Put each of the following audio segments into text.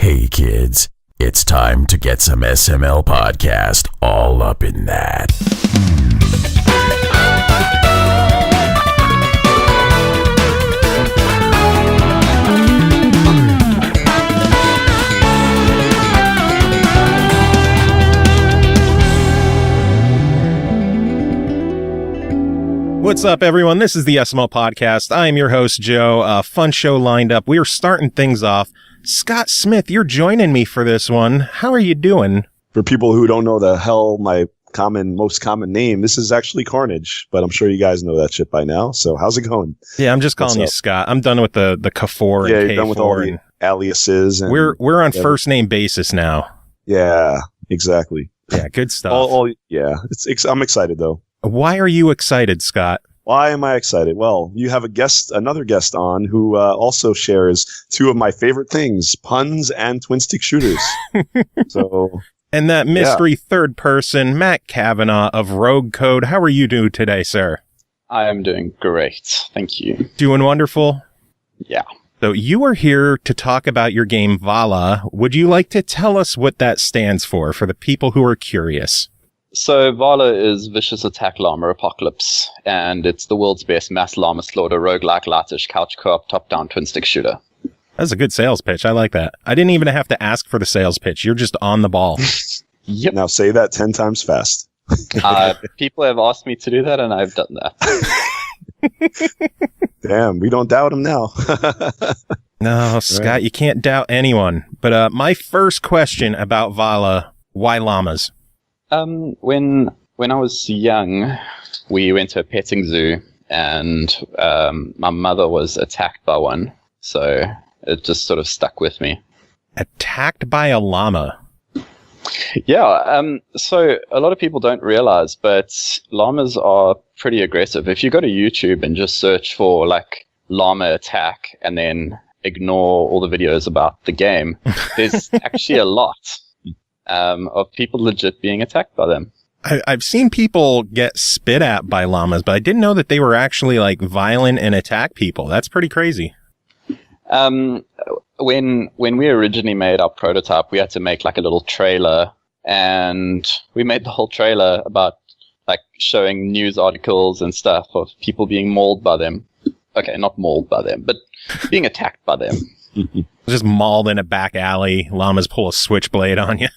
Hey kids, it's time to get some SML podcast all up in that. What's up, everyone? This is the SML podcast. I am your host, Joe. A fun show lined up. We are starting things off. Scott Smith, you're joining me for this one. How are you doing? For people who don't know the hell my most common name, this is actually Carnage, but I'm sure you guys know that shit by now. So how's it going? Yeah, I'm just calling you Scott. I'm done with the K4 and yeah, K4. you're done with all the aliases. And we're on first name basis now. Yeah, exactly. Yeah, good stuff. I'm excited though. Why are you excited, Scott? Why am I excited? Well, you have another guest on who also shares two of my favorite things, puns and twin stick shooters. And that mystery third person, Matt Cavanagh of Rogue Code. How are you doing today, sir? I am doing great. Thank you. Doing wonderful? Yeah. So you are here to talk about your game VALA. Would you like to tell us what that stands for the people who are curious? So VALA is Vicious Attack Llama Apocalypse, and it's the world's best mass llama slaughter rogue-lite-ish couch co-op top-down twin-stick shooter. That's a good sales pitch. I like that. I didn't even have to ask for the sales pitch. You're just on the ball. Yep. Now say that 10 times fast. People have asked me to do that, and I've done that. Damn, we don't doubt him now. No, Scott, right. You can't doubt anyone. But my first question about VALA, why llamas? When I was young, we went to a petting zoo, and my mother was attacked by one, so it just sort of stuck with me. Attacked by a llama? Yeah, so a lot of people don't realize, but llamas are pretty aggressive. If you go to YouTube and just search for, like, llama attack, and then ignore all the videos about the game, there's actually a lot. Of people legit being attacked by them. I've seen people get spit at by llamas, but I didn't know that they were actually like violent and attack people. That's pretty crazy. When we originally made our prototype, we had to make like a little trailer, and we made the whole trailer about like showing news articles and stuff of people being mauled by them. Okay, not mauled by them, but being attacked by them. Just mauled in a back alley. Llamas pull a switchblade on you.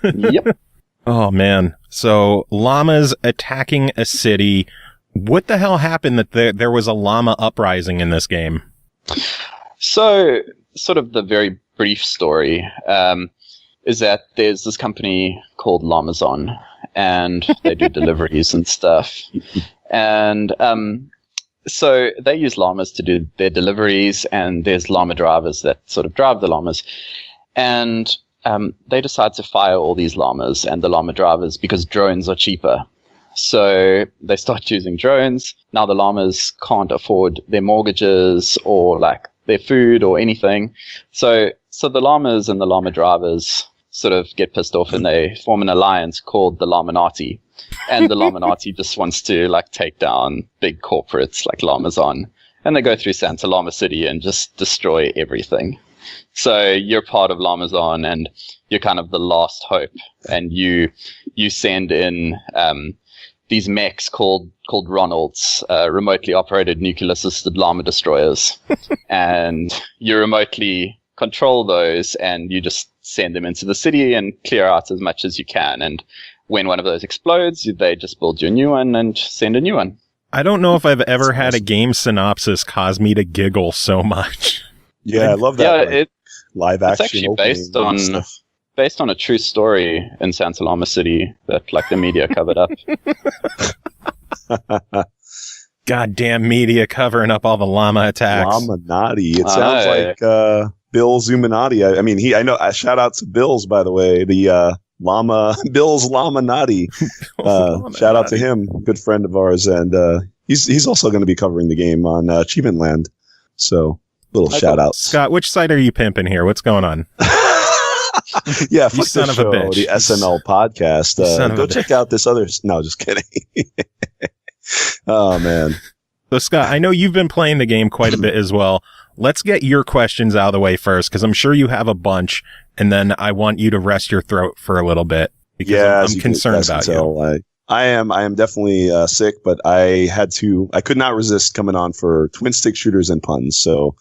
Yep. Oh, man. So, llamas attacking a city. What the hell happened that there was a llama uprising in this game? So, sort of the very brief story is that there's this company called Llama, and they do deliveries and stuff. And so they use llamas to do their deliveries, and there's llama drivers that sort of drive the llamas. And they decide to fire all these llamas and the llama drivers because drones are cheaper. So they start using drones. Now the llamas can't afford their mortgages or like their food or anything. So the llamas and the llama drivers sort of get pissed off, and they form an alliance called the Llamanati. And the Llamanati just wants to like take down big corporates like Llama, and they go through Santa Llama City and just destroy everything. So you're part of Llama, and you're kind of the last hope, and you send in these mechs called Ronalds, remotely operated nuclear-assisted llama destroyers, and you remotely control those, and you just send them into the city and clear out as much as you can. And when one of those explodes, they just build you a new one and send a new one. I don't know if I've ever had a game synopsis cause me to giggle so much. Yeah, I love that. Yeah, live action. It's actually based on a true story in Santa Llama City that like the media covered up. Goddamn media covering up all the llama attacks. Llamanati. It sounds like Bill Zuminati. I mean, I know. Shout out to Bill's, by the way. The Bill's Llamanati. Shout out to him, good friend of ours, and he's also going to be covering the game on Achievement Land. So. Little shout out. Scott, which site are you pimping here? What's going on? Yeah, fuck son of a bitch. The SML podcast. Go check out this other. No, just kidding. Oh, man. So, Scott, I know you've been playing the game quite a bit as well. let's get your questions out of the way first, because I'm sure you have a bunch, and then I want you to rest your throat for a little bit, because I'm concerned about you. I am definitely sick, but I could not resist coming on for twin stick shooters and puns. So,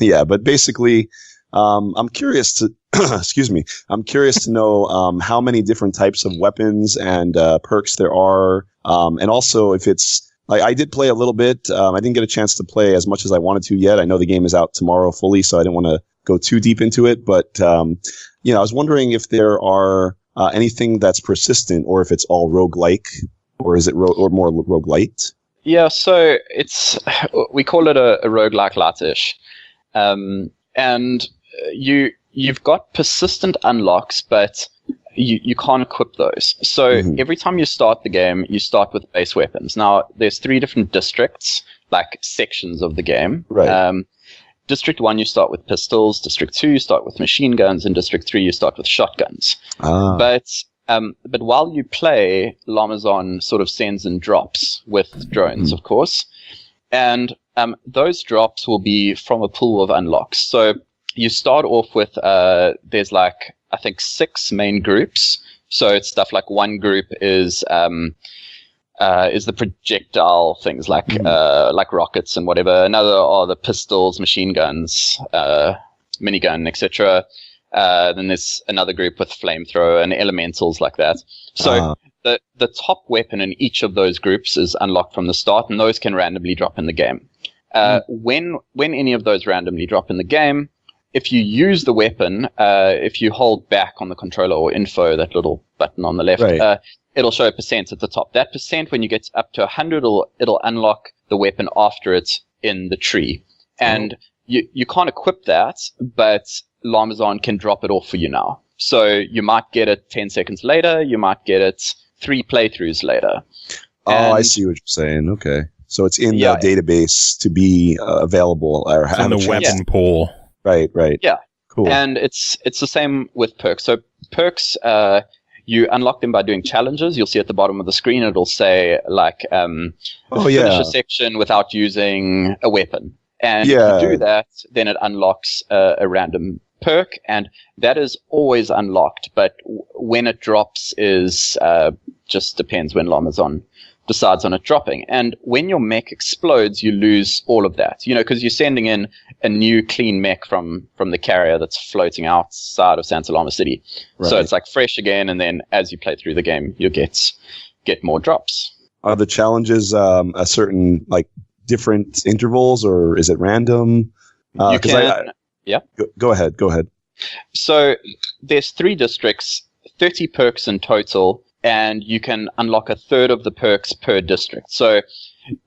yeah, but basically, I'm curious to, excuse me, I'm curious to know, how many different types of weapons and, perks there are. And also if it's, like, I did play a little bit. I didn't get a chance to play as much as I wanted to yet. I know the game is out tomorrow fully, so I didn't want to go too deep into it. But, I was wondering if there are anything that's persistent, or if it's all roguelike, or is it or more roguelite? Yeah, so we call it a roguelite-ish. And you've got persistent unlocks, but you can't equip those. So every time you start the game, you start with base weapons. Now, there's 3 different districts, like sections of the game. Right. District 1, you start with pistols. District 2, you start with machine guns. And District 3, you start with shotguns. But while you play, Llama's sort of sends in drops with drones, of course. And those drops will be from a pool of unlocks. So you start off with, there's like, I think 6 main groups. So it's stuff like one group is the projectile things like rockets and whatever. Another are the pistols, machine guns, minigun, etc. Then there's another group with flamethrower and elementals like that. So the top weapon in each of those groups is unlocked from the start, and those can randomly drop in the game. When any of those randomly drop in the game, if you use the weapon, if you hold back on the controller or info, that little button on the left, it'll show a percent at the top. That percent, when you get up to 100, it'll unlock the weapon after it's in the tree. And you can't equip that, but Llama's can drop it off for you now. So you might get it 10 seconds later, you might get it 3 playthroughs later. I see what you're saying. Okay. So it's in the database to be available. Or it's in the weapon pool. Right. Yeah. Cool. And it's the same with perks. So perks, you unlock them by doing challenges. You'll see at the bottom of the screen, it'll say like, finish a section without using a weapon. And if you do that, then it unlocks a random perk, and that is always unlocked. But when it drops is just depends when Llama's decides on it dropping. And when your mech explodes, you lose all of that, because you're sending in a new clean mech from the carrier that's floating outside of Santa Llama City. Right. So it's like fresh again, and then as you play through the game, you get more drops. Are the challenges a certain, like, different intervals, or is it random? You can, Go ahead. So there's 3 districts, 30 perks in total, and you can unlock a third of the perks per district. So,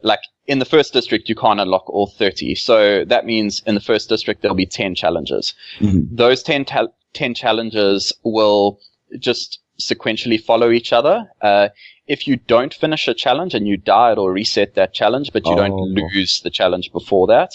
like, in the first district, you can't unlock all 30. So that means in the first district, there'll be 10 challenges. Those 10 challenges will just sequentially follow each other. If you don't finish a challenge and you die, it'll reset that challenge, but you don't lose the challenge before that.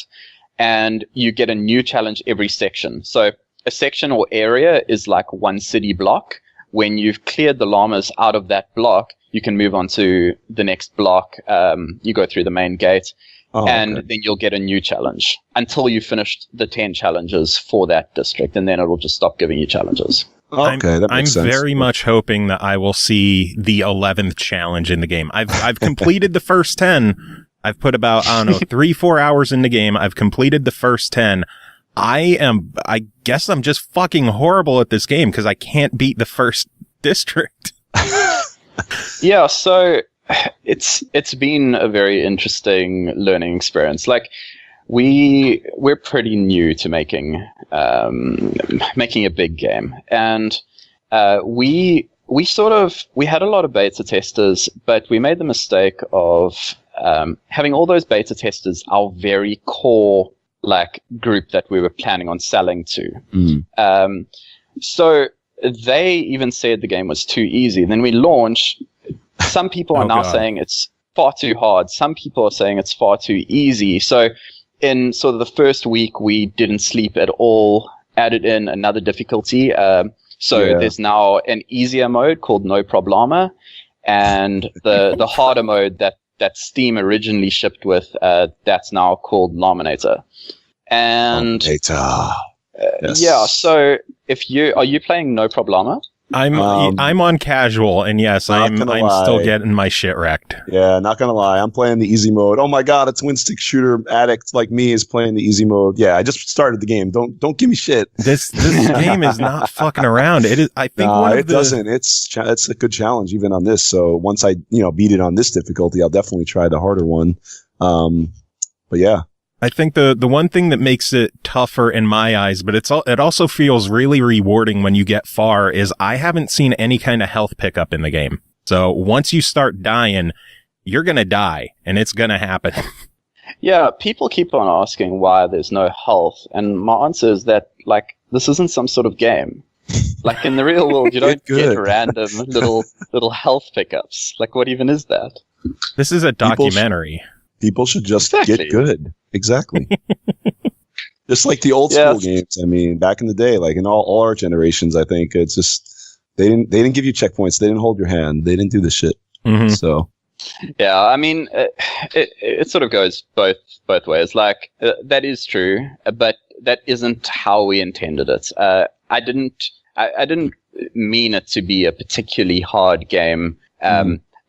And you get a new challenge every section. So a section or area is like one city block. When you've cleared the llamas out of that block, you can move on to the next block. You go through the main gate, then you'll get a new challenge until you finished the 10 challenges for that district, and then it'll just stop giving you challenges. Okay, that makes sense. I'm very much hoping that I will see the 11th challenge in the game. I've completed the first 10. I've put about, 3-4 hours in the game. I've completed the first 10. I guess I'm just fucking horrible at this game because I can't beat the first district. Yeah, so it's been a very interesting learning experience. Like, we're pretty new to making a big game, and we had a lot of beta testers, but we made the mistake of having all those beta testers our very core group that we were planning on selling to. So they even said the game was too easy. Then we launched. Some people are now saying it's far too hard. Some people are saying it's far too easy. So in sort of the first week, we didn't sleep at all, added in another difficulty. There's now an easier mode called No Problema, and the harder mode that Steam originally shipped with, that's now called Laminator. And Data. Yes. yeah, so are you playing No Problema? I'm on casual, and yes, I'm still getting my shit wrecked. Yeah, not gonna lie, I'm playing the easy mode. Oh my god, a twin stick shooter addict like me is playing the easy mode. Yeah, I just started the game. Don't give me shit. This game is not fucking around. It is. I think it doesn't. It's a good challenge even on this. So once I beat it on this difficulty, I'll definitely try the harder one. But yeah. I think the one thing that makes it tougher in my eyes, but it also feels really rewarding when you get far, is I haven't seen any kind of health pickup in the game. So once you start dying, you're going to die, and it's going to happen. Yeah, people keep on asking why there's no health, and my answer is that, like, this isn't some sort of game. Like, in the real world, you don't get random little health pickups. Like, what even is that? This is a documentary. People should just get good. Exactly. Just like the old school games. I mean, back in the day, like in all our generations, I think it's just they didn't give you checkpoints. They didn't hold your hand. They didn't do the shit. Mm-hmm. So, yeah, I mean, it sort of goes both ways. Like that is true, but that isn't how we intended it. I didn't mean it to be a particularly hard game.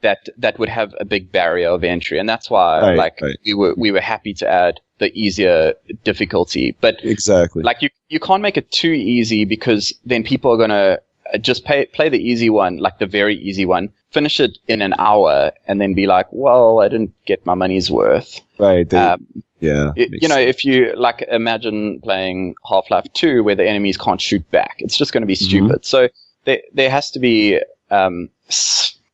That would have a big barrier of entry, and that's why we were happy to add the easier difficulty. But exactly, like you can't make it too easy, because then people are gonna just play the easy one, like the very easy one, finish it in an hour, and then be like, well, I didn't get my money's worth. Right. Yeah. If you like imagine playing Half-Life 2 where the enemies can't shoot back, it's just going to be stupid. So there has to be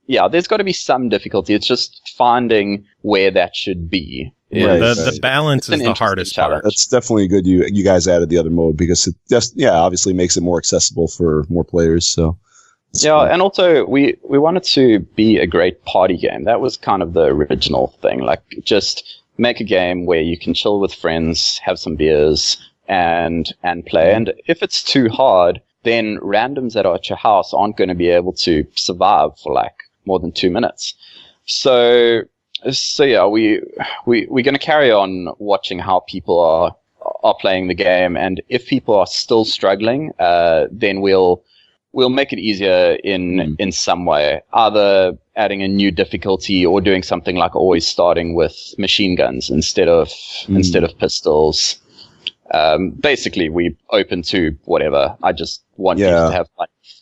there's got to be some difficulty. It's just finding where that should be. The balance is the hardest part. That's definitely good. You guys added the other mode, because it just obviously makes it more accessible for more players. So cool. And also we wanted to be a great party game. That was kind of the original thing. Like, just make a game where you can chill with friends, have some beers, and play. And if it's too hard, then randoms that are at your house aren't going to be able to survive for like more than 2 minutes. So yeah, we're going to carry on watching how people are playing the game, and if people are still struggling, then we'll make it easier in some way, either adding a new difficulty or doing something like always starting with machine guns instead of pistols. Basically, we're open to whatever. I just want you to have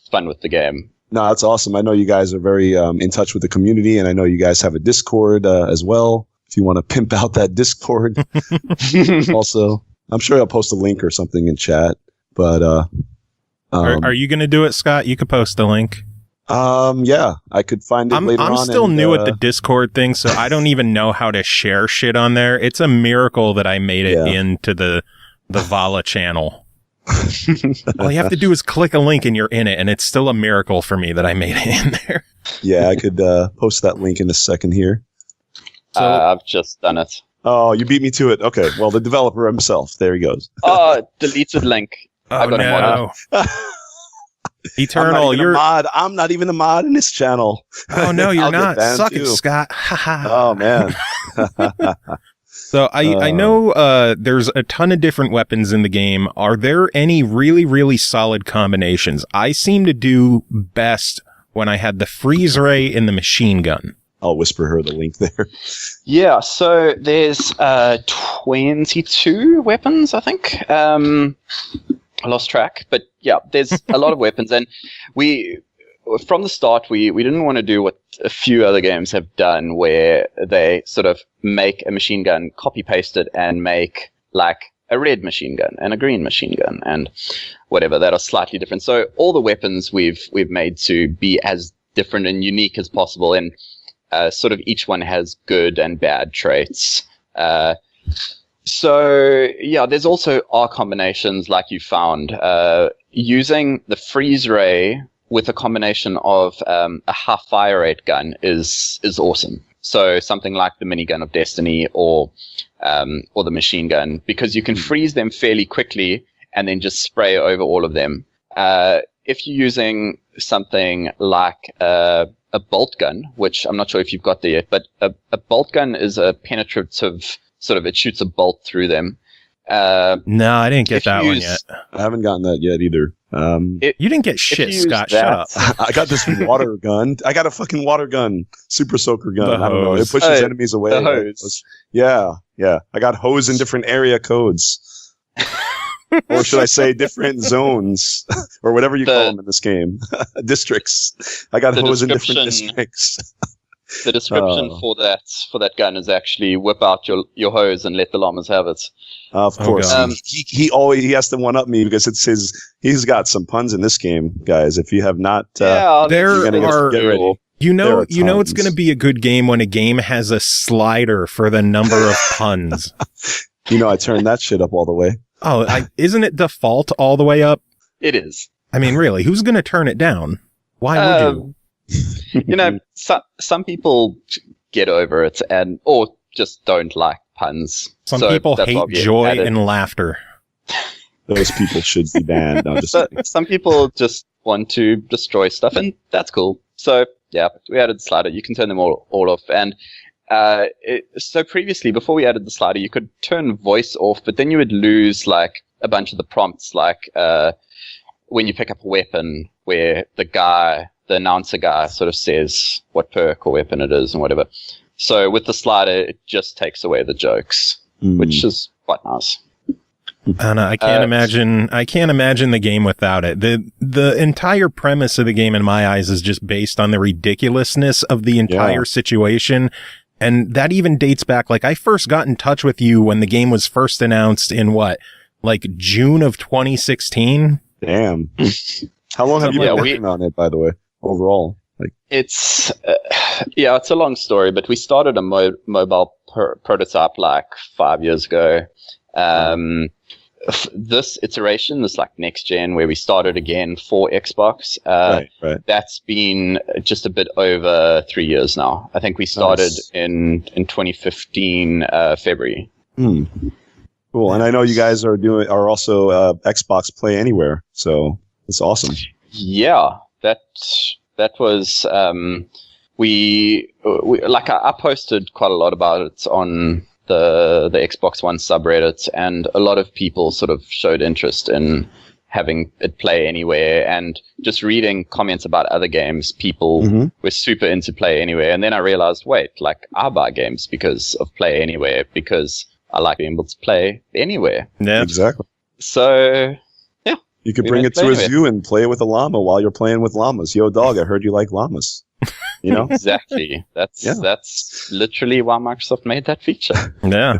fun with the game. No, that's awesome. I know you guys are very in touch with the community, and I know you guys have a Discord as well. If you want to pimp out that Discord, also, I'm sure I'll post a link or something in chat. But are you going to do it, Scott? You could post the link. Yeah, I could find it later on. I'm still new at the Discord thing, so I don't even know how to share shit on there. It's a miracle that I made it into the VALA channel. All you have to do is click a link and you're in it, and it's still a miracle for me that I made it in there. Yeah, I could post that link in a second here. So, I've just done it. Oh, you beat me to it. Okay, well, the developer himself. There he goes. Deleted link. I got a mod. Eternal, you're a mod. I'm not even a mod in this channel. Oh no, you're not. Suck it, Scott. Oh man. So I know there's a ton of different weapons in the game. Are there any really, really solid combinations? I seem to do best when I had the freeze ray and the machine gun. I'll whisper her the link there. Yeah, so there's 22 weapons, I think. I lost track, but yeah, there's a lot of weapons, and from the start, we didn't want to do what a few other games have done, where they sort of make a machine gun, copy paste it, and make like a red machine gun and a green machine gun and whatever that are slightly different. So all the weapons we've made to be as different and unique as possible, and sort of each one has good and bad traits. So yeah, there's also R combinations like you found, using the freeze ray with a combination of a high fire rate gun is awesome. So something like the minigun of destiny or the machine gun, because you can freeze them fairly quickly and then just spray over all of them. If you're using something like a bolt gun, which I'm not sure if you've got there yet, but a bolt gun is a penetrative sort of, it shoots a bolt through them. No, I didn't get that one yet. I haven't gotten that yet either. You didn't get shit, Scott. Shut up. I got this water gun. I got a fucking water gun, super soaker gun. I don't know. It pushes enemies away. The hose. Yeah. I got hose in different area codes. Or should I say different zones, or whatever you call them in this game, districts. I got hose in different districts. The description for that gun is actually whip out your hose and let the llamas have it. Of course, he has to one up me because it's his. He's got some puns in this game, guys. If you have not, there are. You know tons. it's going to be a good game when a game has a slider for the number of puns. I turned that shit up all the way. Oh, isn't it default all the way up? It is. I mean, really, who's going to turn it down? Why would you? Some people get over it or just don't like puns. Some people hate joy and laughter. Those people should be banned. Some people just want to destroy stuff, and that's cool. So, yeah, we added the slider. You can turn them all off. And so previously, before we added the slider, you could turn voice off, but then you would lose like a bunch of the prompts, like when you pick up a weapon where the announcer guy sort of says what perk or weapon it is and whatever. So with the slider, it just takes away the jokes, which is quite nice. And I can't imagine the game without it. The entire premise of the game in my eyes is just based on the ridiculousness of the entire situation. And that even dates back, like I first got in touch with you when the game was first announced in June of 2016? Damn. How long have you been working on it, by the way, overall? It's a long story, but we started a mobile prototype like 5 years ago. This iteration, this next gen where we started again for Xbox, right. That's been just a bit over 3 years now. I think we started in 2015 February. Cool. And I know you guys are also Xbox Play Anywhere, so it's awesome. Yeah, that was I posted quite a lot about it on the Xbox One subreddit, and a lot of people sort of showed interest in having it play anywhere, and just reading comments about other games, people were super into Play Anywhere. And then I realized, I buy games because of Play Anywhere, because I like being able to play anywhere. Yeah, exactly. So, yeah. You could bring it to a zoo and play with a llama while you're playing with llamas. Yo, dog, I heard you like llamas. Exactly. That's literally why Microsoft made that feature. Yeah.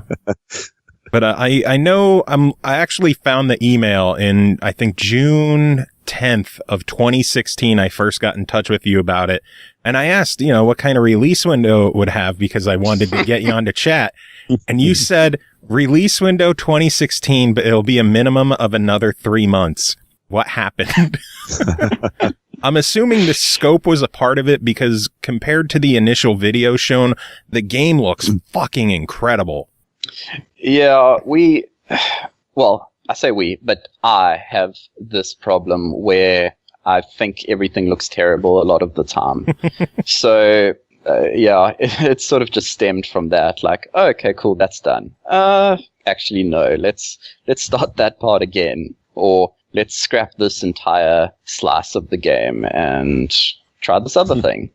But I know I actually found the email in, I think, June 10th of 2016. I first got in touch with you about it. And I asked, what kind of release window it would have, because I wanted to get you on to chat. And you said release window 2016, but it'll be a minimum of another 3 months. What happened? I'm assuming the scope was a part of it, because compared to the initial video shown, the game looks fucking incredible. Yeah, I say we, but I have this problem where I think everything looks terrible a lot of the time. So, it sort of just stemmed from that. Okay, cool, that's done. Actually, no, let's start that part again. Or let's scrap this entire slice of the game and try this other thing.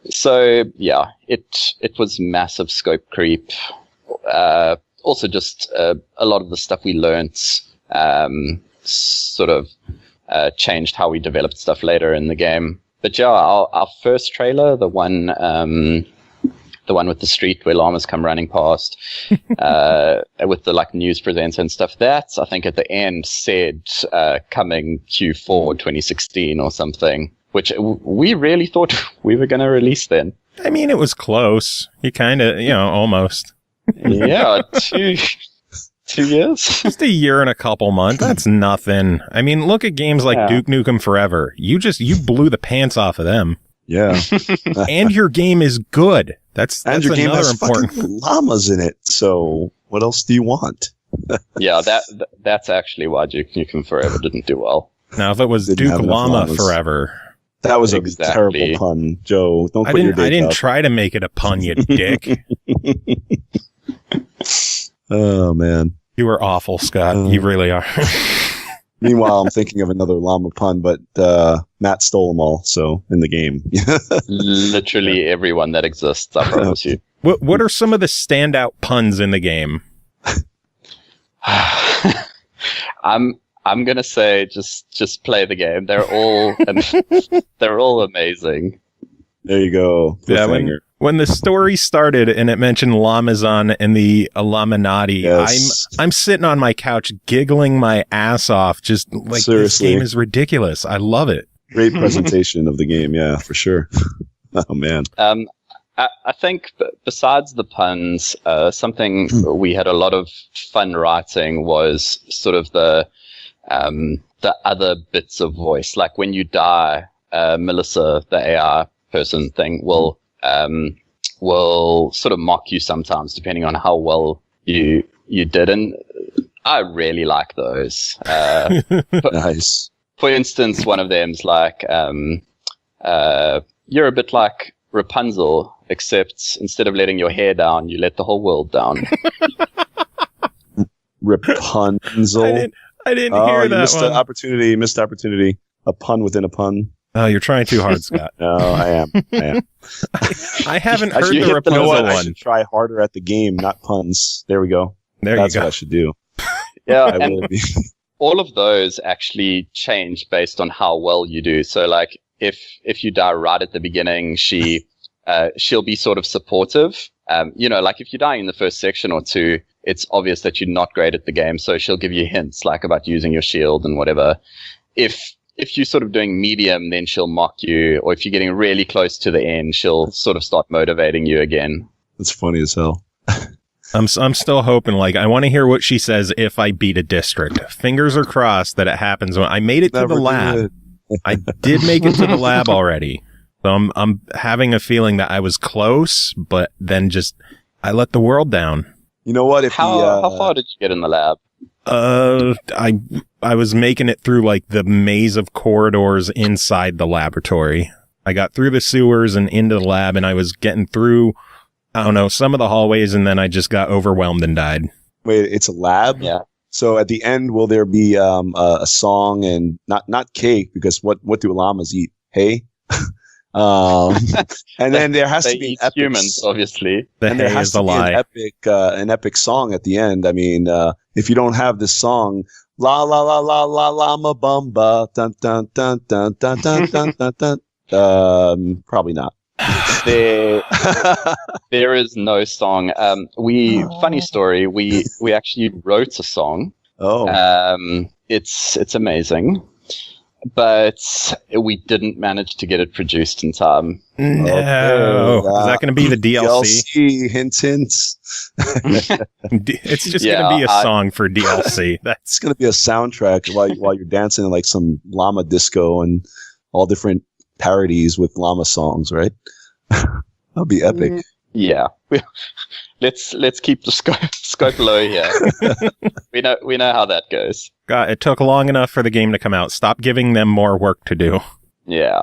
So, yeah, it was massive scope creep. Also just a lot of the stuff we learnt sort of changed how we developed stuff later in the game. But yeah, our first trailer, the one with the street where llamas come running past, with the news presenter and stuff, that's, I think at the end said coming Q4 2016 or something, which we really thought we were going to release then. I mean, it was close. You kind of, almost. Yeah, 2 years. Just a year and a couple months. That's nothing. I mean, look at games like Duke Nukem Forever. You blew the pants off of them. Yeah. And your game is good. That's your game another has important fucking llamas in it. So what else do you want? Yeah, that's actually why Duke Nukem Forever didn't do well. Now, if it was Duke Llama Forever. That was a terrible pun, Joe. Don't put your dick I didn't up. try to make it a pun, you dick. Oh, man. You are awful, Scott. You really are. Meanwhile, I'm thinking of another llama pun, but Matt stole them all, so in the game. Literally everyone that exists, I promise you. What are some of the standout puns in the game? I'm gonna say just play the game. They're all amazing. There you go. Yeah, when the story started and it mentioned Lamazon and the Illuminati, yes. I'm sitting on my couch giggling my ass off. Just like, seriously, this game is ridiculous. I love it. Great presentation of the game. Yeah, for sure. Oh man. I think besides the puns, something we had a lot of fun writing was sort of the other bits of voice. Like when you die, Melissa, the AI person thing, will sort of mock you sometimes, depending on how well you did. And I really like those. Nice. For instance, one of them's like, you're a bit like Rapunzel, except instead of letting your hair down, you let the whole world down. Rapunzel. I didn't hear that missed one. Missed opportunity. A pun within a pun. Oh, you're trying too hard, Scott. No, I am. I haven't heard the Rapunzel one. I should try harder at the game, not puns. There we go. That's what I should do. Yeah, I will be. All of those actually change based on how well you do. So, like, if you die right at the beginning, she'll be sort of supportive. Like if you die in the first section or two, it's obvious that you're not great at the game, so she'll give you hints like about using your shield and whatever. If you're sort of doing medium, then she'll mock you, or if you're getting really close to the end, she'll sort of start motivating you again. That's funny as hell. I'm still hoping, like, I want to hear what she says if I beat a district. Fingers are crossed that it happens when I made it to the lab. I did make it to the lab already. So I'm having a feeling that I was close, but then I let the world down. You know what? How far did you get in the lab? I was making it through like the maze of corridors inside the laboratory. I got through the sewers and into the lab, and I was getting through, I don't know, some of the hallways, and then I just got overwhelmed and died. Wait, it's a lab? Yeah. So at the end, will there be a song and not cake, because what do llamas eat? Hay? And then there has to be an epic, humans, obviously. And there has to be an epic song at the end. I mean, if you don't have this song, la la la la la llama bumba, dun dun dun dun dun dun dun dun dun, probably not. There is no song. Funny story. We actually wrote a song. Oh. It's amazing. But we didn't manage to get it produced in time. No. Is that going to be the DLC? Hints. It's just going to be a song for DLC. It's going to be a soundtrack while you're dancing in like some llama disco and all different parodies with llama songs, right? That'll be epic. Yeah. Let's keep the scope low here. We know how that goes. God, it took long enough for the game to come out. Stop giving them more work to do. Yeah.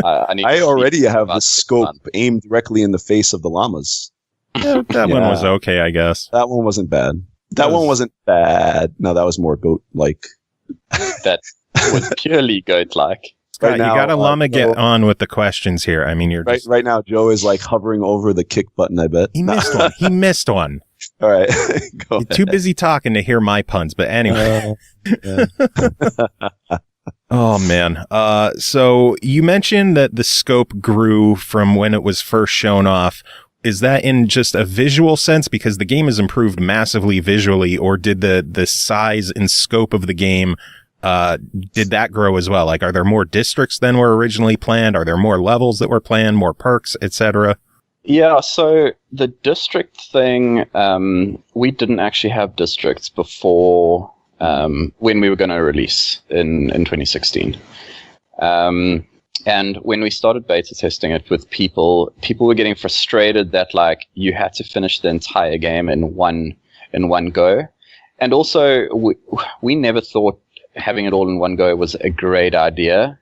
I already have the scope aimed directly in the face of the llamas. Yeah, that one was okay, I guess. That one wasn't bad. One wasn't bad. No, that was more goat-like. That was purely goat-like. Scott, right now, you gotta llama get on with the questions here. I mean, right now, Joe is like hovering over the kick button, I bet. He missed one. All right. You're too busy talking to hear my puns, but anyway. Oh, man. So you mentioned that the scope grew from when it was first shown off. Is that in just a visual sense? Because the game has improved massively visually, or did the size and scope of the game did that grow as well? Like, are there more districts than were originally planned? Are there more levels that were planned, more perks, etc.? Yeah, so the district thing, we didn't actually have districts before when we were going to release in 2016. And when we started beta testing it with people were getting frustrated that like you had to finish the entire game in one go. And also we never thought having it all in one go was a great idea,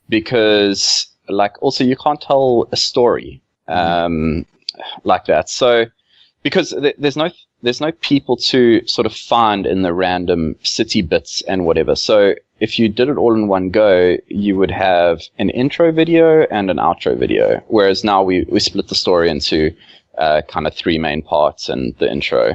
because like also you can't tell a story like that. So because there's no people to sort of find in the random city bits and whatever. So if you did it all in one go, you would have an intro video and an outro video. Whereas now we split the story into kind of 3 main parts and the intro.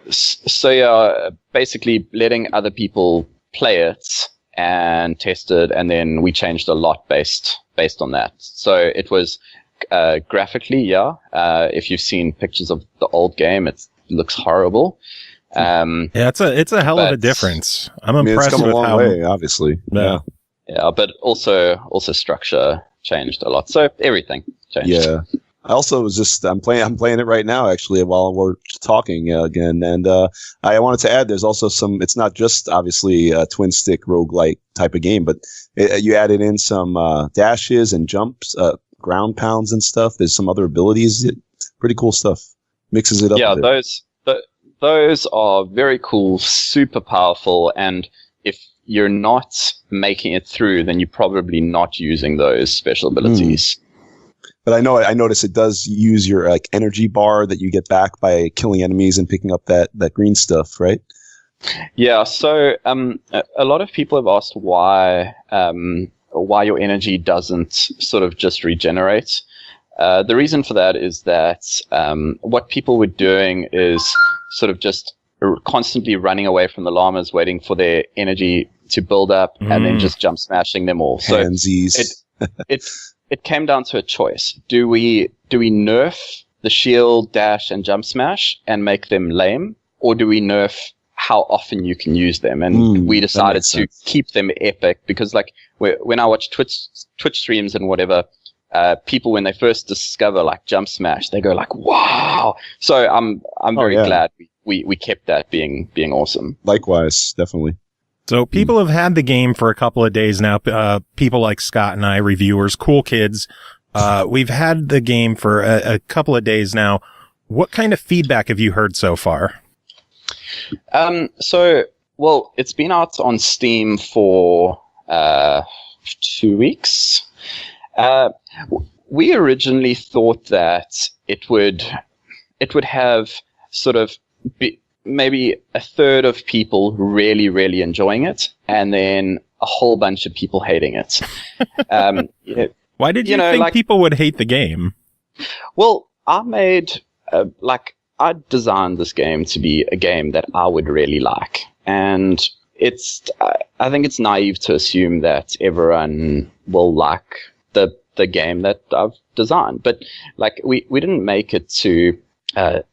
So basically letting other people play it and test it, and then we changed a lot based on that. So it was graphically, if you've seen pictures of the old game, it looks horrible. It's a hell of a difference. I'm impressed it's come with a long how way, obviously. Yeah. But also structure changed a lot. So everything changed. Yeah. I also was just I'm playing it right now actually while we're talking again, and I wanted to add there's also some. It's not just obviously a twin stick roguelike type of game, but you added in some dashes and jumps, ground pounds and stuff. There's some other abilities. Pretty cool stuff. Mixes it up. Yeah, those are very cool, super powerful, and if you're not making it through, then you're probably not using those special abilities. But I noticed it does use your like energy bar that you get back by killing enemies and picking up that green stuff, right? Yeah. So a lot of people have asked why your energy doesn't sort of just regenerate. The reason for that is that what people were doing is sort of just constantly running away from the llamas, waiting for their energy to build up, and then just jump smashing them all. So it came down to a choice. Do we nerf the shield, dash, and jump smash and make them lame, or do we nerf how often you can use them? And we decided to keep them epic because, like, when I watch Twitch streams and whatever, people when they first discover like jump smash, they go like, "Wow!" So I'm very glad we kept that being awesome. Likewise, definitely. So people have had the game for a couple of days now. People like Scott and I, reviewers, cool kids. We've had the game for a couple of days now. What kind of feedback have you heard so far? Well, it's been out on Steam for 2 weeks. We originally thought that it would have sort of maybe a third of people really, really enjoying it, and then a whole bunch of people hating it. Why did you think people would hate the game? Well, I designed this game to be a game that I would really like, and I think it's naive to assume that everyone will like the game that I've designed. But like we didn't make it to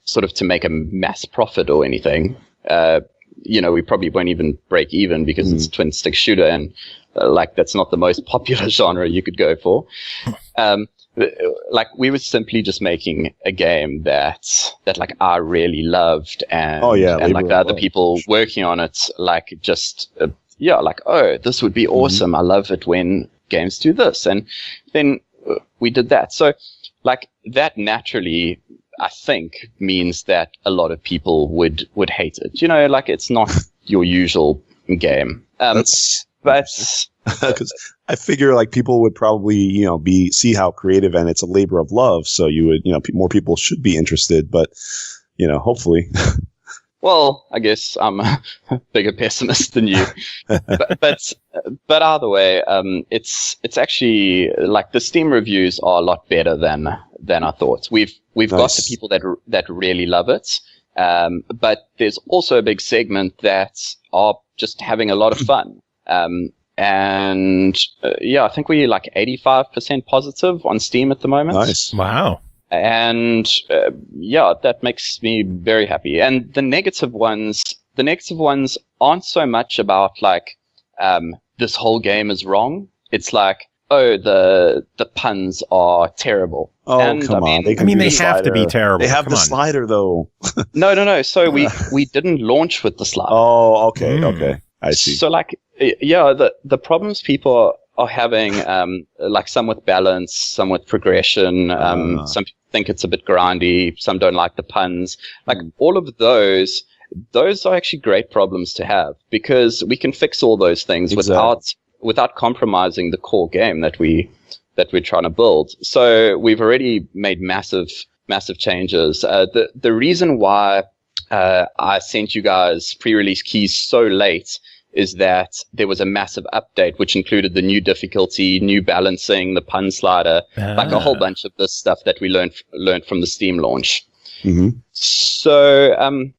sort of to make a mass profit or anything. We probably won't even break even because it's a twin stick shooter, and that's not the most popular genre you could go for. We were simply just making a game that I really loved, and the other people working on it this would be awesome. I love it when games do this, and then we did that. So that naturally, I think, means that a lot of people would hate it. It's not your usual game. But because I figure people would probably see how creative, and it's a labor of love. So you would more people should be interested. But hopefully. Well, I guess I'm a bigger pessimist than you, but either way, it's actually the Steam reviews are a lot better than I thought. We've got the people that really love it, but there's also a big segment that are just having a lot of fun. I think we're 85% positive on Steam at the moment. Nice. Wow. And that makes me very happy. And the negative ones aren't so much about this whole game is wrong. It's the puns are terrible. Oh, and, come on! They have to be terrible. They have the slider though. No. So we didn't launch with the slider. Oh, okay, okay. I see. So the problems people are having, some with balance, some with progression, some think it's a bit grindy, some don't like the puns. All of those are actually great problems to have, because we can fix all those things without compromising the core game that we're trying to build. So we've already made massive massive changes. The reason why I sent you guys pre-release keys so late is that there was a massive update which included the new difficulty, new balancing, the pun slider, like a whole bunch of this stuff that we learned from the Steam launch. Mm-hmm. So,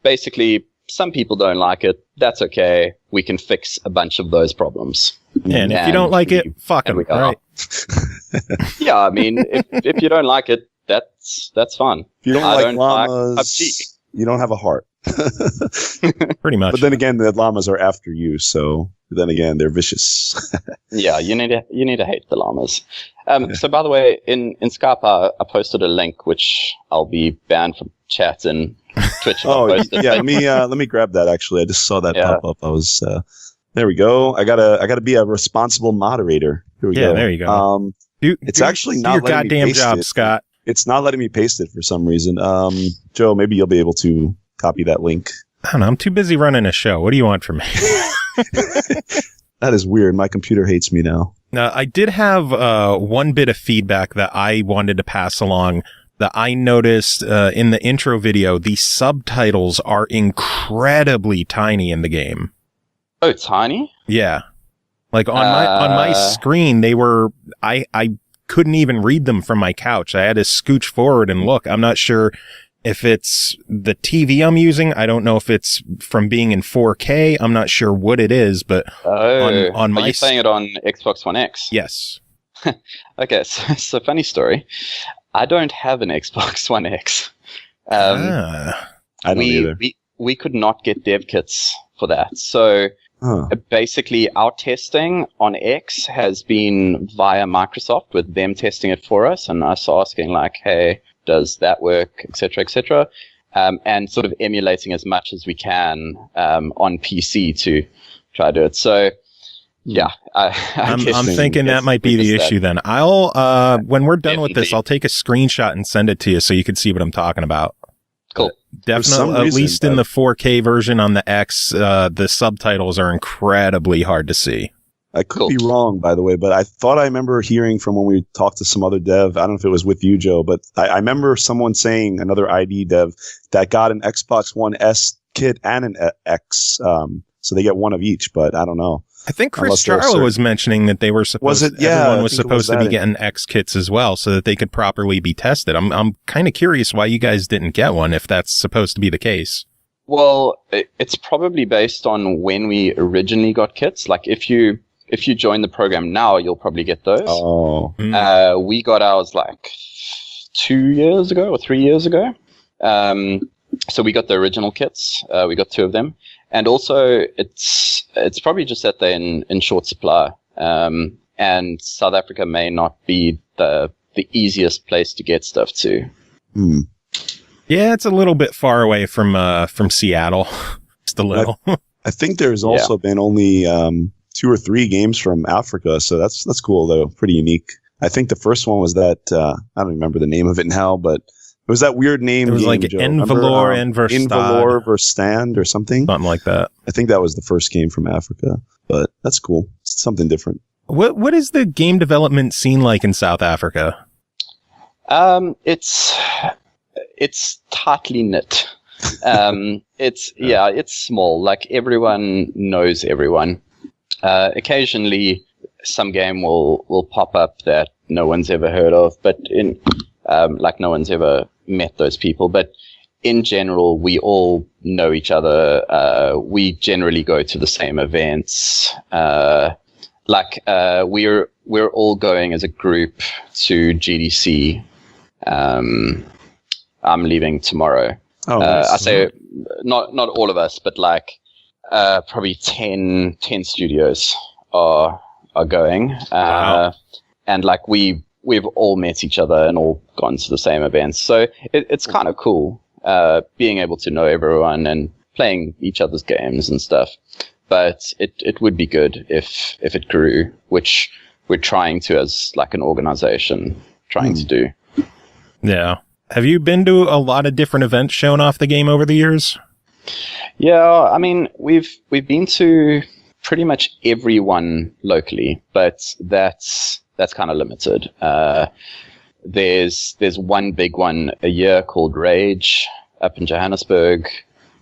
basically, some people don't like it. That's okay. We can fix a bunch of those problems. Yeah, and if you don't like it, fuck them, right? Yeah, I mean, if you don't like it, that's fine. If you don't like llamas, you don't have a heart. Pretty much. But then again, the llamas are after you, so then again, they're vicious. Yeah, you need to hate the llamas. So by the way, in Skype, I posted a link which I'll be banned from chat and Twitch. Yeah. Let me grab that. Actually, I just saw that pop up. I was there. We go. I gotta be a responsible moderator. Here we go. Yeah, there you go. It's actually not your letting goddamn me paste job, it. Scott. It's not letting me paste it for some reason. Joe, maybe you'll be able to copy that link. I don't know. I'm too busy running a show. What do you want from me? That is weird. My computer hates me now. Now, I did have one bit of feedback that I wanted to pass along that I noticed in the intro video. The subtitles are incredibly tiny in the game. Oh, tiny? Yeah. Like on my screen, they were, I couldn't even read them from my couch. I had to scooch forward and look. I'm not sure if it's the TV I'm using. I don't know if it's from being in 4K. I'm not sure what it is, but on my... Are you playing it on Xbox One X? Yes. Okay, so funny story. I don't have an Xbox One X. I don't either. We could not get dev kits for that. So basically our testing on X has been via Microsoft with them testing it for us and us asking like, hey, does that work, etc., and sort of emulating as much as we can on PC to try to do it. So, yeah, I'm thinking that might be the issue. Then I'll when we're done with this, I'll take a screenshot and send it to you so you can see what I'm talking about. Cool. Definitely, at least in the 4K version on the X, the subtitles are incredibly hard to see. I could be wrong, by the way, but I thought I remember hearing from when we talked to some other dev. I don't know if it was with you, Joe, but I remember someone saying, another ID dev, that got an Xbox One S kit and an X. So they get one of each, but I don't know. I think Chris Charlo was mentioning that they were supposed everyone was supposed to be getting X kits as well so that they could properly be tested. I'm kind of curious why you guys didn't get one if that's supposed to be the case. Well, it's probably based on when we originally got kits. Like if you join the program now, you'll probably get those. Oh. We got ours like 2 years ago or 3 years ago. So we got the original kits. We got 2 of them. And also, it's probably just that they're in short supply. And South Africa may not be the easiest place to get stuff to. Yeah, it's a little bit far away from Seattle. Just a little. I think there's also been only 2 or 3 games from Africa, so that's cool though. Pretty unique. I think the first one was that I don't remember the name of it now, but it was that weird name. It was game, like Envalor Verstand or something. Something like that. I think that was the first game from Africa, but that's cool. It's something different. What is the game development scene like in South Africa? It's tightly knit. It's small. Like everyone knows everyone. Occasionally, some game will pop up that no one's ever heard of, but like no one's ever met those people. But in general, we all know each other. We generally go to the same events. We're all going as a group to GDC. I'm leaving tomorrow. Oh, nice. I say not all of us, but like probably 10 studios are going. Wow. And like we've all met each other and all gone to the same events. So it's kind of cool being able to know everyone and playing each other's games and stuff. But it would be good if it grew, which we're trying to as like an organization trying to do. Yeah. Have you been to a lot of different events showing off the game over the years? Yeah, I mean, we've been to pretty much every one locally, but that's kind of limited. there's one big one a year called Rage up in Johannesburg.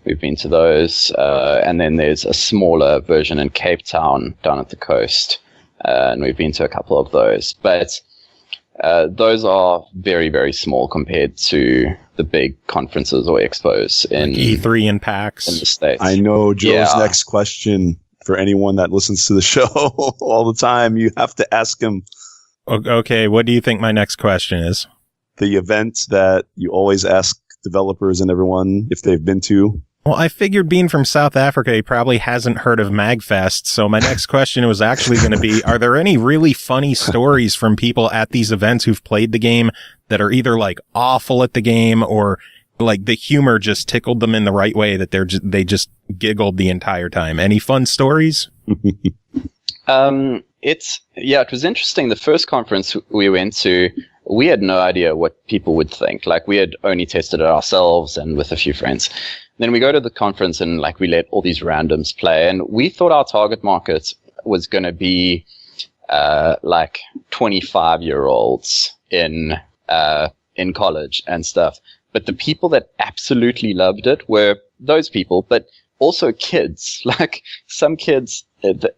We've been to those. And then there's a smaller version in Cape Town down at the coast. And we've been to a couple of those. But those are very, very small compared to the big conferences or expos in like E3 and PAX in the States. I know Joe's next question. For anyone that listens to the show all the time, you have to ask him. Okay, what do you think my next question is? The event that you always ask developers and everyone if they've been to. Well, I figured being from South Africa, he probably hasn't heard of MagFest. So my next question was actually going to be, are there any really funny stories from people at these events who've played the game that are either like awful at the game or like the humor just tickled them in the right way that they just giggled the entire time? Any fun stories? It was interesting. The first conference we went to, we had no idea what people would think. Like, we had only tested it ourselves and with a few friends. Then we go to the conference and like we let all these randoms play, and we thought our target market was going to be like 25-year-olds in college and stuff. But the people that absolutely loved it were those people, but also kids. Like, some kids, the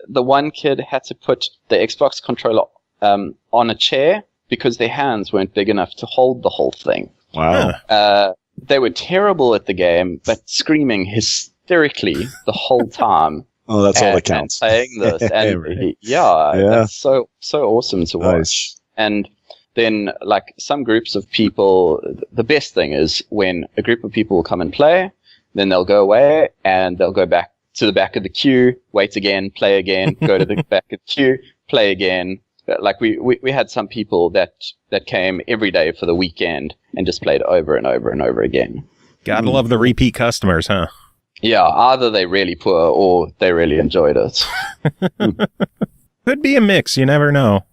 one kid had to put the Xbox controller on a chair because their hands weren't big enough to hold the whole thing. Wow. They were terrible at the game, but screaming hysterically the whole time. Oh, that's all that counts. And playing this. And right. That's so awesome to watch. Nice. And then, like, some groups of people, the best thing is when a group of people will come and play, then they'll go away and they'll go back to the back of the queue, wait again, play again, go to the back of the queue, play again. Like, we had some people that came every day for the weekend and just played over and over and over again. Gotta love the repeat customers, huh? Yeah, either they're really poor or they really enjoyed it. Could be a mix, you never know.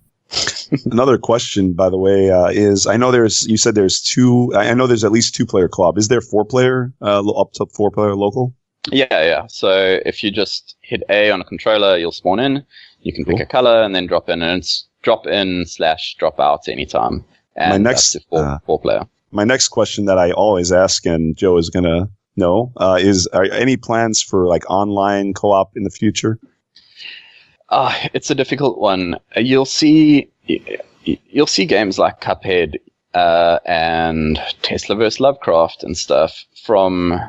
Another question, by the way, is I know you said there's two. I know there's at least 2-player co-op. Is there 4-player, up to 4-player local? Yeah. So if you just hit A on a controller, you'll spawn in. You can pick a color and then drop in, and it's drop in/drop out anytime. And my next that's 4-player. My next question that I always ask, and Joe is gonna know, is: are any plans for like online co-op in the future? It's a difficult one. You'll see games like Cuphead and Tesla vs. Lovecraft and stuff from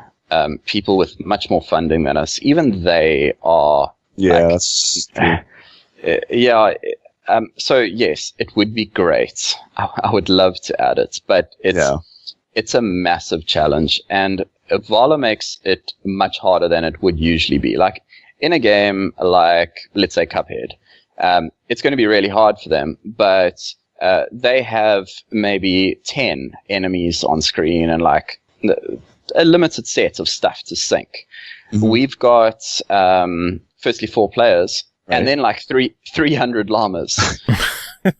people with much more funding than us. Even they are. Yeah, like, that's true. So yes, it would be great. I would love to add it, but it's a massive challenge, and VALA makes it much harder than it would usually be. Like, in a game like, let's say, Cuphead, it's going to be really hard for them, but they have maybe 10 enemies on screen and like a limited set of stuff to sync. Mm-hmm. We've got firstly 4 players, right, and then like 300 llamas.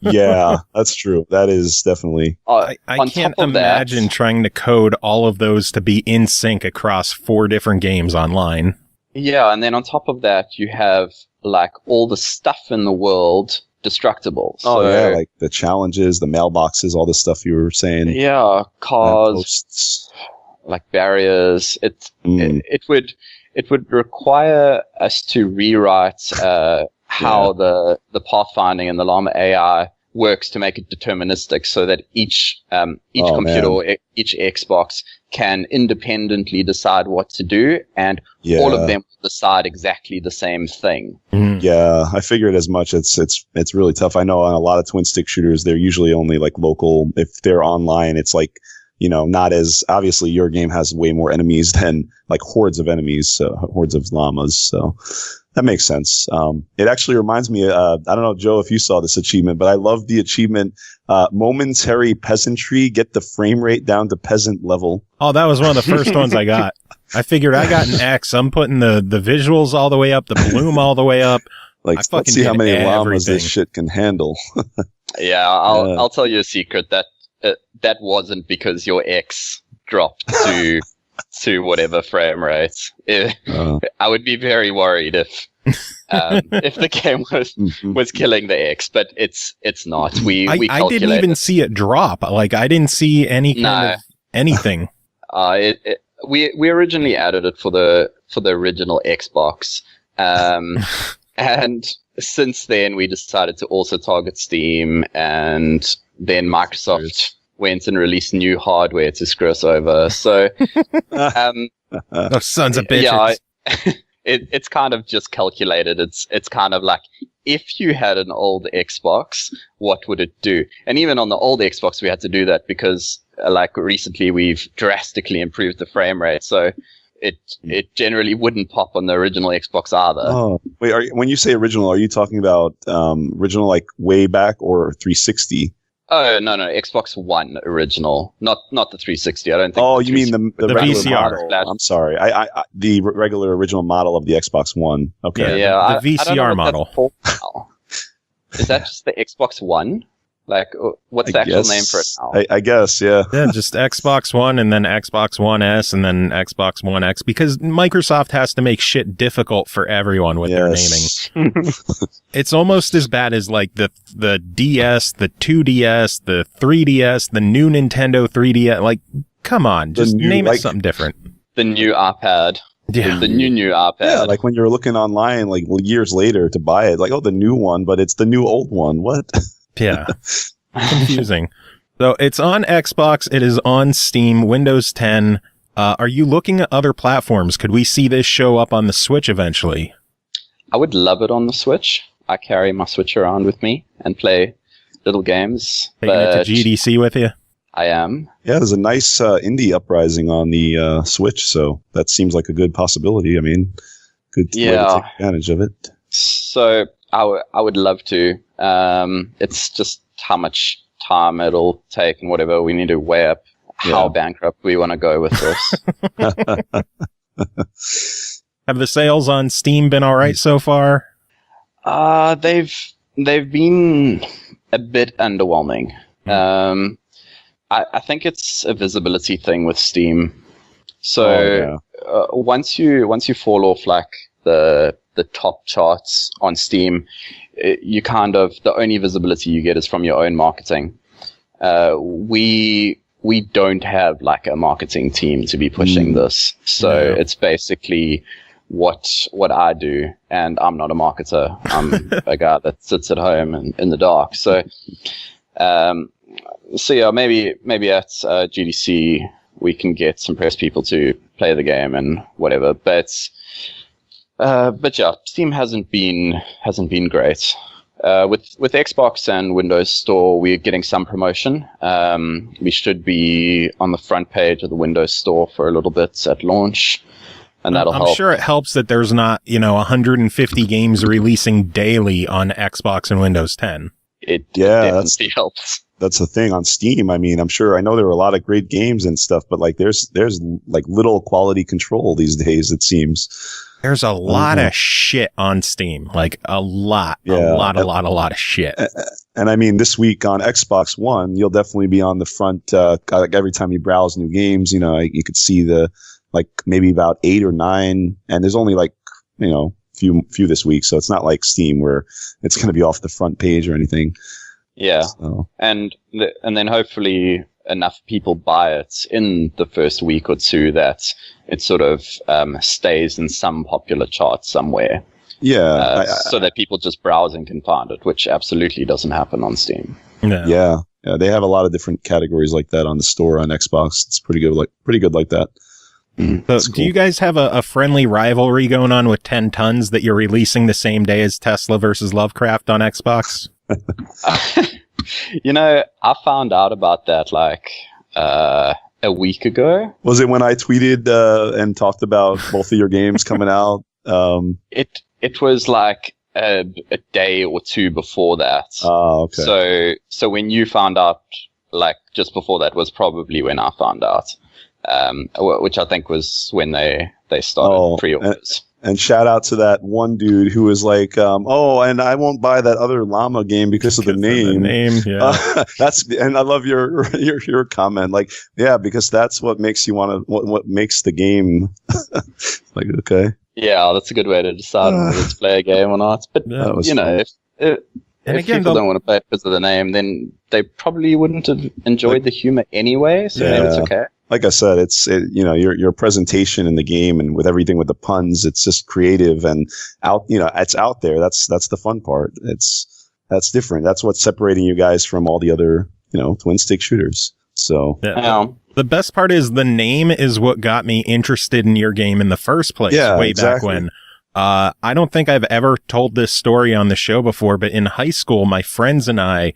Yeah, that's true. That is definitely. I can't imagine trying to code all of those to be in sync across 4 different games online. Yeah, and then on top of that, you have like all the stuff in the world destructible. So, like the challenges, the mailboxes, all the stuff you were saying. Yeah, cars, like barriers. It would require us to rewrite how the pathfinding and the llama AI works to make it deterministic, so that each computer or each Xbox can independently decide what to do, and all of them decide exactly the same thing. Yeah, I figured as much. It's really tough. I know on a lot of twin stick shooters, they're usually only like local. If they're online, it's like, not as obviously your game has way more enemies than like hordes of enemies, hordes of llamas. So that makes sense. It actually reminds me, I don't know, Joe, if you saw this achievement, but I love the achievement, momentary peasantry, get the frame rate down to peasant level. Oh, that was one of the first ones I got. I figured I got an X. I'm putting the visuals all the way up, the bloom all the way up. Like, let's see how many llamas this shit can handle. Yeah, I'll tell you a secret. That wasn't because your X dropped to whatever frame rate. I would be very worried if if the game was killing the X, but it's not. I didn't even see it drop. Like, I didn't see any kind of anything. We originally added it for the original Xbox, and since then we decided to also target Steam, and then Microsoft went and released new hardware to screw us over. So, those sons of bitches. Yeah, it's kind of just calculated. It's kind of like, if you had an old Xbox, what would it do? And even on the old Xbox, we had to do that because, like, recently we've drastically improved the frame rate, so it generally wouldn't pop on the original Xbox either. Oh, wait! When you say original, are you talking about original like way back or 360? Oh, no, Xbox One original, not the 360. I don't think. Oh, you mean the regular VCR? Model. I'm sorry, the regular original model of the Xbox One. Okay, yeah, the VCR model. Is that just the Xbox One? Like, what's the actual name for it now? I guess, yeah. Yeah, just Xbox One and then Xbox One S and then Xbox One X, because Microsoft has to make shit difficult for everyone with their naming. It's almost as bad as like the DS, the 2DS, the 3DS, the new Nintendo 3DS. Like, come on, just name it something different. The new iPad. Yeah. The new iPad. Yeah, like when you're looking online like years later to buy it, like, oh, the new one, but it's the new old one. What? Yeah. Confusing. So it's on Xbox. It is on Steam, Windows 10. Are you looking at other platforms? Could we see this show up on the Switch eventually? I would love it on the Switch. I carry my Switch around with me and play little games. Taking it to GDC with you? I am. Yeah, there's a nice indie uprising on the Switch, so that seems like a good possibility. I mean, good way to take advantage of it. So I would love to. It's just how much time it'll take and whatever. We need to weigh up how bankrupt we want to go with this. Have the sales on Steam been all right so far? They've been a bit underwhelming. I think it's a visibility thing with Steam. So once you fall off like the top charts on Steam, you kind of, the only visibility you get is from your own marketing. We don't have like a marketing team to be pushing this, so it's basically what I do, and I'm not a marketer. I'm a guy that sits at home and in the dark. So yeah, maybe at GDC we can get some press people to play the game and whatever, but yeah, Steam hasn't been great. With Xbox and Windows Store, we're getting some promotion. We should be on the front page of the Windows Store for a little bit at launch, and that'll help. I'm sure it helps that there's not, 150 games releasing daily on Xbox and Windows 10. It definitely helps. That's the thing on Steam. I mean, I know there are a lot of great games and stuff, but like there's like little quality control these days, it seems. There's a lot of shit on Steam, like a lot of shit. And I mean, this week on Xbox One, you'll definitely be on the front. Like every time you browse new games, you could see maybe about 8 or 9, and there's only few this week, so it's not like Steam where it's going to be off the front page or anything. Yeah, so. And then hopefully enough people buy it in the first week or two that it sort of stays in some popular chart somewhere. Yeah. So that people just browsing can find it, which absolutely doesn't happen on Steam. Yeah. They have a lot of different categories like that on the store on Xbox. It's pretty good like that. So do you guys have a friendly rivalry going on with 10 Tons that you're releasing the same day as Tesla versus Lovecraft on Xbox? I found out about that a week ago. Was it when I tweeted and talked about both of your games coming out? It was like a day or two before that. Oh, okay. So when you found out, just before that was probably when I found out, which I think was when they started pre-orders. And shout out to that one dude who was like, and I won't buy that other llama game because of the name. And I love your comment. Because that's what makes you want to, what makes the game. Okay. Yeah, that's a good way to decide whether to play a game or not. But, you know, if people don't want to play it because of the name, then they probably wouldn't have enjoyed the humor anyway, so maybe it's okay. Like I said, you know, your presentation in the game and with everything with the puns, it's just creative and it's out there. That's the fun part. That's different. That's what's separating you guys from all the other, you know, twin stick shooters. So the best part is the name is what got me interested in your game in the first place back when. I don't think I've ever told this story on the show before, but in high school, my friends and I,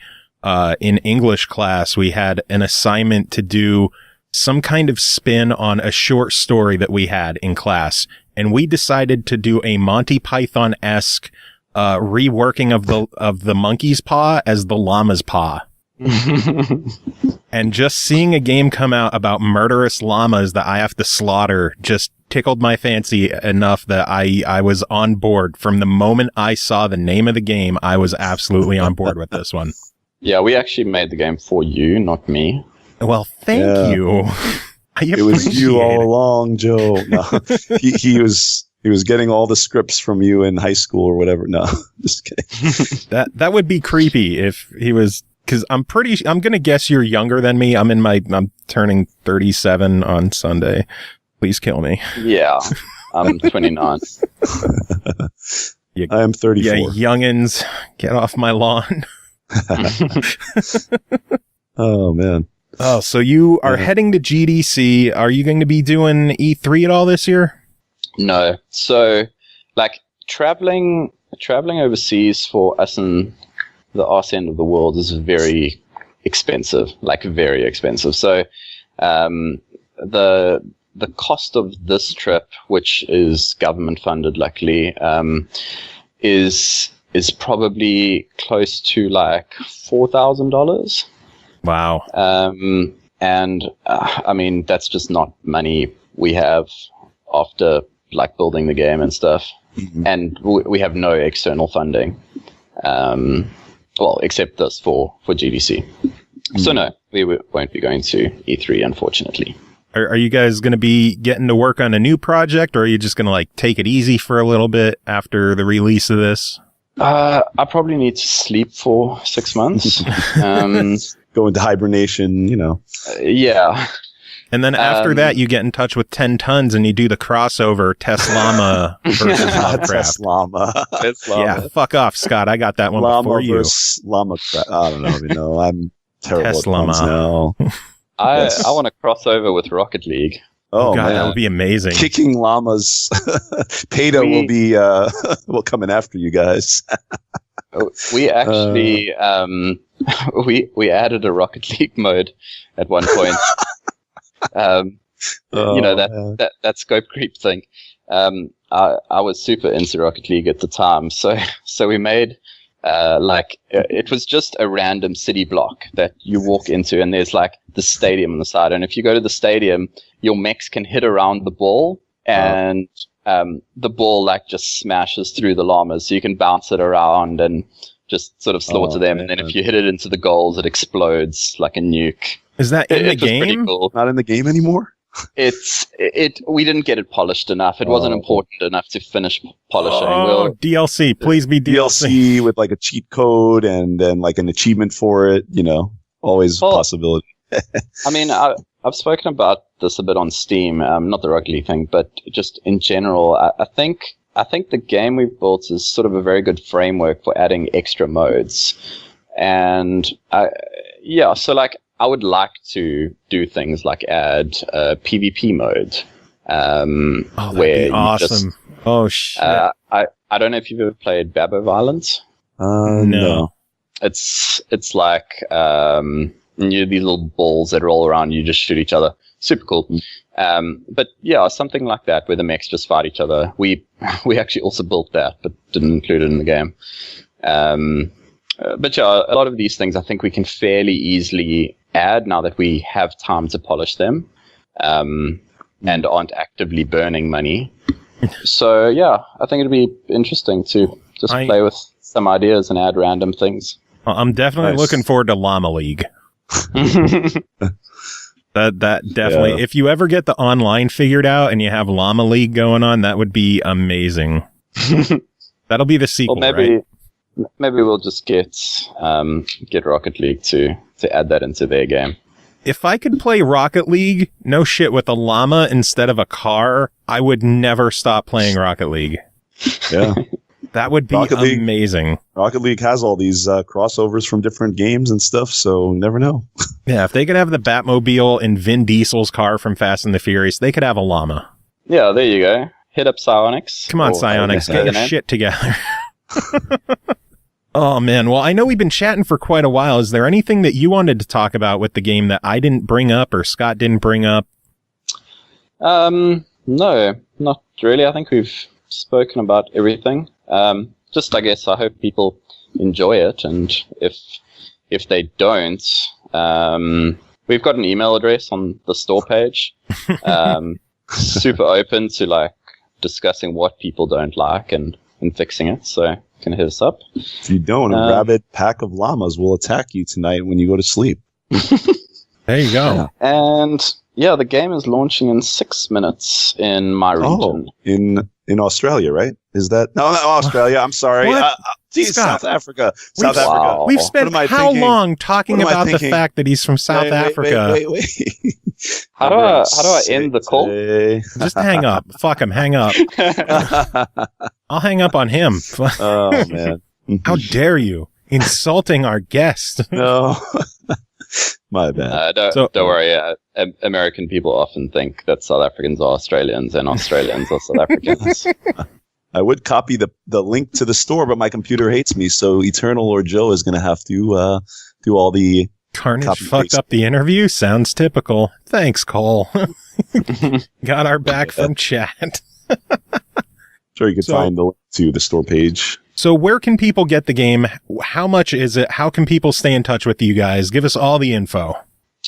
in English class, we had an assignment to do some kind of spin on a short story that we had in class. And we decided to do a Monty Python-esque, reworking of the monkey's paw as the llama's paw. And just seeing a game come out about murderous llamas that I have to slaughter just tickled my fancy enough that I was on board. From the moment I saw the name of the game, I was absolutely on board with this one. Yeah, we actually made the game for you, not me. Well, thank you. It was you all along, Joe. No, he was getting all the scripts from you in high school or whatever. No, just kidding. That would be creepy if he was, because I'm going to guess you're younger than me. I'm turning 37 on Sunday. Please kill me. Yeah, I'm 29. I am 34. Yeah, youngins, get off my lawn. Oh, man. Oh, so you are heading to GDC. Are you going to be doing E3 at all this year? No. So, like, traveling overseas for us in the arse end of the world is very expensive, like very expensive. So, the cost of this trip, which is government funded, luckily, is probably close to like $4,000. Wow. And I mean, that's just not money we have after like building the game and stuff. Mm-hmm. And we have no external funding. Well, except this for GDC. Mm-hmm. So no, we won't be going to E3, unfortunately. Are you guys going to be getting to work on a new project, or are you just going to like take it easy for a little bit after the release of this? I probably need to sleep for 6 months. Go into hibernation, you know. Yeah. And then after that, you get in touch with 10 Tons and you do the crossover Test Llama versus Lovecraft. Test Llama. Yeah, fuck off, Scott. I got that one Llama before you. Llama crap. I don't know. I'm terrible Test at puns now. I want to cross over with Rocket League. Oh God, man. That would be amazing. Kicking llamas. PETA will come in after you guys. We actually we added a Rocket League mode at one point. You know, that scope creep thing. I was super into Rocket League at the time, so we made it was just a random city block that you walk into, and there's like the stadium on the side, and if you go to the stadium, your mechs can hit around the ball, and the ball like just smashes through the llamas, so you can bounce it around and just sort of slaughter them, and then if you hit it into the goals, it explodes like a nuke. Is that in the game? Cool. Not in the game anymore? We didn't get it polished enough. It wasn't important enough to finish polishing. DLC, please be DLC with like a cheat code and then like an achievement for it, you know, always a possibility. I mean, I've spoken about this a bit on Steam, not the Rocket League thing, but just in general, I think the game we've built is sort of a very good framework for adding extra modes. And so like, I would like to do things like add a PvP mode, where you awesome. Shit! I don't know if you've ever played Babbo Violence. No. It's like these little balls that roll around. You just shoot each other. Super cool. But yeah, something like that where the mechs just fight each other. We actually also built that, but didn't include it in the game. But yeah, a lot of these things I think we can fairly easily add now that we have time to polish them, and aren't actively burning money. So yeah, I think it'd be interesting to just play with some ideas and add random things. I'm definitely looking forward to Llama League. That definitely. Yeah. If you ever get the online figured out and you have Llama League going on, that would be amazing. That'll be the sequel, right? Maybe we'll just get Rocket League to add that into their game. If I could play Rocket League, no shit, with a llama instead of a car, I would never stop playing Rocket League. Yeah. That would be amazing. Rocket League has all these crossovers from different games and stuff, so you never know. Yeah, if they could have the Batmobile and Vin Diesel's car from Fast and the Furious, they could have a llama. Yeah, there you go. Hit up Psionics. Come on, Psionics, get your shit together. Oh, man. Well, I know we've been chatting for quite a while. Is there anything that you wanted to talk about with the game that I didn't bring up or Scott didn't bring up? No, not really. I think we've spoken about everything. Just, I guess, I hope people enjoy it, and if they don't, we've got an email address on the store page. Super open to like discussing what people don't like and fixing it. So you can hit us up. If you don't, a rabid pack of llamas will attack you tonight when you go to sleep. There you go. Yeah. And yeah, the game is launching in 6 minutes in my region. In Australia, right? Is that not Australia? I'm sorry. South Africa. South Africa. We've spent how long talking about the fact that he's from South Africa? Wait. How do I end the call? Just hang up. Fuck him. Hang up. I'll hang up on him. Oh man! How dare you insulting our guest? No, my bad. Don't worry. American people often think that South Africans are Australians and Australians are South Africans. I would copy the link to the store, but my computer hates me, so Eternal or Joe is going to have to do all the Carnage fucked up the interview. Sounds typical. Thanks, Cole. Got our back from chat. Sure, you can find the link to the store page. So where can people get the game? How much is it? How can people stay in touch with you guys? Give us all the info.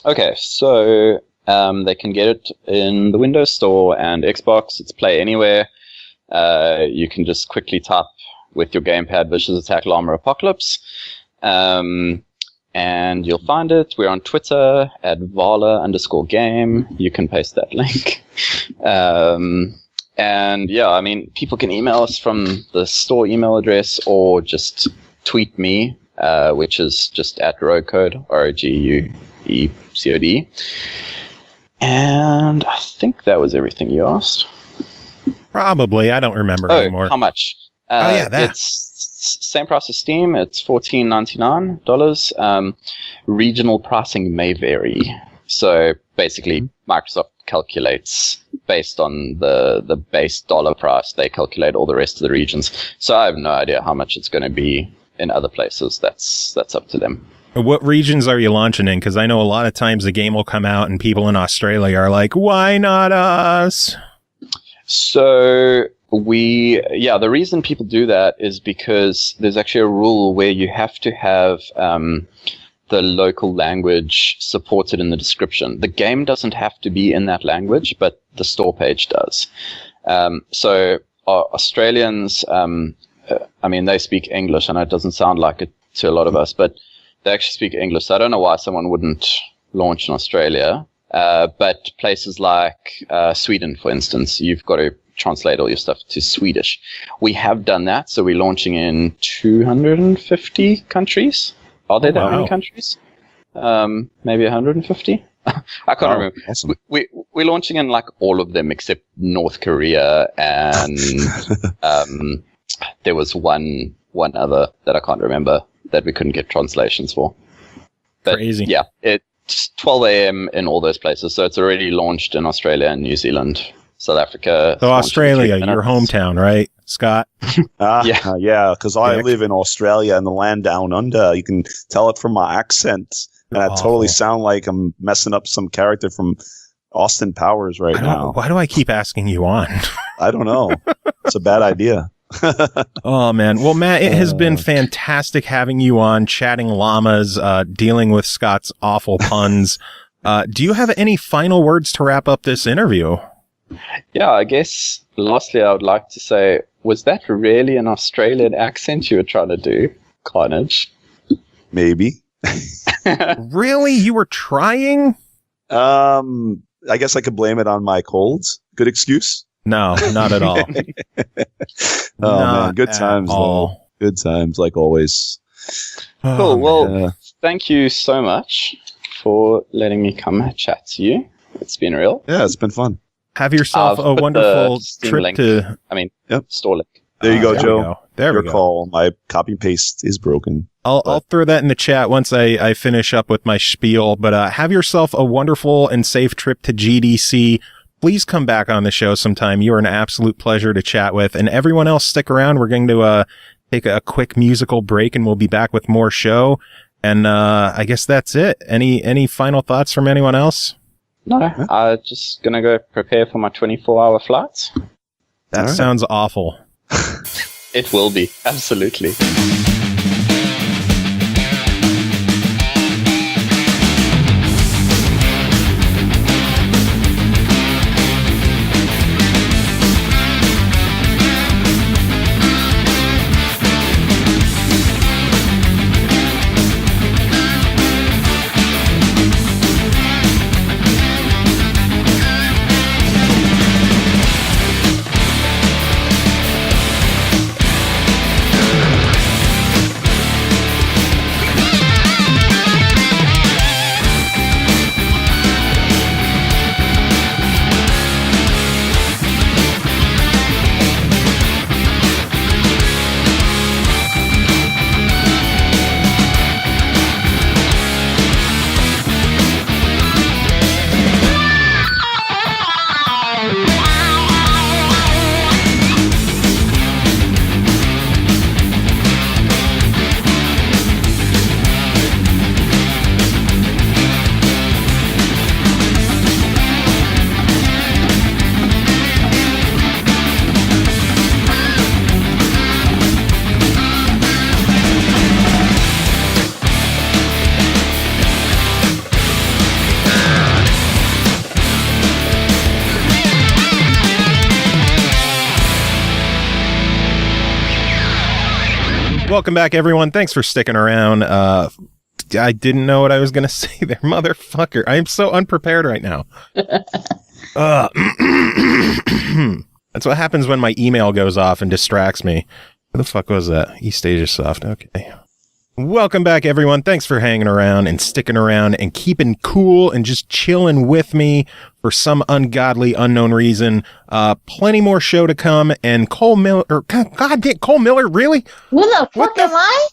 Okay, so they can get it in the Windows Store and Xbox. It's Play Anywhere. You can just quickly type with your gamepad Vicious Attack Llama Apocalypse. And you'll find it. We're on Twitter at VALA_game. You can paste that link. And yeah, I mean, people can email us from the store email address or just tweet me, which is just at RogueCode, ROGUECOD. And I think that was everything you asked. Probably. I don't remember anymore. How much? That. It's same price as Steam. It's $14.99. Regional pricing may vary. So basically, Microsoft calculates based on the base dollar price. They calculate all the rest of the regions. So I have no idea how much it's going to be in other places. That's up to them. What regions are you launching in? Because I know a lot of times the game will come out and people in Australia are like, why not us? So the reason people do that is because there's actually a rule where you have to have the local language supported in the description. The game doesn't have to be in that language, but the store page does. So Australians, they speak English, and it doesn't sound like it to a lot of us, but they actually speak English. So I don't know why someone wouldn't launch in Australia. But places like Sweden, for instance, you've got to translate all your stuff to Swedish. We have done that, so we're launching in 250 countries. Are there that many countries? Maybe 150? I can't remember. Awesome. We're launching in like all of them except North Korea, and there was one other that I can't remember that we couldn't get translations for. But, crazy. Yeah, it's 12 a.m. in all those places, so it's already launched in Australia and New Zealand, South Africa. So Australia, your hometown, right, Scott? Yeah, because I live in Australia and the land down under. You can tell it from my accent. And I totally sound like I'm messing up some character from Austin Powers right now. Why do I keep asking you on? I don't know. It's a bad idea. Oh, man. Well, Matt, it has been fantastic having you on, chatting llamas, dealing with Scott's awful puns. Do you have any final words to wrap up this interview? Yeah, I guess lastly, I would like to say, was that really an Australian accent you were trying to do, Carnage? Maybe. Really? You were trying? I guess I could blame it on my colds. Good excuse? No, not at all. Man, good times though. Good times, like always. Cool. Well, thank you so much for letting me come chat to you. It's been real. Yeah, it's been fun. Have yourself a wonderful trip link. to... store link. There you go, Joe. There we go. Your call. My copy and paste is broken. I'll throw that in the chat once I finish up with my spiel. But have yourself a wonderful and safe trip to GDC. Please come back on the show sometime. You are an absolute pleasure to chat with. And everyone else, stick around. We're going to take a quick musical break, and we'll be back with more show. And I guess that's it. Any final thoughts from anyone else? No, I'm just going to go prepare for my 24-hour flight. That sounds awful. It will be, absolutely. Welcome back, everyone. Thanks for sticking around. I didn't know what I was going to say there, motherfucker. I am so unprepared right now. That's what happens when my email goes off and distracts me. What the fuck was that? East Asia Soft. Okay. Welcome back, everyone. Thanks for hanging around and sticking around and keeping cool and just chilling with me for some ungodly, unknown reason. Plenty more show to come. And Cole Miller, God damn, Cole Miller, really? What the fuck am I?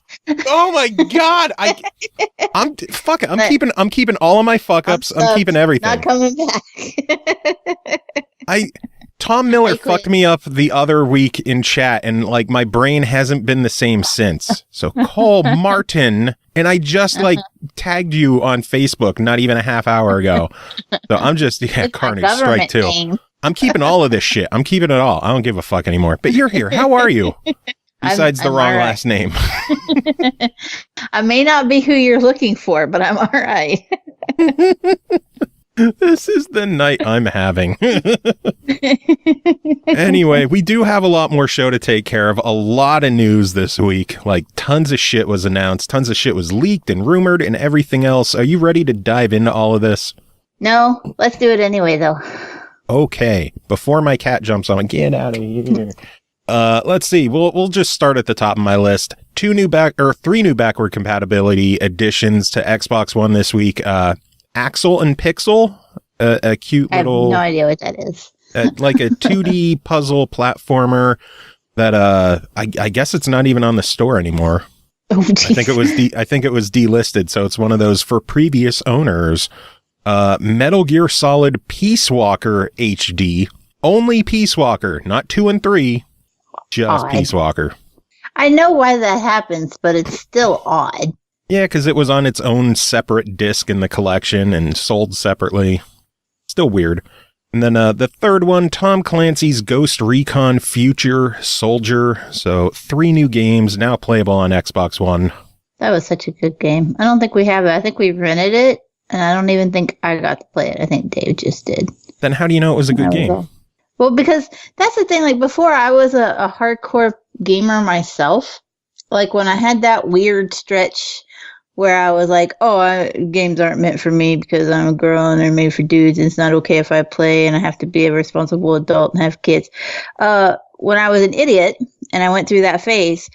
Oh my God! I'm keeping all of my fuck ups. I'm keeping everything. Not coming back. Tom Miller fucked me up the other week in chat, and like my brain hasn't been the same since. So Cole Martin, and I just tagged you on Facebook not even a half hour ago. So I'm just Carnage Strike 2. Name. I'm keeping all of this shit. I'm keeping it all. I don't give a fuck anymore. But you're here. How are you? Besides the wrong last name. I may not be who you're looking for, but I'm all right. This is the night I'm having. Anyway, we do have a lot more show to take care of. A lot of news this week. Like, tons of shit was announced. Tons of shit was leaked and rumored and everything else. Are you ready to dive into all of this? No, let's do it anyway, though. Okay. Before my cat jumps on, get out of here. Let's see. We'll just start at the top of my list. 3 new backward compatibility additions to Xbox One this week. Axel and Pixel, a cute little... I have no idea what that is. Like a 2D puzzle platformer that I guess it's not even on the store anymore. Oh, I think it was delisted, so it's one of those for previous owners. Metal Gear Solid Peace Walker HD. Only Peace Walker, not 2 and 3. Just Peace Walker. I know why that happens, but it's still odd. Yeah, because it was on its own separate disc in the collection and sold separately. Still weird. And then the third one, Tom Clancy's Ghost Recon Future Soldier. So 3 new games now playable on Xbox One. That was such a good game. I don't think we have it. I think we rented it, and I don't even think I got to play it. I think Dave just did. Then how do you know it was a good game? Well, because that's the thing. Like, before, I was a hardcore gamer myself. Like, when I had that weird stretch where I was like, games aren't meant for me because I'm a girl and they're made for dudes. And it's not okay if I play and I have to be a responsible adult and have kids. When I was an idiot and I went through that phase,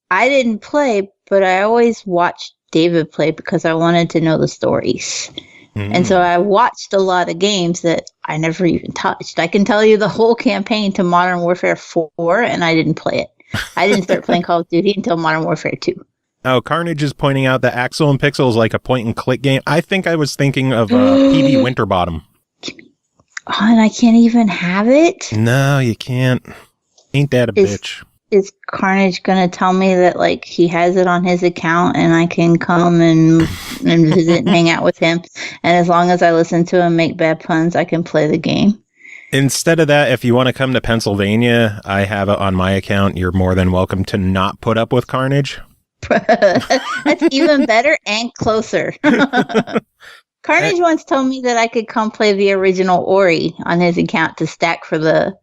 I didn't play, but I always watched David play because I wanted to know the stories. And so I watched a lot of games that I never even touched. I can tell you the whole campaign to Modern Warfare 4, and I didn't play it. I didn't start playing Call of Duty until Modern Warfare 2. Oh, Carnage is pointing out that Axel and Pixel is like a point-and-click game. I think I was thinking of PB Winterbottom. Oh, and I can't even have it? No, you can't. Ain't that a bitch? Is Carnage gonna tell me that like he has it on his account and I can come and visit and hang out with him, and as long as I listen to him make bad puns, I can play the game? Instead of that, if you want to come to Pennsylvania, I have it on my account. You're more than welcome to not put up with Carnage. That's even better and closer. Carnage once told me that I could come play the original Ori on his account to stack for the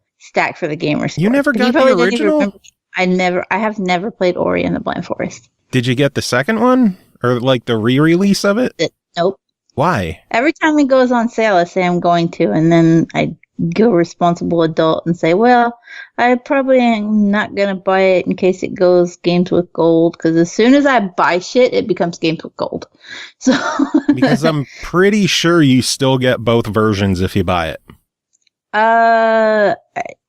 gamer score. You never got the original? I have never played Ori in the Blind Forest. Did you get the second one? Or like the re-release of it? Nope. Why? Every time it goes on sale, I say I'm going to, and then I go responsible adult and say, well, I probably am not going to buy it in case it goes games with gold, because as soon as I buy shit, it becomes games with gold. So because I'm pretty sure you still get both versions if you buy it.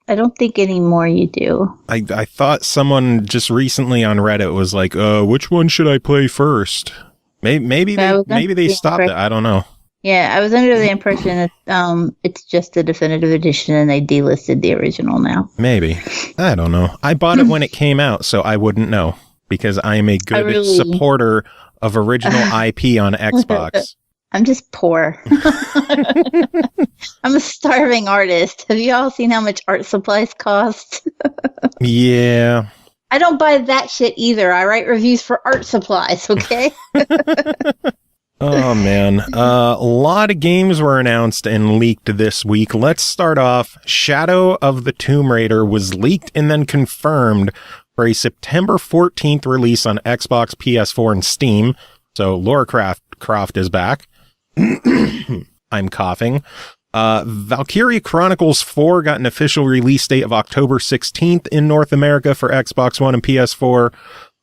I don't think anymore you do. I thought someone just recently on Reddit was like, which one should I play first? Maybe they stopped it. I don't know. Yeah, I was under the impression that it's just a definitive edition and they delisted the original now. Maybe. I don't know. I bought it when it came out, so I wouldn't know, because I am a good supporter of original IP on Xbox. I'm just poor. I'm a starving artist. Have you all seen how much art supplies cost? Yeah. I don't buy that shit either. I write reviews for art supplies, okay? Oh, man. A lot of games were announced and leaked this week. Let's start off. Shadow of the Tomb Raider was leaked and then confirmed for a September 14th release on Xbox, PS4, and Steam. So Lara Croft is back. I'm coughing. Valkyria Chronicles 4 got an official release date of October 16th in North America for Xbox One and PS4.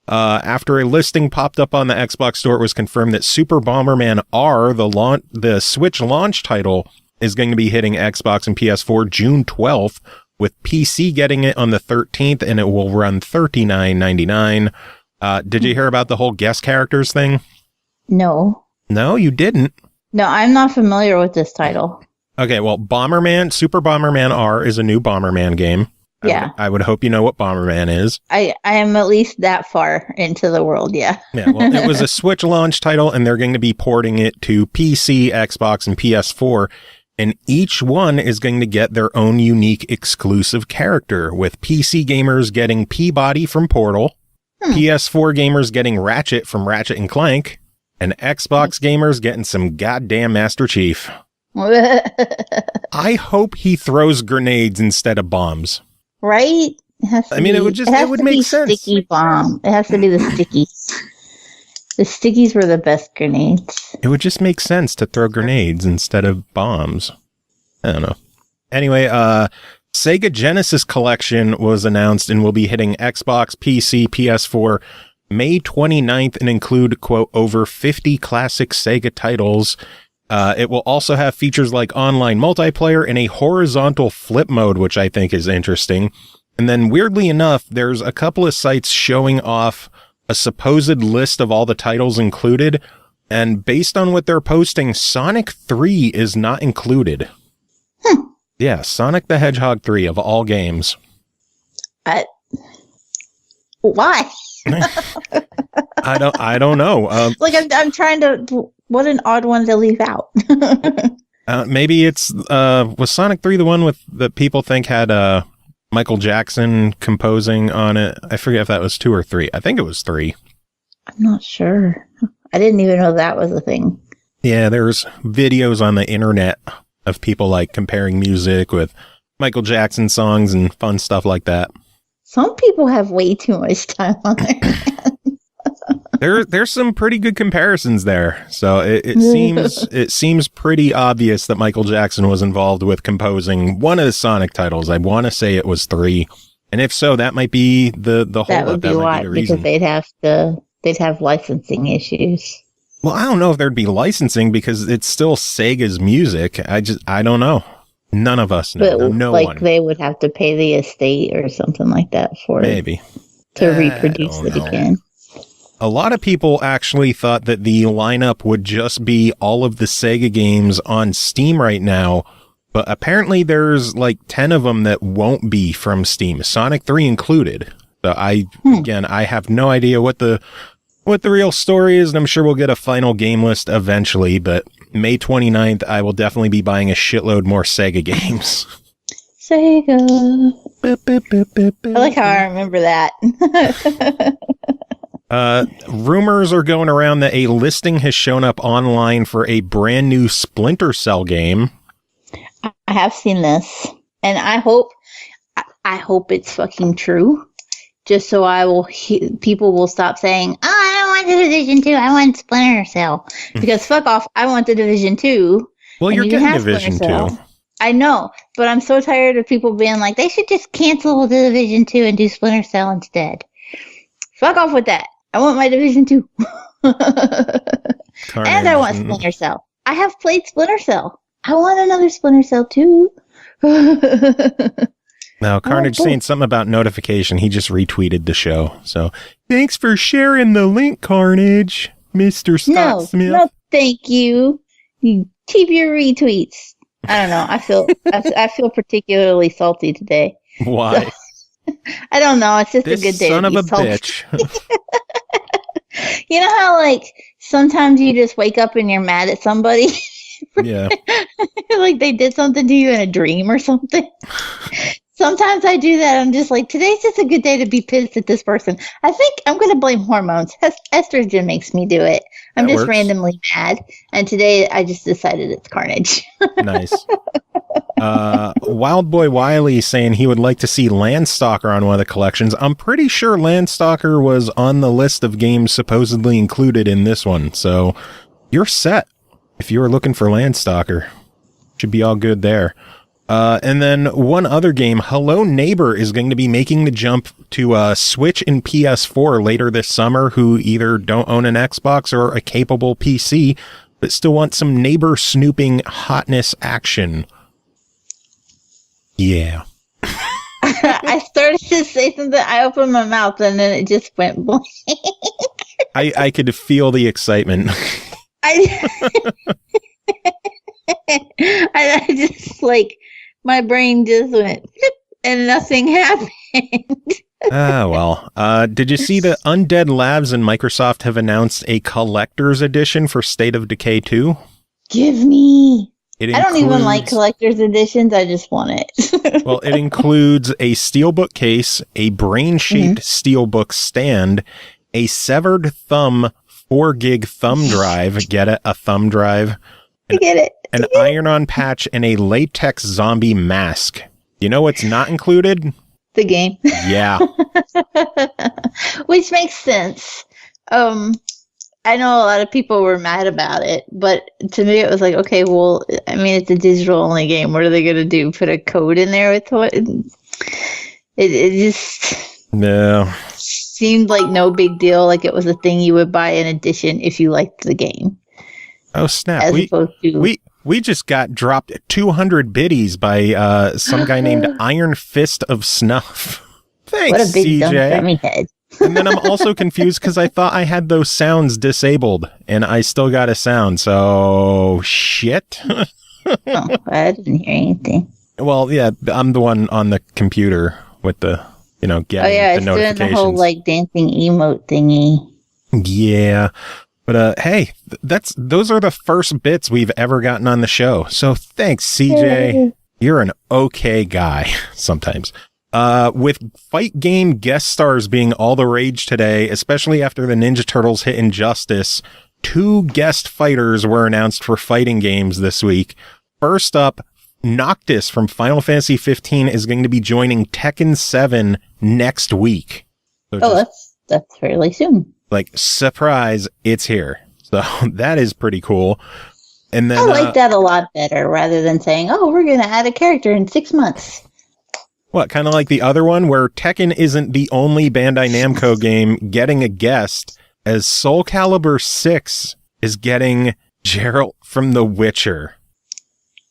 After a listing popped up on the Xbox store, it was confirmed that Super Bomberman R, the Switch launch title, is going to be hitting Xbox and PS4 June 12th, with PC getting it on the 13th, and it will run $39.99. Did you hear about the whole guest characters thing? No. No, you didn't? No, I'm not familiar with this title. Okay, well, Super Bomberman R is a new Bomberman game. Yeah. I would hope you know what Bomberman is. I am at least that far into the world, yeah. Yeah, well, it was a Switch launch title, and they're going to be porting it to PC, Xbox, and PS4, and each one is going to get their own unique exclusive character, with PC gamers getting Peabody from Portal, PS4 gamers getting Ratchet from Ratchet & Clank, and Xbox gamers getting some goddamn Master Chief. I hope he throws grenades instead of bombs. Right? It would make sense. Sticky bomb. It has to be the stickies. The stickies were the best grenades. It would just make sense to throw grenades instead of bombs. I don't know. Anyway, SEGA Genesis Collection was announced and will be hitting Xbox, PC, PS4 May 29th and include, quote, over 50 classic SEGA titles. It will also have features like online multiplayer and a horizontal flip mode, which I think is interesting. And then weirdly enough, there's a couple of sites showing off a supposed list of all the titles included. And based on what they're posting, Sonic 3 is not included. Yeah, Sonic the Hedgehog 3 of all games. Why? I don't know. I'm trying to. What an odd one to leave out. Maybe it's was Sonic 3 the one with that people think had Michael Jackson composing on it? I forget if that was 2 or 3. I think it was 3. I'm not sure. I didn't even know that was a thing. Yeah, there's videos on the internet of people like comparing music with Michael Jackson songs and fun stuff like that. Some people have way too much time on their hands. There's some pretty good comparisons there. So it seems pretty obvious that Michael Jackson was involved with composing one of the Sonic titles. I want to say it was 3, and if so, that might be the whole. That would be why, because they'd have licensing issues. Well, I don't know if there'd be licensing because it's still Sega's music. I don't know. None of us know. But no like one. They would have to pay the estate or something like that for maybe to reproduce it again. A lot of people actually thought that the lineup would just be all of the Sega games on Steam right now, but apparently there's like 10 of them that won't be from Steam, Sonic 3 included. So I have no idea what the real story is, and I'm sure we'll get a final game list eventually, but May 29th, I will definitely be buying a shitload more Sega games. Sega. I like how I remember that. Rumors are going around that a listing has shown up online for a brand new Splinter Cell game. I have seen this, and I hope it's fucking true. Just so people will stop saying, "Oh, I don't want the Division 2. I want Splinter Cell." Because fuck off, I want the Division 2. Well, you're getting Division 2. I know, but I'm so tired of people being like, they should just cancel the Division 2 and do Splinter Cell instead. Fuck off with that. I want my Division 2. And I want Splinter Cell. I have played Splinter Cell. I want another Splinter Cell too. Now, Carnage saying something about notification. He just retweeted the show. So, thanks for sharing the link, Carnage, Mr. Scott Smith. No, thank you. You keep your retweets. I don't know. I feel particularly salty today. Why? I don't know. It's just this a good day. Son of a bitch. You know how like sometimes you just wake up and you're mad at somebody? Yeah. Like they did something to you in a dream or something. Sometimes I do that. I'm just like, today's just a good day to be pissed at this person. I think I'm going to blame hormones. Estrogen makes me do it. I'm that just works. randomly mad. And today I just decided it's Carnage. Nice. Wild Boy Wiley saying he would like to see Landstalker on one of the collections. I'm pretty sure Landstalker was on the list of games supposedly included in this one. So you're set if you were looking for Landstalker. Should be all good there. And then one other game, Hello Neighbor, is going to be making the jump to Switch and PS4 later this summer, who either don't own an Xbox or a capable PC, but still want some neighbor snooping hotness action. Yeah. I started to say something, I opened my mouth, and then it just went blank. I could feel the excitement. I just like... My brain just went, and nothing happened. Well. Did you see that Undead Labs and Microsoft have announced a collector's edition for State of Decay 2? Give me. I don't even like collector's editions. I just want it. Well, it includes a steelbook case, a brain-shaped steelbook stand, a severed thumb 4-gig thumb drive. Get it? A thumb drive. I get it. An iron-on patch and a latex zombie mask. You know what's not included? The game. Yeah. Which makes sense. I know a lot of people were mad about it, but to me it was like, okay, well, I mean, it's a digital-only game. What are they going to do? Put a code in there with what? It just... No. Seemed like no big deal. Like it was a thing you would buy in addition if you liked the game. Oh, snap. We just got dropped 200 biddies by some guy named Iron Fist of Snuff. Thanks, what a big CJ. dummy head. And then I'm also confused because I thought I had those sounds disabled, and I still got a sound, so shit. Oh, I didn't hear anything. Well, yeah, I'm the one on the computer with the, getting the notifications. Doing the whole, like, dancing emote thingy. Yeah. But hey, those are the first bits we've ever gotten on the show. So thanks, CJ. You're an okay guy sometimes. With fight game guest stars being all the rage today, especially after the Ninja Turtles hit Injustice, 2 guest fighters were announced for fighting games this week. First up, Noctis from Final Fantasy 15 is going to be joining Tekken 7 next week. So that's fairly soon. Like, surprise, it's here. So that is pretty cool. And then I like that a lot better rather than saying, oh, we're going to add a character in 6 months. What, kind of like the other one where Tekken isn't the only Bandai Namco game getting a guest, as Soulcalibur VI is getting Geralt from The Witcher.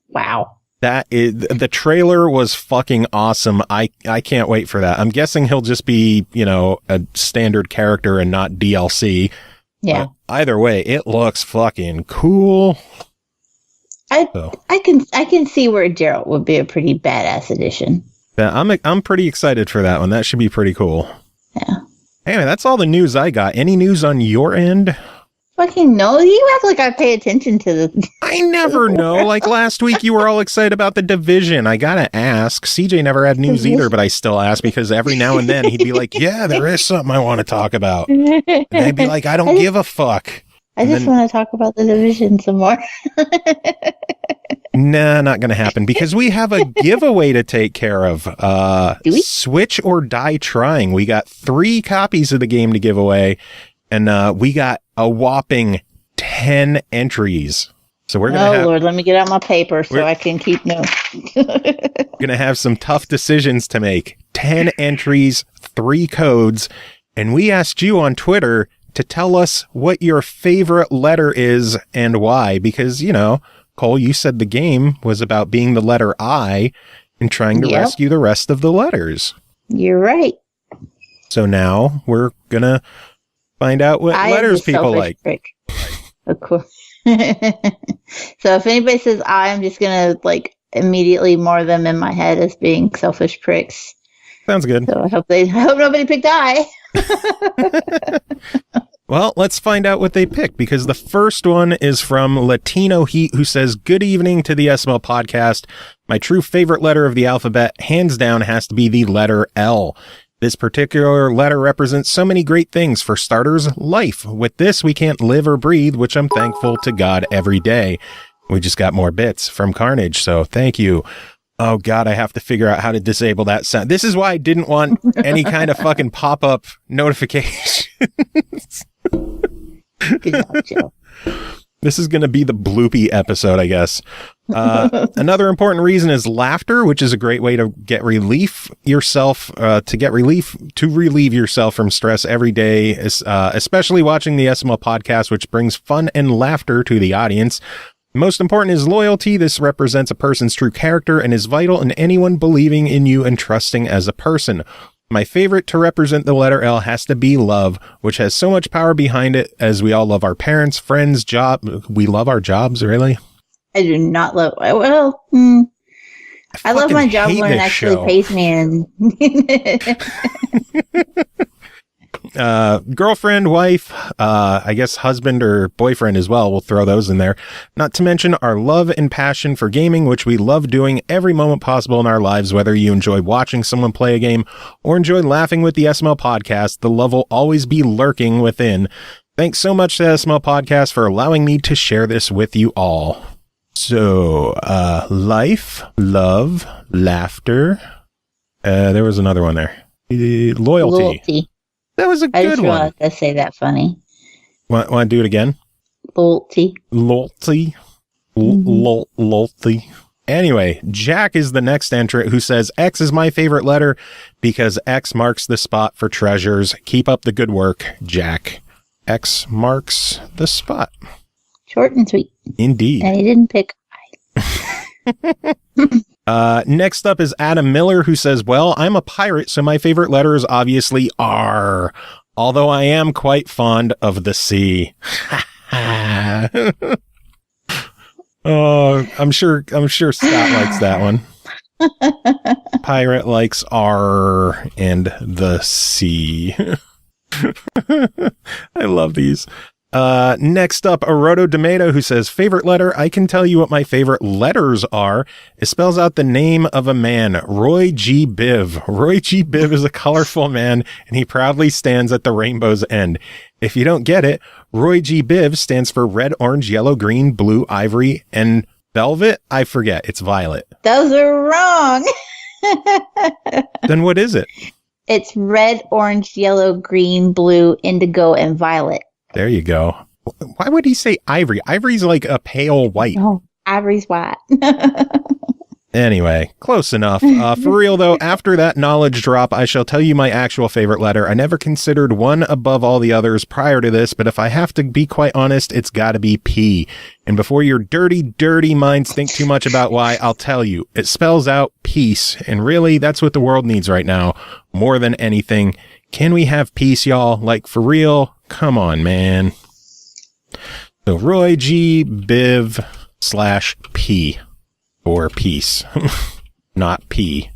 Wow. The trailer was fucking awesome. I can't wait for that. I'm guessing he'll just be, a standard character and not DLC. Yeah. But either way, it looks fucking cool. I can see where Geralt would be a pretty badass addition. Yeah, I'm pretty excited for that one. That should be pretty cool. Yeah. Anyway, that's all the news I got. Any news on your end? Fucking no. You act like I pay attention to the... I never know. Like last week, you were all excited about The Division. I gotta ask. CJ never had news either, but I still ask because every now and then he'd be like, yeah, there is something I want to talk about. And I'd be like, I don't give a fuck. I just want to talk about The Division some more. Nah, not going to happen because we have a giveaway to take care of. Do we? Switch or Die Trying. We got 3 copies of the game to give away, and we got a whopping 10 entries. So we're going to Lord, let me get out my paper so I can keep notes. Going to have some tough decisions to make. 10 entries, 3 codes, and we asked you on Twitter to tell us what your favorite letter is and why, because, Cole, you said the game was about being the letter I and trying to rescue the rest of the letters. You're right. So now we're going to find out what letters people like. Prick. Of course. So if anybody says I'm just going to immediately mar them in my head as being selfish pricks. Sounds good. So I hope nobody picked I. Well, let's find out what they picked, because the first one is from Latino Heat, who says, good evening to the SML podcast. My true favorite letter of the alphabet, hands down, has to be the letter L. This particular letter represents so many great things. For starters, life. With this, we can't live or breathe, which I'm thankful to God every day. We just got more bits from Carnage, so thank you. Oh, God, I have to figure out how to disable that sound. This is why I didn't want any kind of fucking pop-up notifications. Good job, Joe. This is going to be the bloopy episode, I guess. Another important reason is laughter, which is a great way to get relief yourself, to relieve yourself from stress every day, especially watching the SML podcast, which brings fun and laughter to the audience. Most important is loyalty. This represents a person's true character and is vital in anyone believing in you and trusting as a person. My favorite to represent the letter L has to be love, which has so much power behind it, as we all love our parents, friends, job. We love our jobs, really? I do not love... Well, I love my job when it actually pays me girlfriend, wife, I guess husband or boyfriend as well. We'll throw those in there. Not to mention our love and passion for gaming, which we love doing every moment possible in our lives. Whether you enjoy watching someone play a game or enjoy laughing with the SML podcast, the love will always be lurking within. Thanks so much to the SML podcast for allowing me to share this with you all. So, life, love, laughter. There was another one there. Loyalty. That was a good one. I just want to say that funny. Want to do it again? Loyalty. Lolty. Lolty. Anyway, Jack is the next entrant, who says, X is my favorite letter because X marks the spot for treasures. Keep up the good work, Jack. X marks the spot. Short and sweet. Indeed. And he didn't pick I. Next up is Adam Miller, who says, well, I'm a pirate, so my favorite letter is obviously R, although I am quite fond of the sea. Oh, I'm sure Scott likes that one. Pirate likes R and the sea. I love these. Next up, Aroto Tomato, who says, favorite letter, I can tell you what my favorite letters are. It spells out the name of a man, Roy G. Biv. Roy G. Biv is a colorful man, and he proudly stands at the rainbow's end. If you don't get it, Roy G. Biv stands for red, orange, yellow, green, blue, ivory, and velvet. I forget. It's violet. Those are wrong. Then what is it? It's red, orange, yellow, green, blue, indigo, and violet. There you go. Why would he say ivory? Ivory's like a pale white. Oh, ivory's white. Anyway, close enough. For real, though, after that knowledge drop, I shall tell you my actual favorite letter. I never considered one above all the others prior to this, but if I have to be quite honest, it's got to be P. And before your dirty, dirty minds think too much about why, I'll tell you. It spells out peace, and really, that's what the world needs right now, more than anything. Can we have peace, y'all? Like, for real? Come on, man. So, Roy G. Biv / P. Or peace, not P.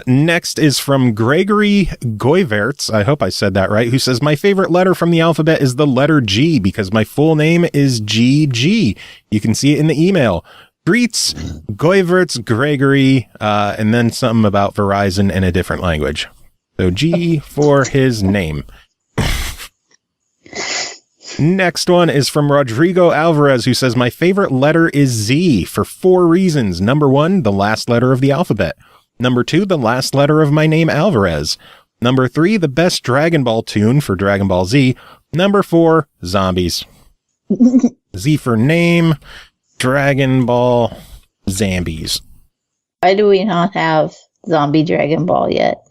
Next is from Gregory Goiverts. I hope I said that right. Who says, my favorite letter from the alphabet is the letter G because my full name is GG. You can see it in the email. Greets, Goiverts, Gregory, and then something about Verizon in a different language. So G for his name. Next one is from Rodrigo Alvarez, who says, my favorite letter is Z for 4 reasons. Number 1, the last letter of the alphabet. Number 2, the last letter of my name, Alvarez. Number 3, the best Dragon Ball tune for Dragon Ball Z. Number 4, zombies. Z for name, Dragon Ball, zombies. Why do we not have zombie Dragon Ball yet?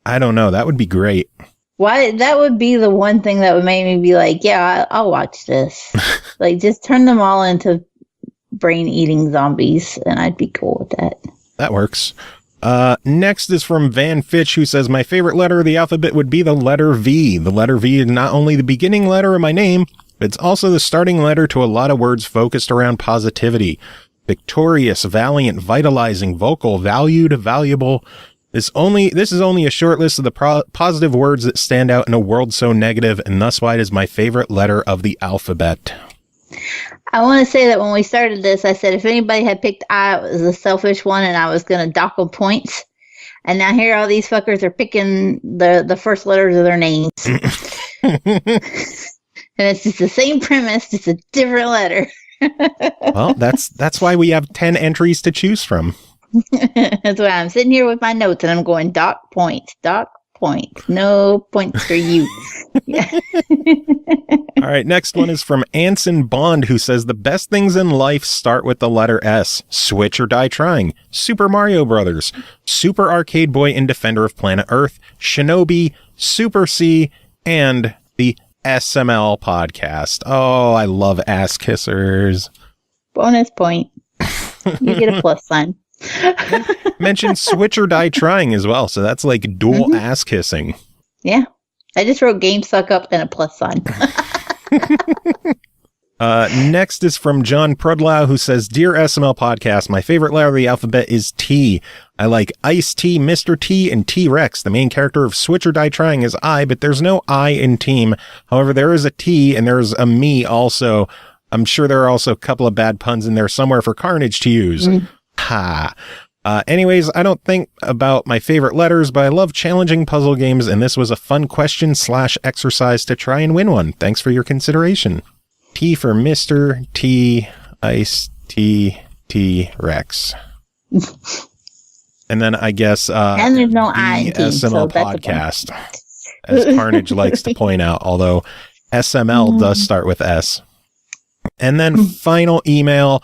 I don't know. That would be great. Why? That would be the one thing that would make me be like, yeah, I'll watch this. Like, just turn them all into brain-eating zombies, and I'd be cool with that. That works. Next is from Van Fitch, who says, my favorite letter of the alphabet would be the letter V. The letter V is not only the beginning letter of my name, but it's also the starting letter to a lot of words focused around positivity. Victorious, valiant, vitalizing, vocal, valued, valuable. This is only a short list of the positive words that stand out in a world so negative, and thus why it is my favorite letter of the alphabet. I want to say that when we started this, I said if anybody had picked I, it was a selfish one, and I was going to dock them points. And now here all these fuckers are picking the first letters of their names. And it's just the same premise, just a different letter. Well, that's why we have 10 entries to choose from. That's why I'm sitting here with my notes and I'm going dock points, no points for you. Yeah. All right, next one is from Anson Bond, who says the best things in life start with the letter S. Switch or die trying. Super Mario Brothers, Super Arcade Boy and Defender of Planet Earth, Shinobi, Super C, and the SML podcast. Oh, I love ass kissers. Bonus point. You get a plus sign. Mentioned switch or die trying as well, so that's like dual ass kissing. Yeah, I just wrote game suck up and a plus sign. Next is from John Prudlow, who says, dear SML podcast, my favorite letter of the alphabet is T. I like Ice-T, Mr. T, and T-Rex. The main character of Switch or Die Trying is I, but there's no I in team. However, there is a T and there's a me also. I'm sure there are also a couple of bad puns in there somewhere for Carnage to use. Ha. Anyways, I don't think about my favorite letters, but I love challenging puzzle games, and this was a fun question / exercise to try and win one. Thanks for your consideration. T for Mr. T, Ice T, T-Rex. And then I guess and there's no I in team, SML so podcast, as Carnage likes to point out, although SML does start with S. And then final email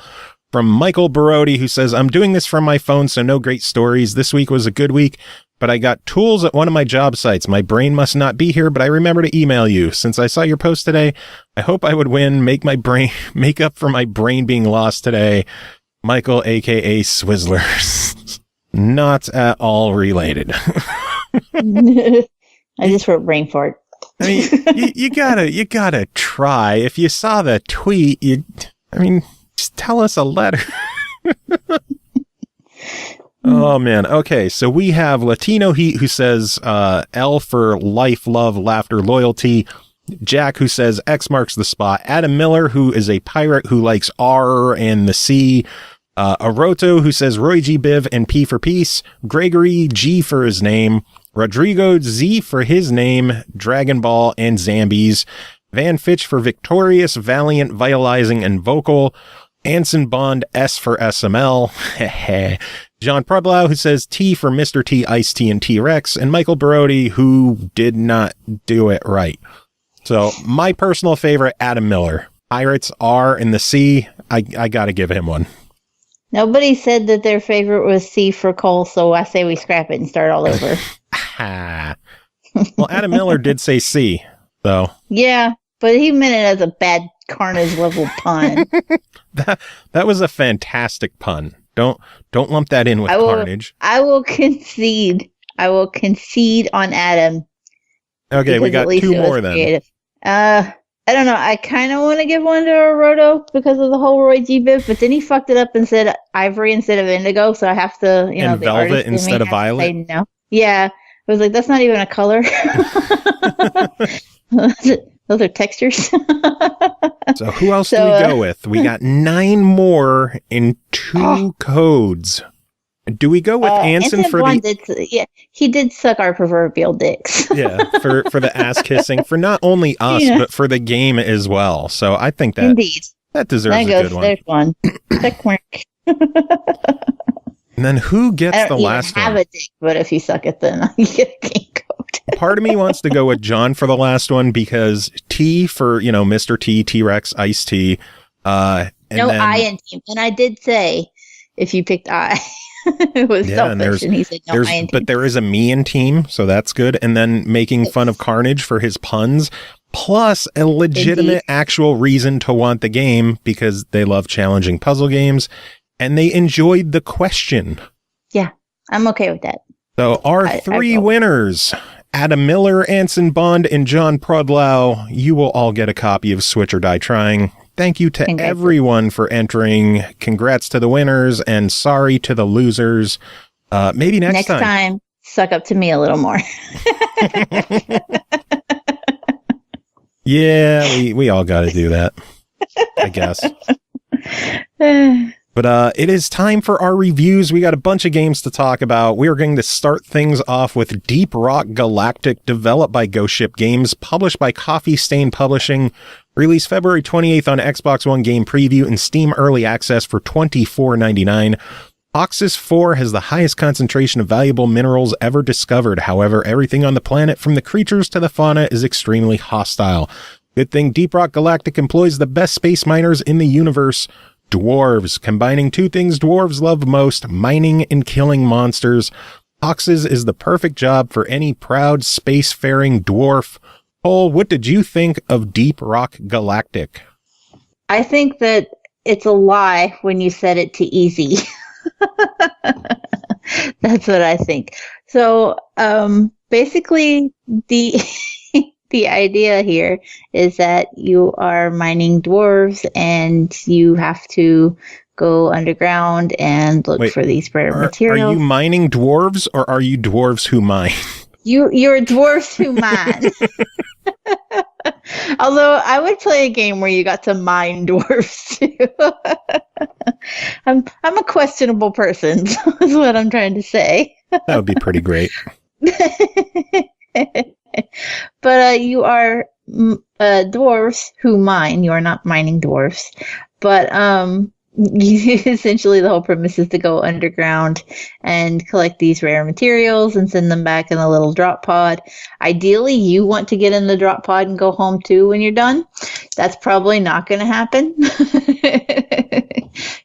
from Michael Barodi, who says, I'm doing this from my phone, so no great stories. This week was a good week, but I got tools at one of my job sites. My brain must not be here, but I remember to email you. Since I saw your post today, I hope I would win, make up for my brain being lost today. Michael, aka Swizzlers. Not at all related. I just wrote brain fart. I mean, you gotta try. If you saw the tweet, just tell us a letter. Oh man. Okay. So we have Latino Heat, who says, L for life, love, laughter, loyalty. Jack, who says X marks the spot. Adam Miller, who is a pirate who likes R and the C. Aroto, who says Roy G. Biv and P for peace. Gregory G for his name. Rodrigo Z for his name. Dragon Ball and Zambies. Van Fitch for victorious, valiant, vitalizing, and vocal. Anson Bond S for SML. John Prudlow, who says T for Mr. T, Ice T, and T-Rex, and Michael Brody, who did not do it right. So my personal favorite, Adam Miller. Pirates R in the sea. I got to give him one. Nobody said that their favorite was C for Cole, so I say we scrap it and start all over. Well, Adam Miller did say C, though. Yeah, but he meant it as a bad Carnage level pun. That was a fantastic pun. Don't lump that in with Carnage. I will concede. On Adam. Okay, we got two more then. Creative. I don't know. I kind of want to give one to Roto because of the whole Roy G bit, but then he fucked it up and said ivory instead of indigo, so I have to, and the velvet instead of violet. Say no. Yeah, I was like, that's not even a color. Those are textures. So who else do we go with? We got 9 more in 2 codes. Do we go with Anson for he did suck our proverbial dicks. Yeah, for the ass kissing for not only us but for the game as well. So I think that indeed that deserves a good one. There's one. Check mark. And then who gets the last one? I don't have a dick, but if you suck it, then you get a game code. Part of me wants to go with John for the last one because T for Mr. T, T-Rex, Ice T. I in team, and I did say if you picked I. It was selfish, and he said no. But there is a me in team, so that's good. And then making fun of Carnage for his puns, plus a legitimate actual reason to want the game because they love challenging puzzle games, and they enjoyed the question. Yeah, I'm okay with that. So our 3 winners, Adam Miller, Anson Bond, and John Prudlow, you will all get a copy of Switch or Die Trying. Thank you to everyone for entering. Congrats to the winners and sorry to the losers. Maybe next time, suck up to me a little more. Yeah, we all got to do that, I guess. But it is time for our reviews. We got a bunch of games to talk about. We are going to start things off with Deep Rock Galactic, developed by Ghost Ship Games, published by Coffee Stain Publishing, released February 28th on Xbox One Game Preview and Steam Early Access for $24.99. Oxys 4 has the highest concentration of valuable minerals ever discovered. However, everything on the planet, from the creatures to the fauna, is extremely hostile. Good thing Deep Rock Galactic employs the best space miners in the universe, dwarves, combining 2 things dwarves love most, mining and killing monsters. Oxys is the perfect job for any proud spacefaring dwarf. Cole, what did you think of Deep Rock Galactic? I think that it's a lie when you set it to easy. That's what I think. So basically the idea here is that you are mining dwarves and you have to go underground and look for these rare materials. Are you mining dwarves or are you dwarves who mine? You're dwarves who mine. Although I would play a game where you got to mine dwarves too. I'm a questionable person, is what I'm trying to say. That would be pretty great. But you are dwarves who mine. You are not mining dwarves. But essentially the whole premise is to go underground and collect these rare materials and send them back in a little drop pod. Ideally, you want to get in the drop pod and go home too when you're done. That's probably not going to happen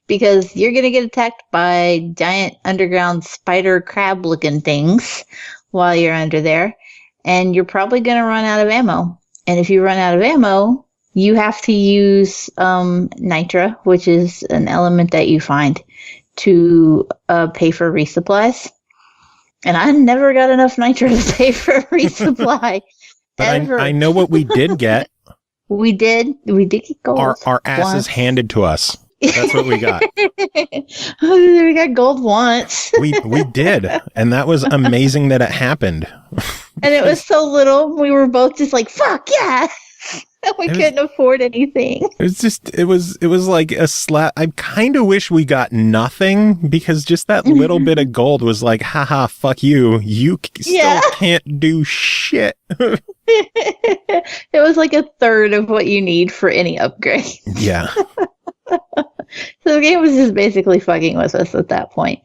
because you're going to get attacked by giant underground spider crab looking things while you're under there. And you're probably going to run out of ammo. And if you run out of ammo, you have to use nitra, which is an element that you find, to pay for resupplies. And I never got enough nitra to pay for a resupply. But I know what we did get. We did get gold. Our asses handed to us. That's what we got. We got gold once. we did. And that was amazing that it happened. And it was so little. We were both just like, fuck yeah. We couldn't afford anything. It was like a slap. I kind of wish we got nothing because just that little bit of gold was like, haha, fuck you. You still can't do shit. It was like a third of what you need for any upgrade. Yeah. So the game was just basically fucking with us at that point.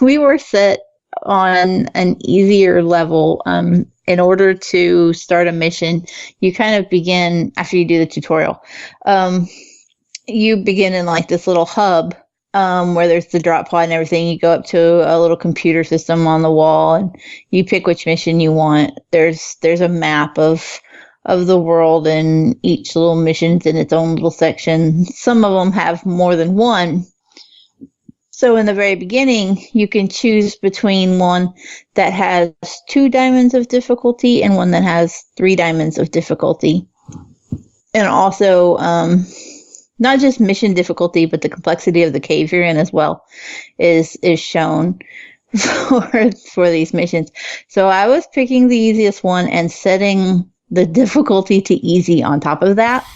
We were set on an easier level. In order to start a mission, you kind of begin after you do the tutorial. You begin in like this little hub where there's the drop pod and everything. You go up to a little computer system on the wall and you pick which mission you want. There's a map of the world, and each little mission's in its own little section. Some of them have more than one. So in the very beginning, you can choose between one that has 2 diamonds of difficulty and one that has 3 diamonds of difficulty. And also, not just mission difficulty, but the complexity of the cave you're in as well is shown for these missions. So I was picking the easiest one and setting the difficulty to easy on top of that.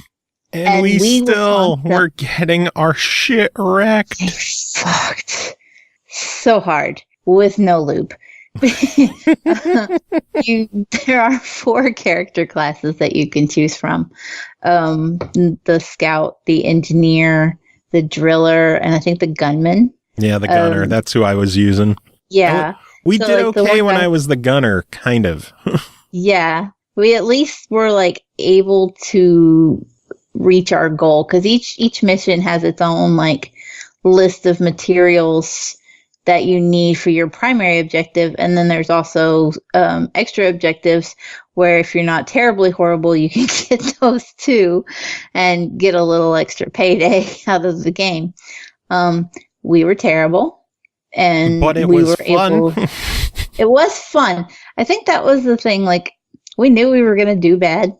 And we still were getting our shit wrecked. Fucked so hard with no loop. There are 4 character classes that you can choose from. The scout, the engineer, the driller, and I think the gunman. Yeah, the gunner. That's who I was using. Yeah. We did okay when I was the gunner, kind of. Yeah. We at least were like able to reach our goal, because each mission has its own like list of materials that you need for your primary objective, and then there's also extra objectives where if you're not terribly horrible, you can get those too and get a little extra payday out of the game. We were terrible, and but it was fun. It was fun. I think that was the thing. Like, we knew we were going to do bad.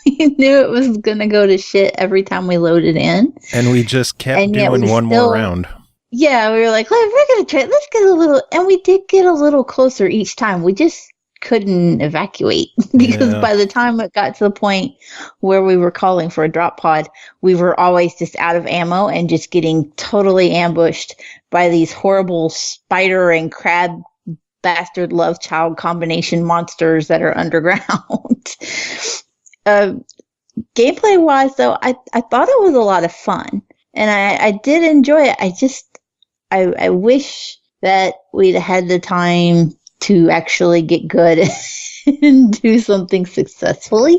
We knew it was going to go to shit every time we loaded in. And we just kept doing one more round. Yeah, we were like, we're going to try. Let's get a little. And we did get a little closer each time. We just couldn't evacuate because by the time it got to the point where we were calling for a drop pod, we were always just out of ammo and just getting totally ambushed by these horrible spider and crab bastard love child combination monsters that are underground. Gameplay wise though, I thought it was a lot of fun, and I did enjoy it. I wish that we'd had the time to actually get good and do something successfully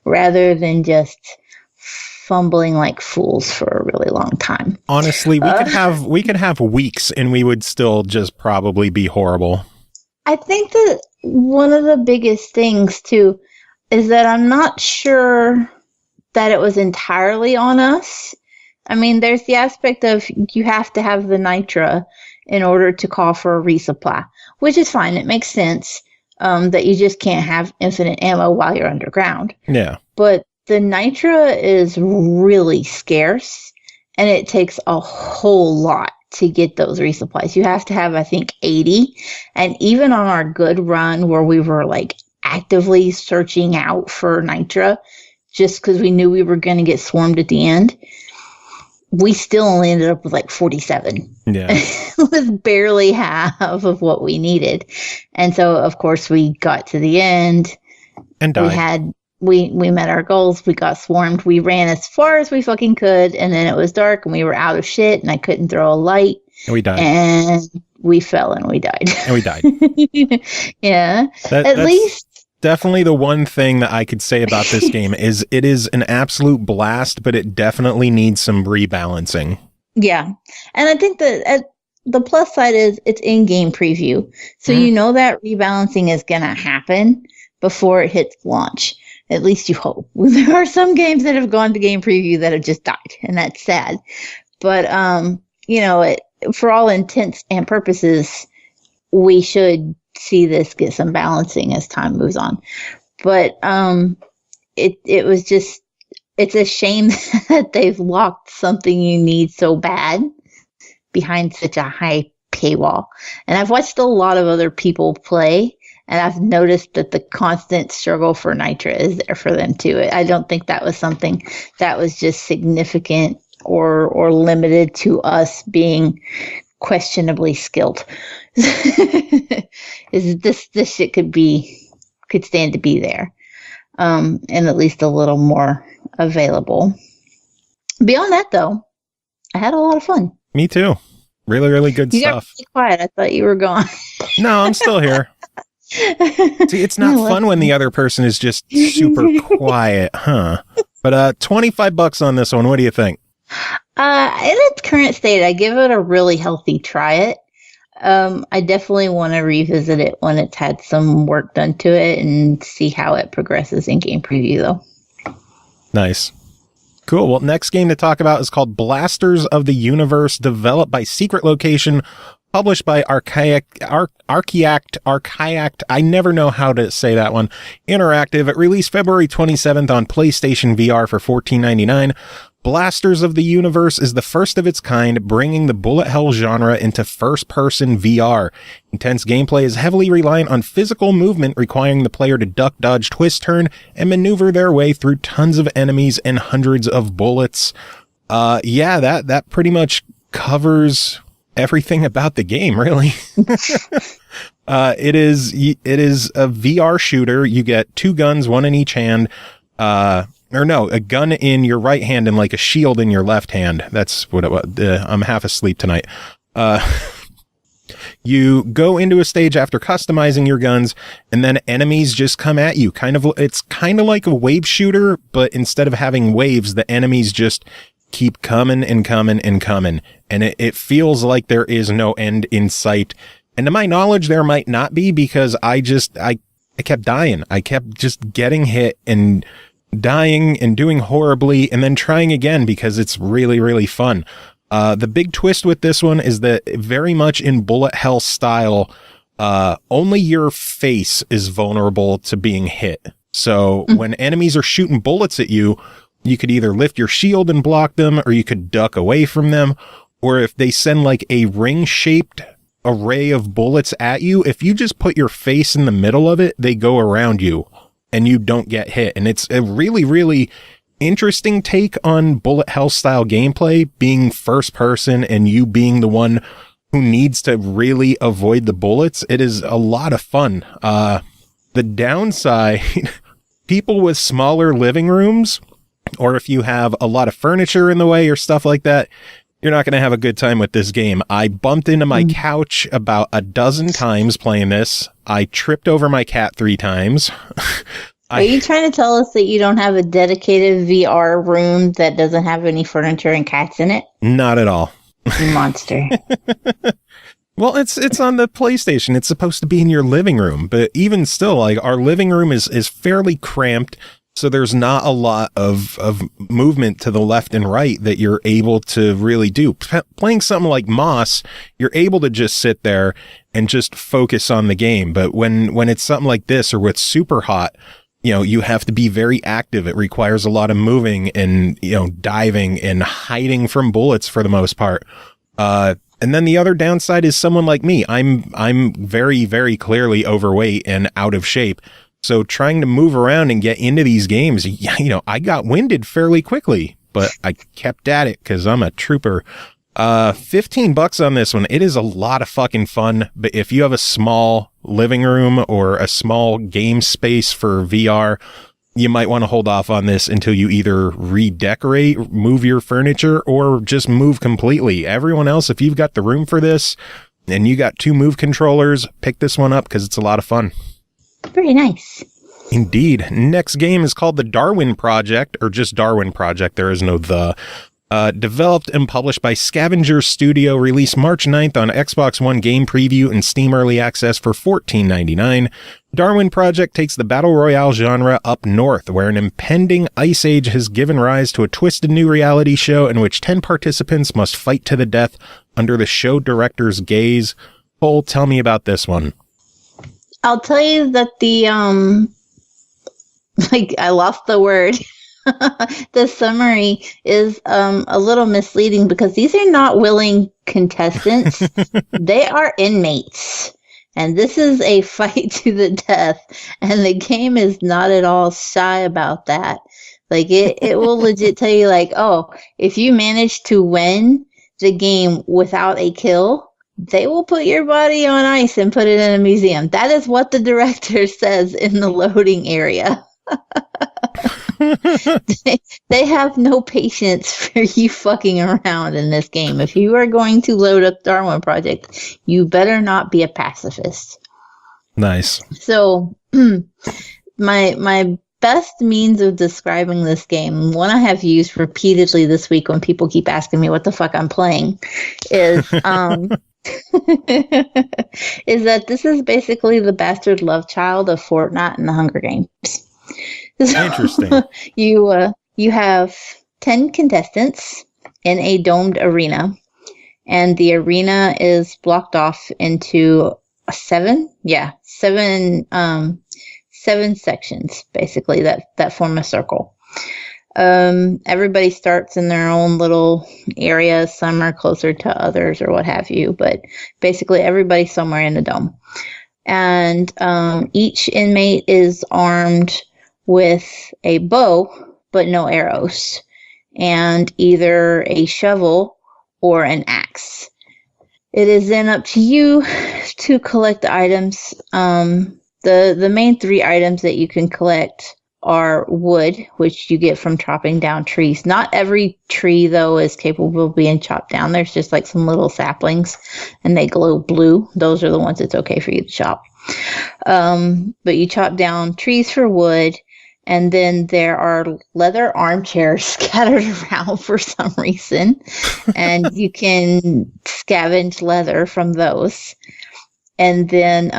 we than just fumbling like fools for a really long time. Honestly, we could have weeks and we would still just probably be horrible. I think that one of the biggest things too is that I'm not sure that it was entirely on us. I mean, there's the aspect of you have to have the nitra in order to call for a resupply, which is fine. It makes sense that you just can't have infinite ammo while you're underground. Yeah. But the nitra is really scarce, and it takes a whole lot to get those resupplies. You have to have, I think, 80. And even on our good run where we were like actively searching out for nitra, just because we knew we were going to get swarmed at the end, we still only ended up with like 47. Yeah. It was barely half of what we needed. And so, of course, we got to the end. And died. We met our goals. We got swarmed. We ran as far as we fucking could. And then it was dark and we were out of shit and I couldn't throw a light. And we died. And we fell and we died. And we died. Yeah. At least. Definitely the one thing that I could say about this game is it is an absolute blast, but it definitely needs some rebalancing. Yeah. And I think that the plus side is it's in-game preview. So you know that rebalancing is going to happen before it hits launch. At least you hope. There are some games that have gone to game preview that have just died, and that's sad. But, for all intents and purposes, we should see this get some balancing as time moves on. But it was just, it's a shame that they've locked something you need so bad behind such a high paywall. And I've watched a lot of other people play, and I've noticed that the constant struggle for nitra is there for them too. I don't think that was something that was just significant or limited to us being questionably skilled. Is this shit could stand to be there, and at least a little more available. Beyond that, though, I had a lot of fun. Me too. Really, really good You stuff. got really quiet. I thought you were gone. No, I'm still here. See, it's not fun when the other person is just super quiet, huh? But $25 on this one. What do you think? In its current state, I give it a really healthy try it. I definitely want to revisit it when it's had some work done to it and see how it progresses in game preview, though. Nice. Cool. Well, next game to talk about is called Blasters of the Universe, developed by Secret Location, published by Archiact. I never know how to say that one. Interactive. It released February 27th on PlayStation VR for $14.99. Blasters of the Universe is the first of its kind, bringing the bullet hell genre into first-person VR. Intense gameplay is heavily reliant on physical movement, requiring the player to duck, dodge, twist, turn, and maneuver their way through tons of enemies and hundreds of bullets. Yeah, that pretty much covers everything about the game, really. It is a VR shooter. You get 2 guns, 1 in each hand. Or no, a gun in your right hand and like a shield in your left hand. That's what it was. I'm half asleep tonight. You go into a stage after customizing your guns, and then enemies just come at you. It's kind of like a wave shooter, but instead of having waves, the enemies just keep coming and coming and coming. And it feels like there is no end in sight. And to my knowledge, there might not be, because I kept dying. I kept just getting hit and dying and doing horribly and then trying again, because it's really, really fun. The big twist with this one is that very much in bullet hell style, only your face is vulnerable to being hit. So when enemies are shooting bullets at you, you could either lift your shield and block them, or you could duck away from them. Or if they send like a ring-shaped array of bullets at you, if you just put your face in the middle of it, they go around you and you don't get hit. And it's a really, really interesting take on bullet hell style gameplay, being first person and you being the one who needs to really avoid the bullets. It is a lot of fun. The downside, people with smaller living rooms, or if you have a lot of furniture in the way or stuff like that, you're not going to have a good time with this game. I bumped into my couch about a dozen times playing this. I tripped over my cat 3 times. Are you trying to tell us that you don't have a dedicated VR room that doesn't have any furniture and cats in it? Not at all. You monster. Well, it's on the PlayStation. It's supposed to be in your living room, but even still, like, our living room is fairly cramped. So there's not a lot of movement to the left and right that you're able to really do. Playing something like Moss, you're able to just sit there and just focus on the game. But when it's something like this, or with Super Hot, you have to be very active. It requires a lot of moving and, diving and hiding from bullets for the most part. And then the other downside is someone like me. I'm very, very clearly overweight and out of shape. So trying to move around and get into these games, I got winded fairly quickly, but I kept at it because I'm a trooper. $15 on this one. It is a lot of fucking fun, but if you have a small living room or a small game space for VR, you might want to hold off on this until you either redecorate, move your furniture, or just move completely. Everyone else, if you've got the room for this and you got 2 move controllers, pick this one up because it's a lot of fun. Very nice. Indeed. Next game is called the Darwin Project, or just Darwin Project. There is no the. Developed and published by Scavengers Studio, released March 9th on Xbox One Game Preview and Steam Early Access for $14.99. Darwin Project takes the Battle Royale genre up north, where an impending ice age has given rise to a twisted new reality show in which 10 participants must fight to the death under the show director's gaze. Cole, tell me about this one. I'll tell you that I lost the word. The summary is a little misleading because these are not willing contestants. They are inmates. And this is a fight to the death. And the game is not at all shy about that. Like, it will legit tell you, like, oh, if you manage to win the game without a kill, they will put your body on ice and put it in a museum. That is what the director says in the loading area. They have no patience for you fucking around in this game. If you are going to load up Darwin Project, you better not be a pacifist. Nice. So, my best means of describing this game, one I have used repeatedly this week when people keep asking me what the fuck I'm playing, is is that this is basically the bastard love child of Fortnite and the Hunger Games. So, interesting. You have 10 contestants in a domed arena, and the arena is blocked off into seven sections, basically, that form a circle. Everybody starts in their own little areas. Some are closer to others or what have you, but basically everybody's somewhere in the dome. And each inmate is armed with a bow, but no arrows, and either a shovel or an axe. It is then up to you to collect items. The main 3 items that you can collect are wood, which you get from chopping down trees. Not every tree, though, is capable of being chopped down. There's just like some little saplings, and they glow blue. Those are the ones it's okay for you to chop. But you chop down trees for wood, and then there are leather armchairs scattered around for some reason, and you can scavenge leather from those. And then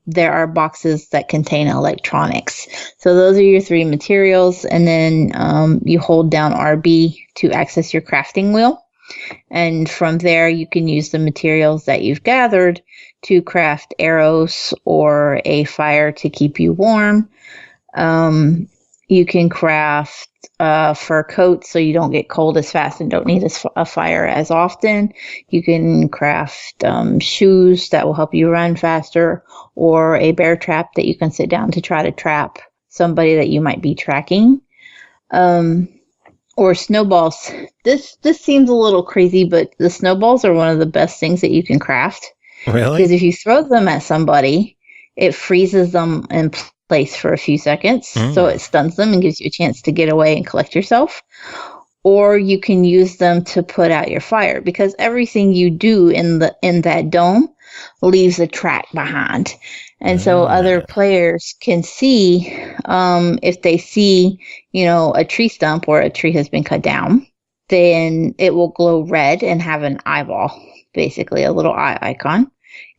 there are boxes that contain electronics. So those are your 3 materials. And then you hold down RB to access your crafting wheel. And from there, you can use the materials that you've gathered to craft arrows or a fire to keep you warm. You can craft fur coats so you don't get cold as fast and don't need a fire as often. You can craft shoes that will help you run faster, or a bear trap that you can sit down to try to trap somebody that you might be tracking. Or snowballs. This seems a little crazy, but the snowballs are one of the best things that you can craft. Really? Because if you throw them at somebody, it freezes them in place for a few seconds, so it stuns them and gives you a chance to get away and collect yourself. Or you can use them to put out your fire, because everything you do in that dome leaves a track behind. And so other players can see, if they see, a tree stump where a tree has been cut down, then it will glow red and have an eyeball, basically a little eye icon.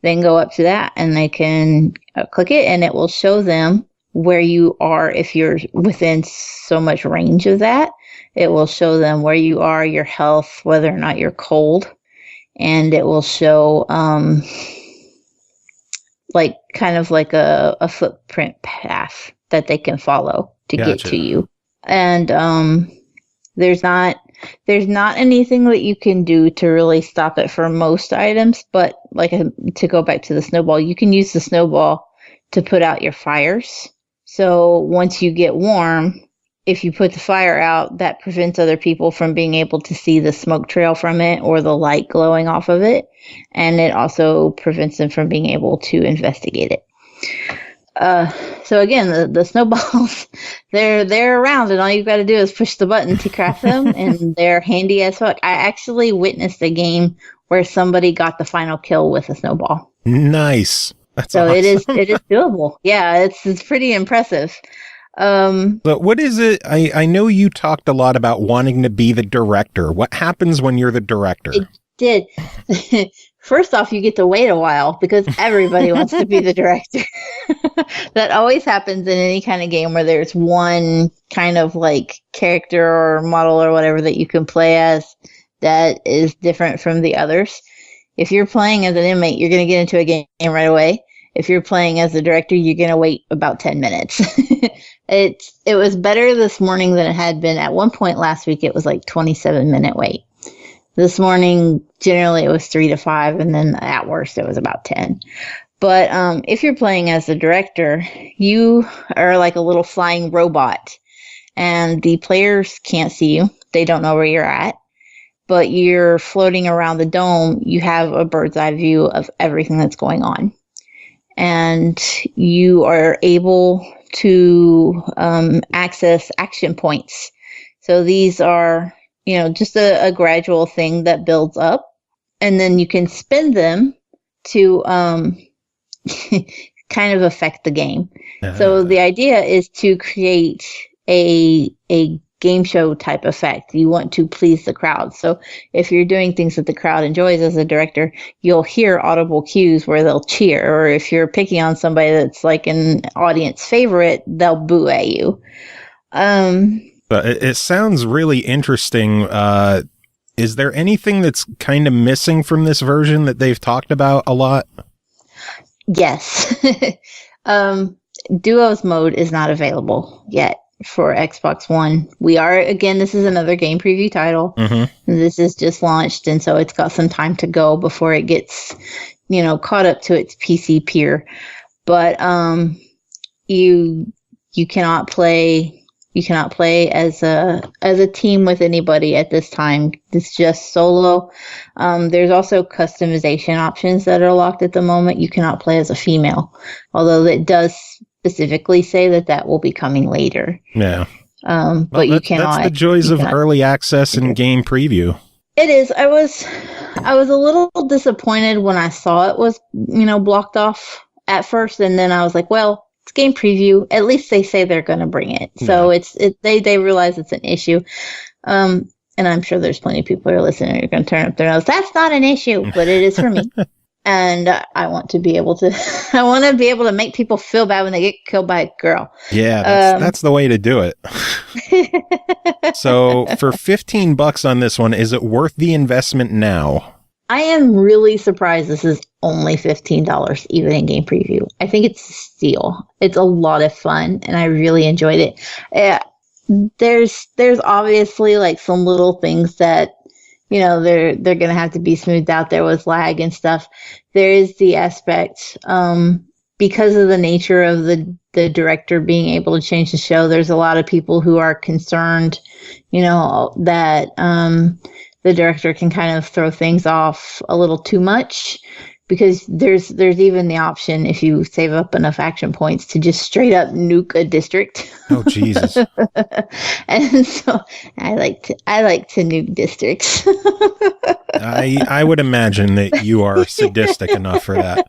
Then go up to that and they can click it, and it will show them where you are. If you're within so much range of that, it will show them where you are, your health, whether or not you're cold, and it will show kind of like a footprint path that they can follow to get to you. And there's not anything that you can do to really stop it for most items, but to go back to the snowball, you can use the snowball to put out your fires. So once you get warm, if you put the fire out, that prevents other people from being able to see the smoke trail from it or the light glowing off of it. And it also prevents them from being able to investigate it. So again, the snowballs, they're around, and all you've got to do is push the button to craft them, and they're handy as fuck. I actually witnessed a game where somebody got the final kill with a snowball. Nice. That's so awesome. it is doable. Yeah, it's pretty impressive. But what is it? I know you talked a lot about wanting to be the director. What happens when you're the director? It did. First off, you get to wait a while because everybody wants to be the director. That always happens in any kind of game where there's one kind of like character or model or whatever that you can play as that is different from the others. If you're playing as an inmate, you're going to get into a game right away. If you're playing as the director, you're going to wait about 10 minutes. It was better this morning than it had been. At one point last week, it was like 27-minute wait. This morning, generally, it was 3 to 5, and then at worst, it was about 10. But if you're playing as the director, you are like a little flying robot, and the players can't see you. They don't know where you're at, but you're floating around the dome. You have a bird's eye view of everything that's going on, and you are able to access action points. So these are, just a gradual thing that builds up, and then you can spend them to kind of affect the game. So the idea is to create a game show type effect. You want to please the crowd. So if you're doing things that the crowd enjoys as a director, you'll hear audible cues where they'll cheer. Or if you're picking on somebody that's like an audience favorite, they'll boo at you. But it sounds really interesting. Is there anything that's kind of missing from this version that they've talked about a lot? Yes. Duos mode is not available yet for Xbox One. This is another game preview title. Mm-hmm. This is just launched, and so it's got some time to go before it gets, caught up to its PC peer. But you cannot play as a team with anybody at this time. It's just solo. There's also customization options that are locked at the moment. You cannot play as a female, although it does specifically say that will be coming later. Yeah. But you cannot. That's the joys of early access and game preview. It is. I was a little disappointed when I saw it was, blocked off at first, and then I was like, well, it's game preview. At least they say they're going to bring it. So they realize it's an issue. And I'm sure there's plenty of people who are listening who are going to turn up their nose. That's not an issue, but it is for me. And I want to be able to make people feel bad when they get killed by a girl. Yeah, that's the way to do it. So for $15 on this one, is it worth the investment now? I am really surprised this is only $15, even in game preview. I think it's a steal. It's a lot of fun, and I really enjoyed it. There's obviously like some little things that, they're going to have to be smoothed out. There was lag and stuff. There is the aspect, because of the nature of the director being able to change the show, there's a lot of people who are concerned, that the director can kind of throw things off a little too much, because there's even the option, if you save up enough action points, to just straight up nuke a district. Oh, Jesus. And so I like to nuke districts. I would imagine that you are sadistic enough for that.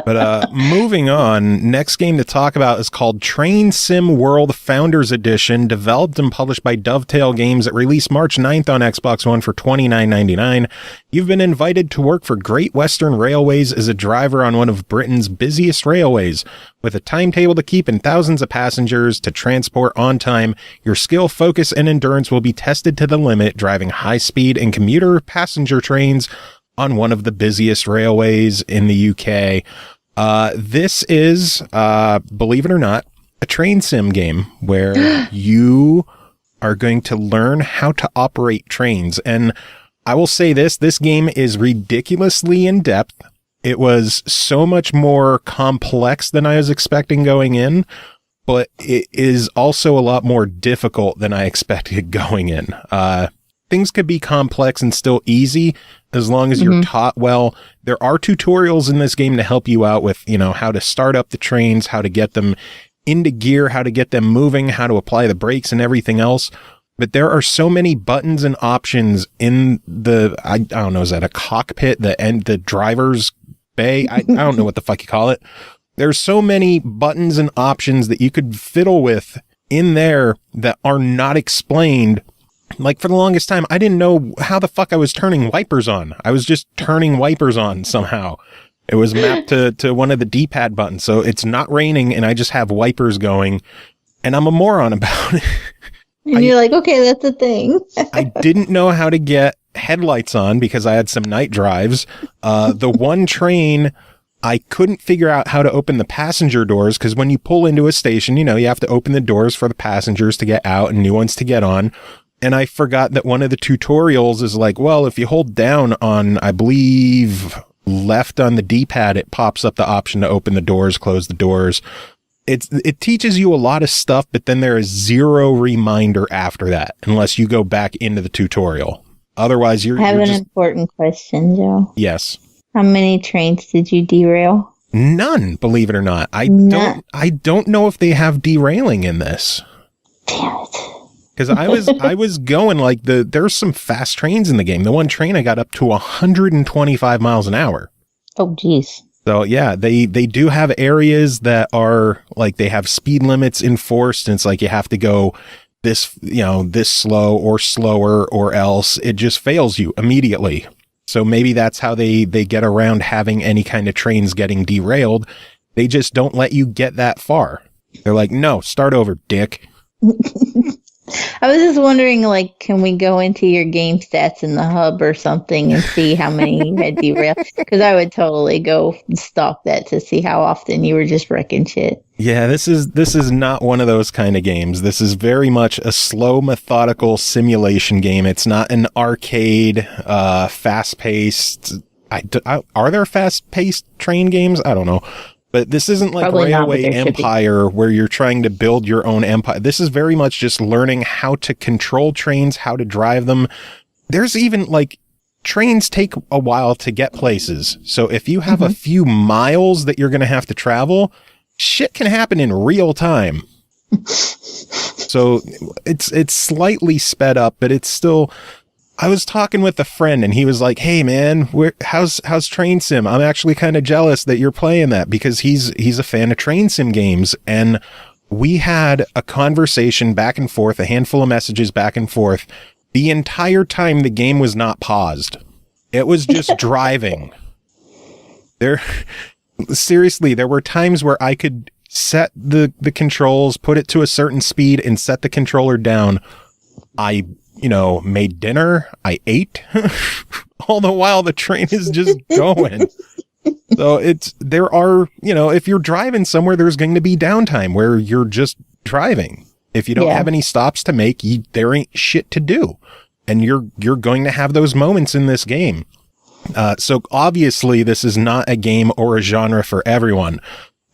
But moving on, next game to talk about is called Train Sim World Founders Edition, developed and published by Dovetail Games. It released March 9th on Xbox One for $29.99. You've been invited to work for Great Western Railways as a driver on one of Britain's busiest railways. With a timetable to keep and thousands of passengers to transport on time, your skill, focus, and endurance will be tested to the limit, driving high-speed and commuter passenger trains on one of the busiest railways in the UK. This is, believe it or not, a train sim game where you are going to learn how to operate trains. And I will say this game is ridiculously in depth. It was so much more complex than I was expecting going in, but it is also a lot more difficult than I expected going in. Things could be complex and still easy as long as you're taught well. There are tutorials in this game to help you out with, how to start up the trains, how to get them into gear, how to get them moving, how to apply the brakes and everything else. But there are so many buttons and options in I don't know, is that a cockpit, the driver's bay? I don't know what the fuck you call it. There's so many buttons and options that you could fiddle with in there that are not explained. Like, for the longest time, I didn't know how the fuck I was turning wipers on. I was just turning wipers on somehow. It was mapped to one of the D-pad buttons. So it's not raining and I just have wipers going and I'm a moron about it. And you're like, okay, that's a thing. I didn't know how to get headlights on because I had some night drives. The one train, I couldn't figure out how to open the passenger doors because when you pull into a station, you have to open the doors for the passengers to get out and new ones to get on. And I forgot that one of the tutorials is like, well, if you hold down on, I believe, left on the D-pad, it pops up the option to open the doors, close the doors. It teaches you a lot of stuff, but then there is zero reminder after that, unless you go back into the tutorial. Otherwise, I have an important question, Joe. Yes. How many trains did you derail? None, believe it or not. I don't know if they have derailing in this. Damn it. Because I was going like there's some fast trains in the game. The one train I got up to 125 miles an hour. Oh, geez. So yeah, they do have areas that are like they have speed limits enforced, and it's like you have to go this slow or slower, or else it just fails you immediately. So maybe that's how they get around having any kind of trains getting derailed. They just don't let you get that far. They're like, no, start over, dick. I was just wondering, like, can we go into your game stats in the hub or something and see how many you had derailed? Because I would totally go stalk that to see how often you were just wrecking shit. Yeah, this is not one of those kind of games. This is very much a slow, methodical simulation game. It's not an arcade, fast-paced. Are there fast-paced train games? I don't know. But this isn't like Probably Railway not, Empire where you're trying to build your own empire. This is very much just learning how to control trains, how to drive them. There's even like trains take a while to get places. So if you have a few miles that you're going to have to travel, shit can happen in real time. So it's slightly sped up, but it's still... I was talking with a friend and he was like, hey man, how's Train Sim? I'm actually kind of jealous that you're playing that, because he's a fan of Train Sim games. And we had a conversation back and forth, a handful of messages back and forth. The entire time the game was not paused. It was just driving. Seriously, there were times where I could set the controls, put it to a certain speed and set the controller down. I made dinner, I ate, all the while the train is just going. So there are, if you're driving somewhere, there's going to be downtime where you're just driving. If you don't have any stops to make, there ain't shit to do. And you're going to have those moments in this game. So obviously this is not a game or a genre for everyone.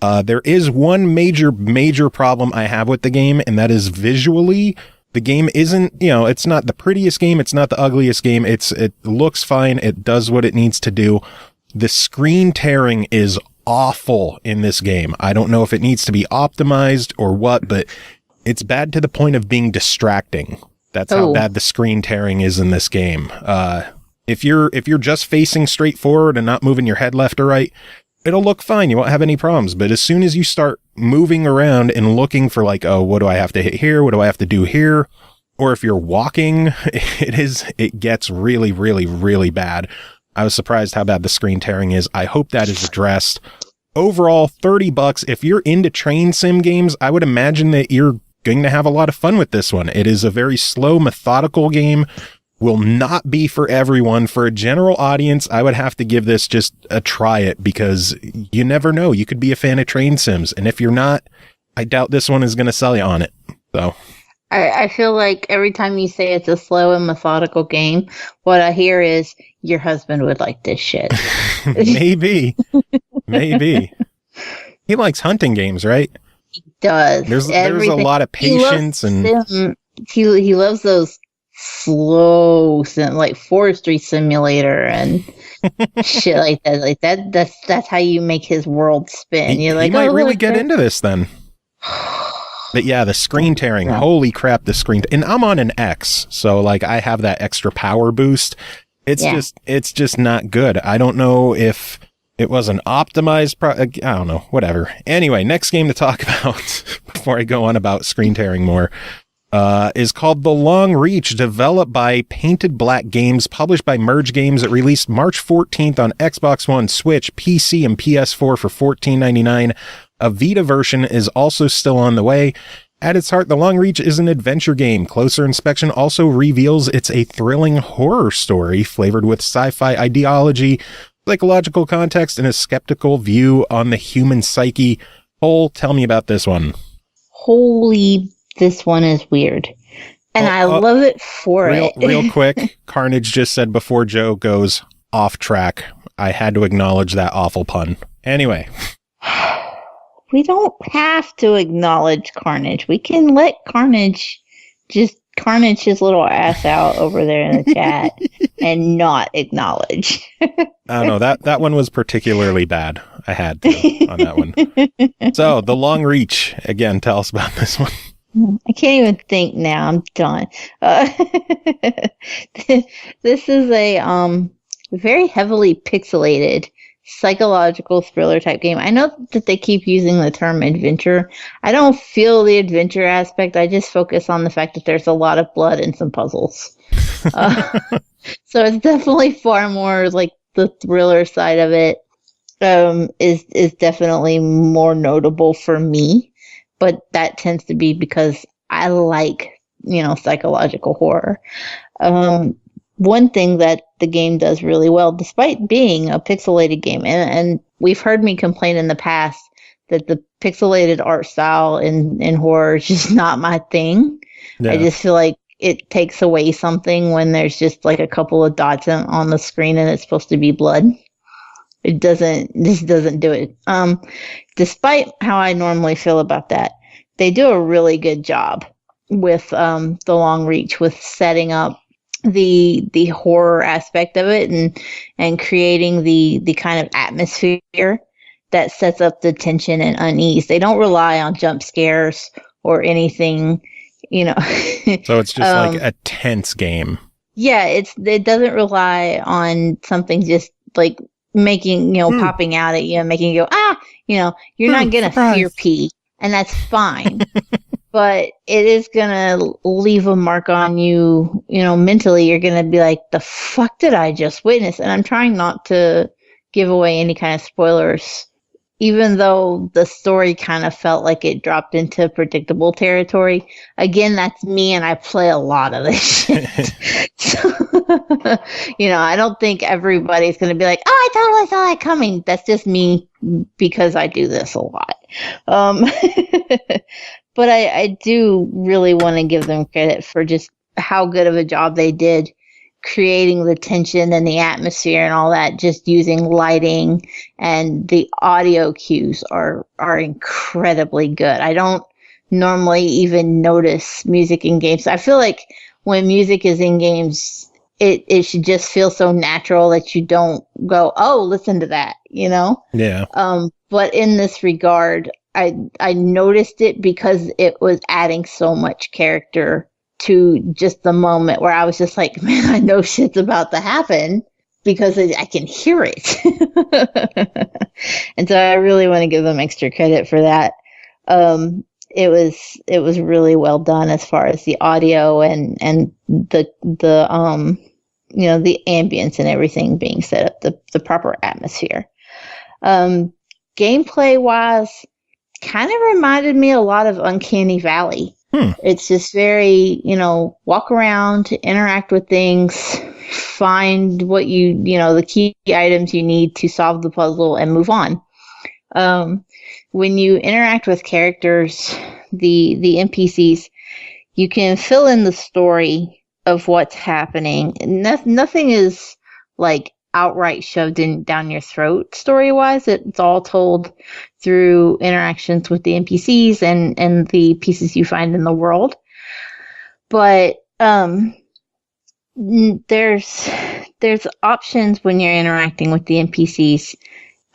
There is one major problem I have with the game, and that is visually. The game isn't, it's not the prettiest game. It's not the ugliest game. It looks fine. It does what it needs to do. The screen tearing is awful in this game. I don't know if it needs to be optimized or what, but it's bad to the point of being distracting. That's how bad the screen tearing is in this game. If you're just facing straight forward and not moving your head left or right, it'll look fine. You won't have any problems. But as soon as you start moving around and looking for like, oh, what do I have to hit here? What do I have to do here? Or if you're walking, it gets really, really, really bad. I was surprised how bad the screen tearing is. I hope that is addressed. Overall, $30. If you're into train sim games, I would imagine that you're going to have a lot of fun with this one. It is a very slow, methodical game. Will not be for everyone. For a general audience, I would have to give this just a try it, because you never know. You could be a fan of train sims, and if you're not, I doubt this one is going to sell you on it. So I feel like every time you say it's a slow and methodical game, what I hear is your husband would like this shit. Maybe. He likes hunting games, right? He does. There's a lot of patience, he loves those slow, like forestry simulator and shit like that. Like that's how you make his world spin. You're like, he might really get into this then. But yeah, the screen tearing, holy crap, the screen. And I'm on an X, so like I have that extra power boost. It's just not good. I don't know if it was an optimized I don't know, whatever. Anyway, next game to talk about before I go on about screen tearing more. Is called The Long Reach, developed by Painted Black Games, published by Merge Games. It released March 14th on Xbox One, Switch, PC, and PS4 for $14.99. A Vita version is also still on the way. At its heart, The Long Reach is an adventure game. Closer inspection also reveals it's a thrilling horror story flavored with sci-fi ideology, psychological context, and a skeptical view on the human psyche. Cole, tell me about this one. Holy, this one is weird. And I love it for it. Real quick, Carnage just said before Joe goes off track, I had to acknowledge that awful pun. Anyway. We don't have to acknowledge Carnage. We can let Carnage just Carnage his little ass out over there in the chat and not acknowledge. I don't know. That one was particularly bad. I had to on that one. So, The Long Reach. Again, tell us about this one. I can't even think now. I'm done. This is a very heavily pixelated psychological thriller type game. I know that they keep using the term adventure. I don't feel the adventure aspect. I just focus on the fact that there's a lot of blood and some puzzles. So it's definitely far more like the thriller side of it is definitely more notable for me. But that tends to be because I like, psychological horror. One thing that the game does really well, despite being a pixelated game, and we've heard me complain in the past that the pixelated art style in horror is just not my thing. Yeah. I just feel like it takes away something when there's just like a couple of dots on the screen and it's supposed to be blood. This doesn't do it. Despite how I normally feel about that, they do a really good job with The Long Reach, with setting up the horror aspect of it and creating the kind of atmosphere that sets up the tension and unease. They don't rely on jump scares or anything, So it's just like a tense game. Yeah, it doesn't rely on something just like making, popping out at you and making you go, you're not going to fear pee, and that's fine. But it is going to leave a mark on you, mentally. You're going to be like, the fuck did I just witness? And I'm trying not to give away any kind of spoilers, even though the story kind of felt like it dropped into predictable territory. Again, that's me, and I play a lot of this shit. So, I don't think everybody's going to be like, oh, I totally saw that coming. That's just me because I do this a lot. But I do really want to give them credit for just how good of a job they did creating the tension and the atmosphere and all that, just using lighting, and the audio cues are incredibly good. I don't normally even notice music in games. I feel like when music is in games, it should just feel so natural that you don't go, oh, listen to that, Yeah. But in this regard, I noticed it because it was adding so much character to just the moment where I was just like, man, I know shit's about to happen because I can hear it. And so I really want to give them extra credit for that. It was really well done as far as the audio and the ambience and everything being set up, the proper atmosphere. Gameplay wise, kind of reminded me a lot of Uncanny Valley. It's just very, walk around, interact with things, find what the key items you need to solve the puzzle and move on. When you interact with characters, the NPCs, you can fill in the story of what's happening. Nothing is like outright shoved down your throat story-wise. It's all told through interactions with the NPCs and the pieces you find in the world. But there's options when you're interacting with the NPCs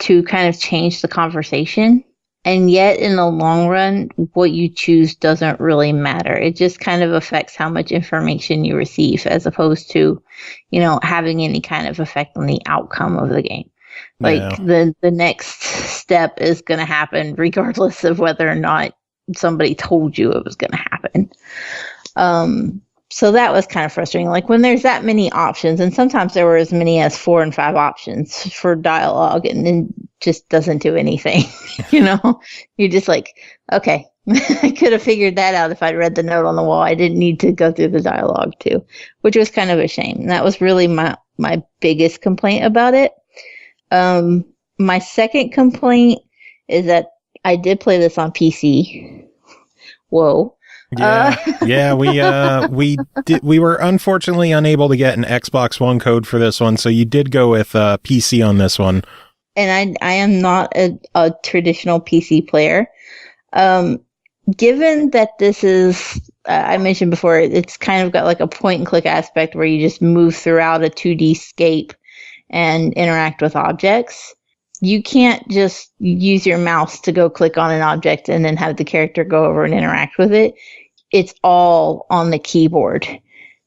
to kind of change the conversation. And yet, in the long run, what you choose doesn't really matter. It just kind of affects how much information you receive, as opposed to, having any kind of effect on the outcome of the game. Like, the next step is going to happen regardless of whether or not somebody told you it was going to happen. So that was kind of frustrating. Like, when there's that many options, and sometimes there were as many as 4 and 5 options for dialogue, and then just doesn't do anything. You're just like, okay, I could have figured that out if I'd read the note on the wall. I didn't need to go through the dialogue too, which was kind of a shame. And that was really my biggest complaint about it. My second complaint is that I did play this on PC. Whoa. Yeah, we were unfortunately unable to get an Xbox One code for this one, so you did go with PC on this one. And I am not a traditional PC player. Given that this is I mentioned before, it's kind of got like a point and click aspect where you just move throughout a 2D scape and interact with objects. You can't just use your mouse to go click on an object and then have the character go over and interact with it. It's all on the keyboard.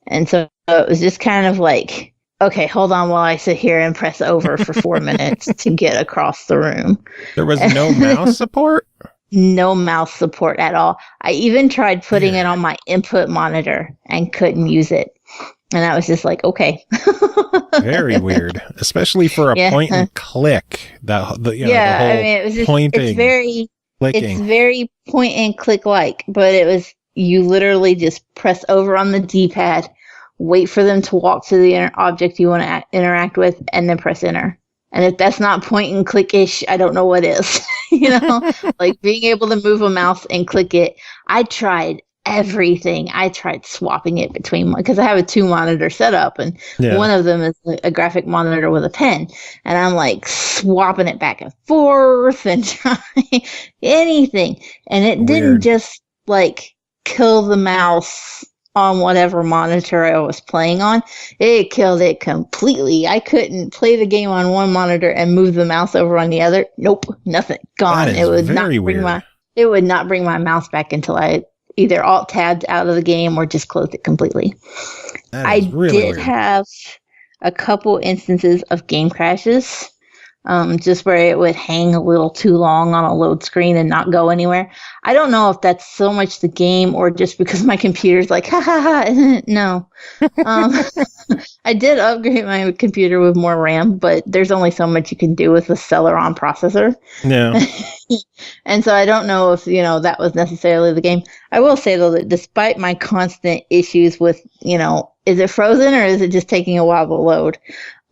And so it was just kind of like, okay, hold on while I sit here and press over for 4 minutes to get across the room. There was no mouse support? No mouse support at all. I even tried putting it on my input monitor and couldn't use it. And I was just like, okay. Very weird, especially for a point and click. The whole it was just, pointing, it's very point and click like, but it was, you literally just press over on the D-pad, wait for them to walk to the object you want to interact with, and then press enter. And if that's not point and click-ish, I don't know what is. Like being able to move a mouse and click it. I tried everything. I tried swapping it between, because I have a 2-monitor setup, and one of them is a graphic monitor with a pen. And I'm like swapping it back and forth and trying anything. And it didn't just like kill the mouse on whatever monitor I was playing on. It killed it completely. I couldn't play the game on one monitor and move the mouse over on the other. Nope, nothing. Gone. It would not bring my mouse back until I either alt-tabbed out of the game or just closed it completely. I did have a couple instances of game crashes, just where it would hang a little too long on a load screen and not go anywhere. I don't know if that's so much the game or just because my computer's like, ha ha ha, no. I did upgrade my computer with more RAM, but there's only so much you can do with a Celeron processor. Yeah. And so I don't know if, that was necessarily the game. I will say, though, that despite my constant issues with, is it frozen or is it just taking a while to load?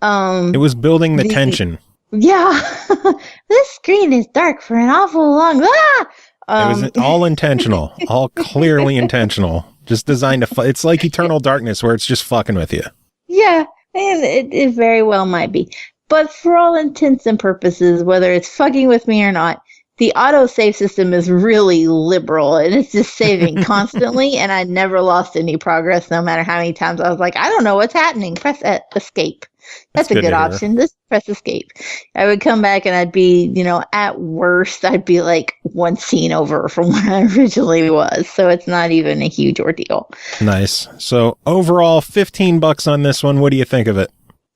It was building the tension. Yeah. This screen is dark for an awful long... it was all intentional. All clearly intentional. Just designed to... It's like Eternal Darkness, where it's just fucking with you. Yeah, and it very well might be. But for all intents and purposes, whether it's fucking with me or not, the autosave system is really liberal, and it's just saving constantly, and I never lost any progress, no matter how many times I was like, I don't know what's happening. Press escape. That's a good option. Just press escape. I would come back, and I'd be, at worst, I'd be like one scene over from where I originally was, so it's not even a huge ordeal. Nice. So overall, $15 on this one. What do you think of it?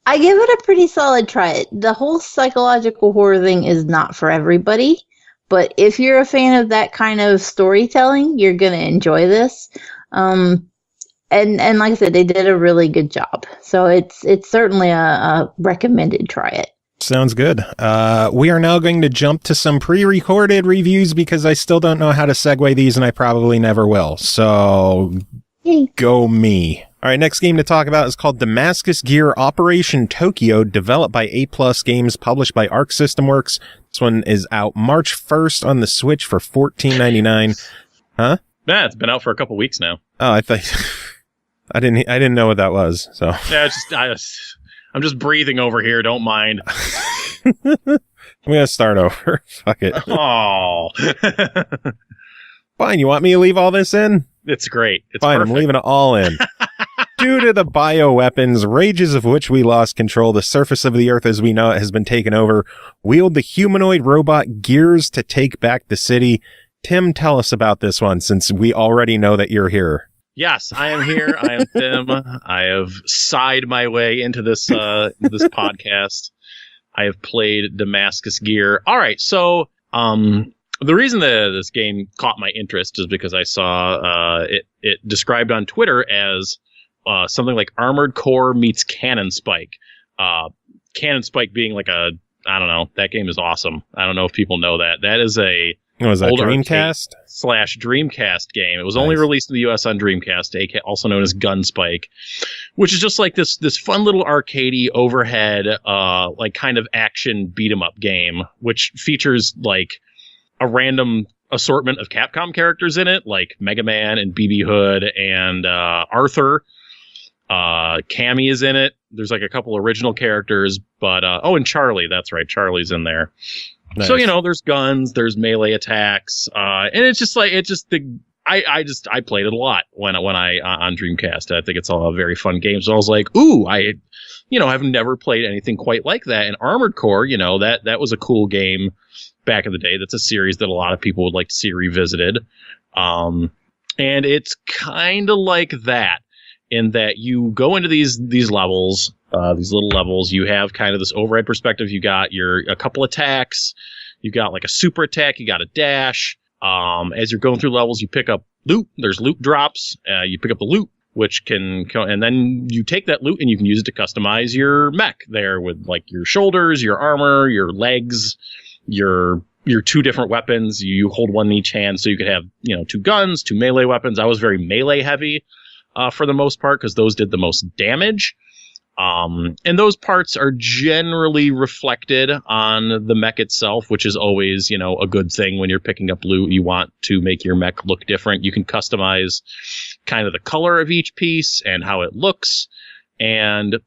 I give it a pretty solid try. The whole psychological horror thing is not for everybody. But if you're a fan of that kind of storytelling, you're going to enjoy this. And like I said, they did a really good job. So it's certainly a recommended. Try it. Sounds good. We are now going to jump to some pre-recorded reviews because I still don't know how to segue these, and I probably never will. So go me. All right, next game to talk about is called Damascus Gear Operation Tokyo, developed by A+ Games, published by Arc System Works. This one is out March 1st on the Switch for $14.99. Huh? Nah, it's been out for a couple weeks now. Oh, I thought I didn't know what that was. So yeah, I'm just breathing over here. Don't mind. I'm gonna start over. Fuck it. Oh, fine. You want me to leave all this in? It's great. It's fine. perfect. I'm leaving it all in. Due to the bioweapons, rages of which we lost control, the surface of the earth as we know it has been taken over. Wield the humanoid robot Gears to take back the city. Tim, tell us about this one, since we already know that you're here. Yes, I am here. I am Tim. I have sighed my way into this this podcast. I have played Damascus Gear. All right, so the reason that this game caught my interest is because I saw it described on Twitter as something like Armored Core meets Cannon Spike. Cannon Spike being like I don't know, that game is awesome. I don't know if people know that. That is a Dreamcast / Dreamcast game. It was only released in the US on Dreamcast, also known as Gunspike, which is just like this fun little arcadey overhead, like kind of action beat 'em up game, which features like a random assortment of Capcom characters in it, like Mega Man and BB Hood and Arthur. Cammy is in it. There's like a couple original characters, but and Charlie. That's right, Charlie's in there. Nice. So there's guns, there's melee attacks, and it's just the I played it a lot when I on Dreamcast. I think it's a very fun game. So I was like, ooh, I've never played anything quite like that. And Armored Core, that was a cool game back in the day. That's a series that a lot of people would like to see revisited. And it's kind of like that in that you go into these levels, these little levels. You have kind of this overhead perspective. You got a couple attacks. You got like a super attack. You got a dash. As you're going through levels, you pick up loot. There's loot drops. You pick up the loot, which can, and then you take that loot and you can use it to customize your mech there with like your shoulders, your armor, your legs, your 2 different weapons. You hold one in each hand, so you could have 2 guns, 2 melee weapons. I was very melee heavy for the most part because those did the most damage. And those parts are generally reflected on the mech itself, which is always, a good thing when you're picking up loot. You want to make your mech look different. You can customize kind of the color of each piece and how it looks. And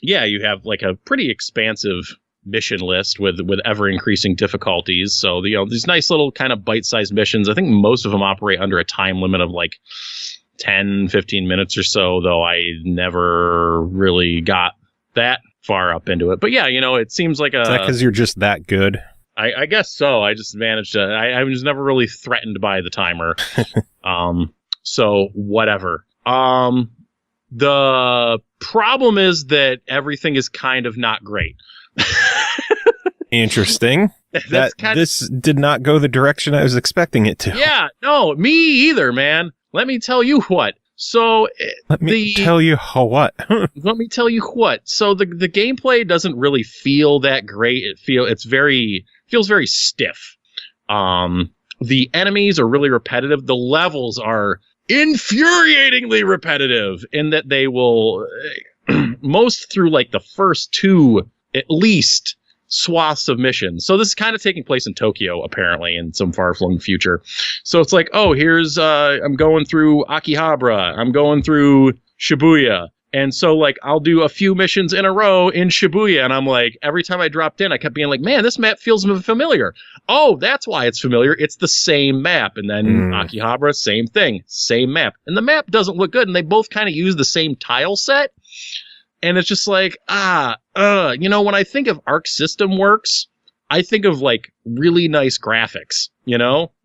yeah, you have like a pretty expansive mission list with ever increasing difficulties. So, these nice little kind of bite-sized missions. I think most of them operate under a time limit of like 10, 15 minutes or so, though I never really got that far up into it. But yeah, it seems like Is that because you're just that good? I guess so. I just managed to, I was never really threatened by the timer. So whatever. The problem is that everything is kind of not great. Interesting. This did not go the direction I was expecting it to. Yeah, no, me either, man. Let me tell you what. So let me tell you what. Let me tell you what. So the gameplay doesn't really feel that great. Feels very stiff. The enemies are really repetitive. The levels are infuriatingly repetitive in that they will most through like the first 2 at least swaths of missions. So this is kind of taking place in Tokyo, apparently, in some far-flung future. So it's like, oh, here's, I'm going through Akihabara. I'm going through Shibuya. And so, like, I'll do a few missions in a row in Shibuya. And I'm like, every time I dropped in, I kept being like, man, this map feels familiar. Oh, that's why it's familiar. It's the same map. And then Akihabara, same thing. Same map. And the map doesn't look good. And they both kind of use the same tile set. And it's just like, when I think of Arc System Works, I think of like really nice graphics,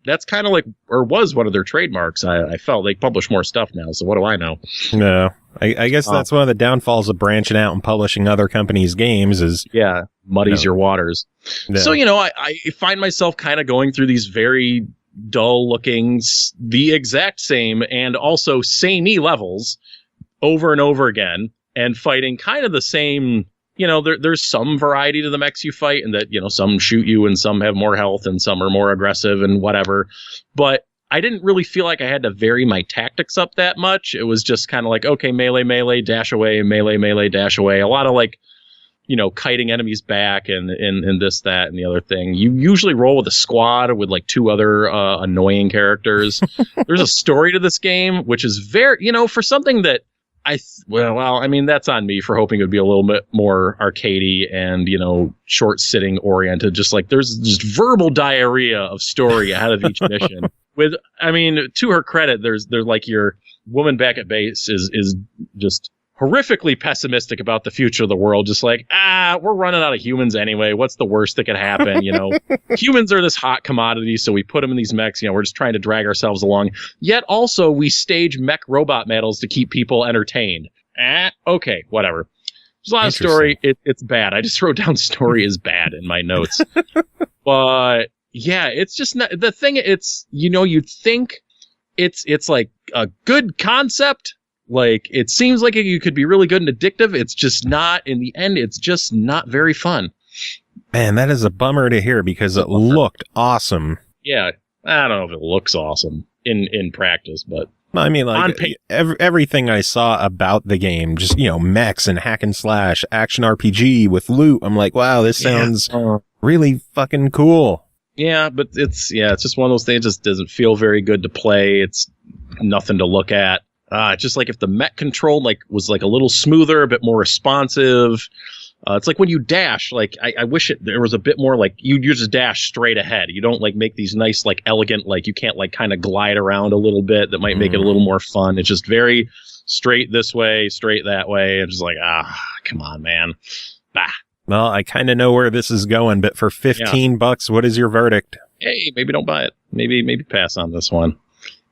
That's kind of like, or was one of their trademarks. I felt they publish more stuff now, so what do I know? No, I guess that's one of the downfalls of branching out and publishing other companies' games is... Yeah, muddies your waters. Yeah. So, I find myself kind of going through these very dull-looking, the exact same and also samey levels over and over again. And fighting kind of the same, there's some variety to the mechs you fight, and that, some shoot you and some have more health and some are more aggressive and whatever. But I didn't really feel like I had to vary my tactics up that much. It was just kind of like, okay, melee, dash away, melee, dash away. A lot of like, kiting enemies back and this, that, and the other thing. You usually roll with a squad with like 2 other annoying characters. There's a story to this game, which is very, for something that that's on me for hoping it would be a little bit more arcadey and, short sitting oriented. Just like there's just verbal diarrhea of story ahead of each mission. To her credit, there's like your woman back at base is just horrifically pessimistic about the future of the world. Just like, we're running out of humans anyway. What's the worst that could happen? Humans are this hot commodity, so we put them in these mechs. We're just trying to drag ourselves along. Yet also we stage mech robot battles to keep people entertained. Okay, whatever. There's a lot of story. It's bad. I just wrote down story is bad in my notes. But yeah, it's just not the thing. It's, you'd think it's like a good concept. Like, it seems like you could be really good and addictive. It's just not, in the end, it's just not very fun. Man, that is a bummer to hear because it looked awesome. Yeah, I don't know if it looks awesome in practice, but... I mean, like, everything I saw about the game, just, mechs and hack and slash, action RPG with loot, I'm like, wow, this sounds really fucking cool. Yeah, but it's just one of those things that just doesn't feel very good to play. It's nothing to look at. Just like if the mech control was like a little smoother, a bit more responsive, It's like when you dash, like I wish there was a bit more like you just dash straight ahead. You don't like make these nice, like elegant, like you can't like kind of glide around a little bit. That might make it a little more fun. It's just very straight this way, straight that way. And just like, come on, man. Bah. Well, I kind of know where this is going, but for $15, what is your verdict? Hey, maybe don't buy it. Maybe pass on this one.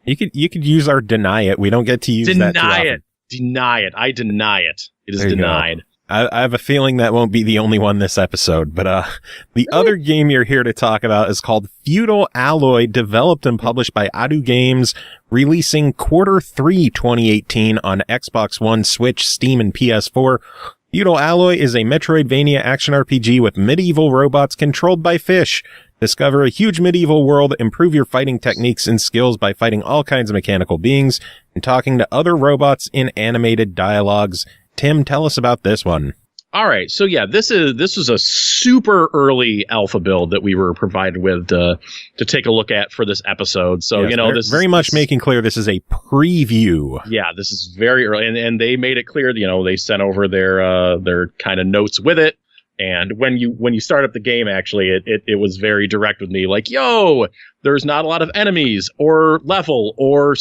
You could use our deny it. We don't get to use that too often. Deny it. I deny it. It is denied. I have a feeling that won't be the only one this episode, but the other game you're here to talk about is called Feudal Alloy, developed and published by Adu Games, releasing Q3 2018 on Xbox One, Switch, Steam, and PS4. Feudal Alloy is a Metroidvania action RPG with medieval robots controlled by fish. Discover a huge medieval world, improve your fighting techniques and skills by fighting all kinds of mechanical beings and talking to other robots in animated dialogues. Tim, tell us about this one. All right. So yeah, this was a super early alpha build that we were provided with to take a look at for this episode. So, yes, this very is much making clear this is a preview. Yeah, this is very early, and they made it clear, they sent over their kind of notes with it. And when you start up the game, actually, it was very direct with me, like, yo, there's not a lot of enemies or level or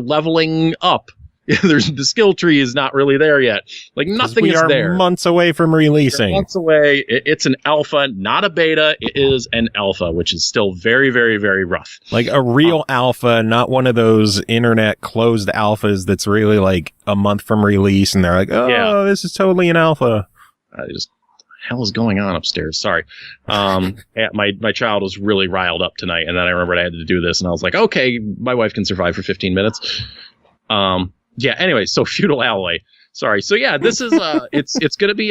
leveling up. The skill tree is not really there yet. Like, nothing is there. We are months away from releasing. Months away. It's an alpha, not a beta. It is an alpha, which is still very, very, very rough. Like a real alpha, not one of those internet closed alphas that's really like a month from release, and they're like, this is totally an alpha. Hell is going on upstairs? Sorry. My child was really riled up tonight, and then I remembered I had to do this, and I was like, okay, my wife can survive for 15 minutes. Anyway, so Feudal Alloy. Sorry. So yeah, this is it's going to be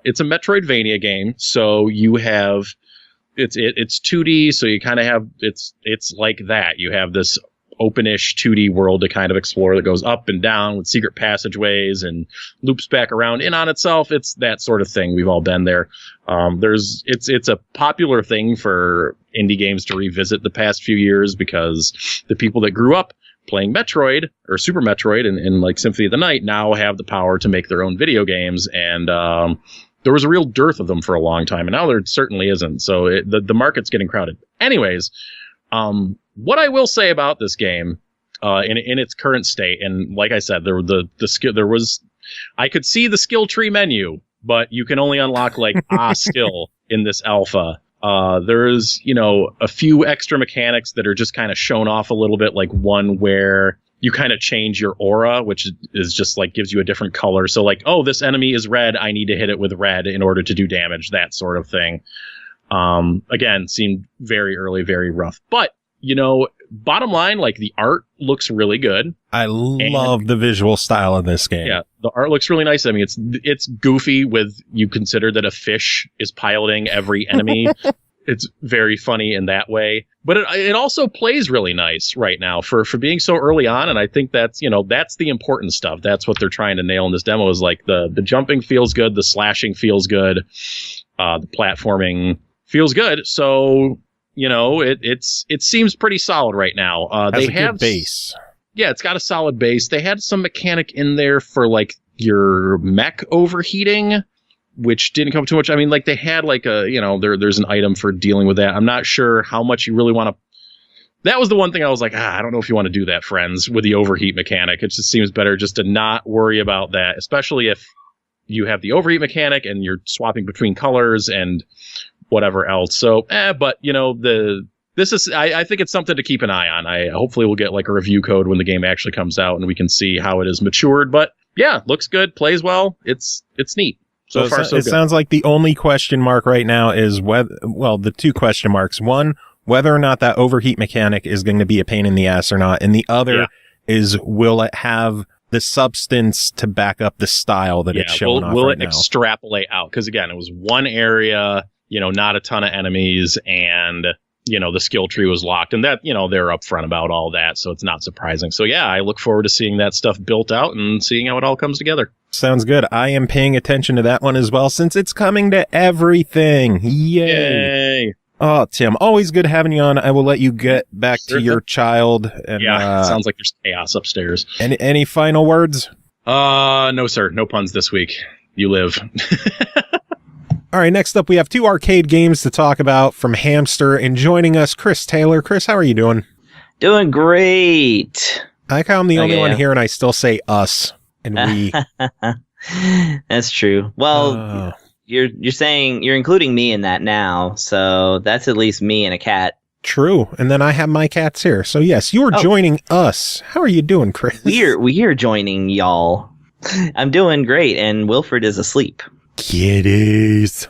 it's a Metroidvania game. So you have it's 2D, so you kind of have it's like that. You have this openish 2D world to kind of explore that goes up and down with secret passageways and loops back around in on itself. It's that sort of thing. We've all been there. It's a popular thing for indie games to revisit the past few years because the people that grew up playing Metroid or Super Metroid and like Symphony of the Night now have the power to make their own video games. And there was a real dearth of them for a long time, and now there certainly isn't. So the market's getting crowded. Anyways, what I will say about this game in its current state, and like I said, I could see the skill tree menu, but you can only unlock like a skill in this alpha. There's, a few extra mechanics that are just kind of shown off a little bit, like one where you kind of change your aura, which is just like gives you a different color. So like, oh, this enemy is red, I need to hit it with red in order to do damage, that sort of thing. Again, seemed very early, very rough. But, bottom line, like the art looks really good. I love the visual style of this game. Yeah, the art looks really nice. I mean, it's goofy with you consider that a fish is piloting every enemy. It's very funny in that way. But it also plays really nice right now for being so early on. And I think that's the important stuff. That's what they're trying to nail in this demo is like the jumping feels good. The slashing feels good. The platforming feels good. So, it seems pretty solid right now. They have good base. Yeah, it's got a solid base. They had some mechanic in there for like your mech overheating, which didn't come too much. I mean, like they had like there's an item for dealing with that. I'm not sure how much you really want to. That was the one thing I was like, I don't know if you want to do that, friends, with the overheat mechanic. It just seems better just to not worry about that, especially if you have the overheat mechanic and you're swapping between colors and whatever else. So, but this is, I think it's something to keep an eye on. Hopefully we'll get like a review code when the game actually comes out and we can see how it is matured. But yeah, looks good, plays well. It's neat. So far, so good. It sounds like the only question mark right now is the two question marks. One, whether or not that overheat mechanic is going to be a pain in the ass or not. And the other is, will it have the substance to back up the style that it's showing off right now? Will it extrapolate out? Because again, it was one area, not a ton of enemies, and the skill tree was locked, and that, they're upfront about all that, so it's not surprising. So yeah, I look forward to seeing that stuff built out and seeing how it all comes together. Sounds good. I am paying attention to that one as well, since it's coming to everything. Yay! Oh, Tim, always good having you on. I will let you get back to your child. And, sounds like there's chaos upstairs. Any final words? No, sir. No puns this week. You live. All right, next up, we have 2 arcade games to talk about from Hamster, and joining us, Chris Taylor. Chris, how are you doing? Doing great. I like how I'm the only one here, and I still say us and we. That's true. Well, you're saying you're including me in that now, so that's at least me and a cat. True, and then I have my cats here. So yes, you're joining us. How are you doing, Chris? We're joining y'all. I'm doing great, and Wilfred is asleep. Kitties.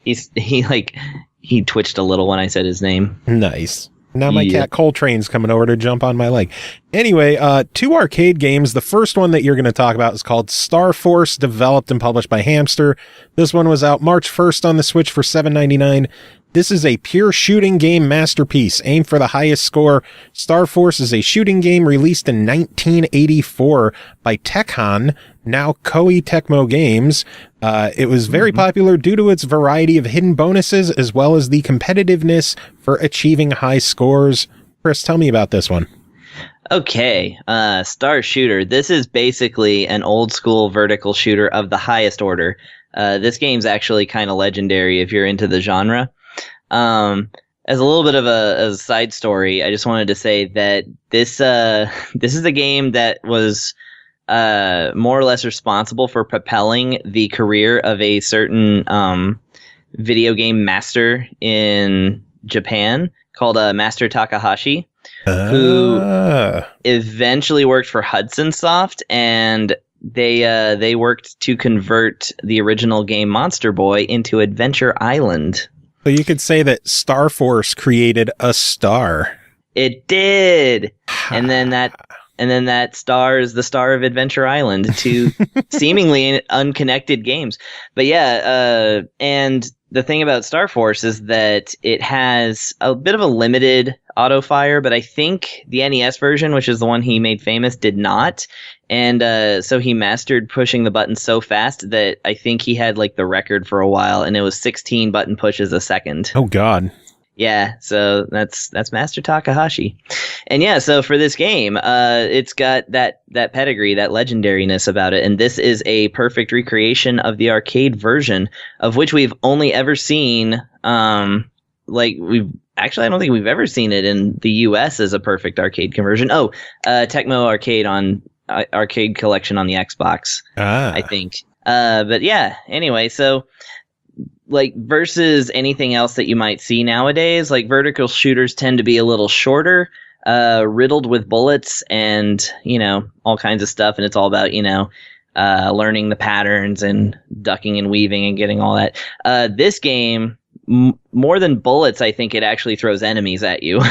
He twitched a little when I said his name. Nice. Now my cat Coltrane's coming over to jump on my leg. Anyway, 2 arcade games. The first one that you're going to talk about is called Star Force, developed and published by Hamster. This one was out March 1st on the Switch for $7.99. This is a pure shooting game masterpiece. Aim for the highest score. Star Force is a shooting game released in 1984 by Tekkon, now Koei Tecmo Games. It was very popular due to its variety of hidden bonuses as well as the competitiveness for achieving high scores. Chris, tell me about this one. Okay, Star Shooter. This is basically an old school vertical shooter of the highest order. This game's actually kind of legendary if you're into the genre. As a little bit of a side story, I just wanted to say that this is a game that was more or less responsible for propelling the career of a certain video game master in Japan called Master Takahashi, who eventually worked for Hudson Soft, and they worked to convert the original game Monster Boy into Adventure Island. So you could say that Star Force created a star. It did. And then that star is the star of Adventure Island, 2 seemingly unconnected games. But yeah, and the thing about Star Force is that it has a bit of a limited auto fire, but I think the NES version, which is the one he made famous, did not. And so he mastered pushing the button so fast that I think he had like the record for a while, and it was 16 button pushes a second. Oh God. Yeah, so that's Master Takahashi. And yeah, so for this game, it's got that pedigree, that legendariness about it, and this is a perfect recreation of the arcade version, of which we've only ever seen I don't think we've ever seen it in the US as a perfect arcade conversion. Tecmo Arcade Collection on the Xbox, I think. But yeah, anyway, so like versus anything else that you might see nowadays, like vertical shooters tend to be a little shorter, riddled with bullets and, all kinds of stuff. And it's all about, learning the patterns and ducking and weaving and getting all that. This game, more than bullets, I think it actually throws enemies at you.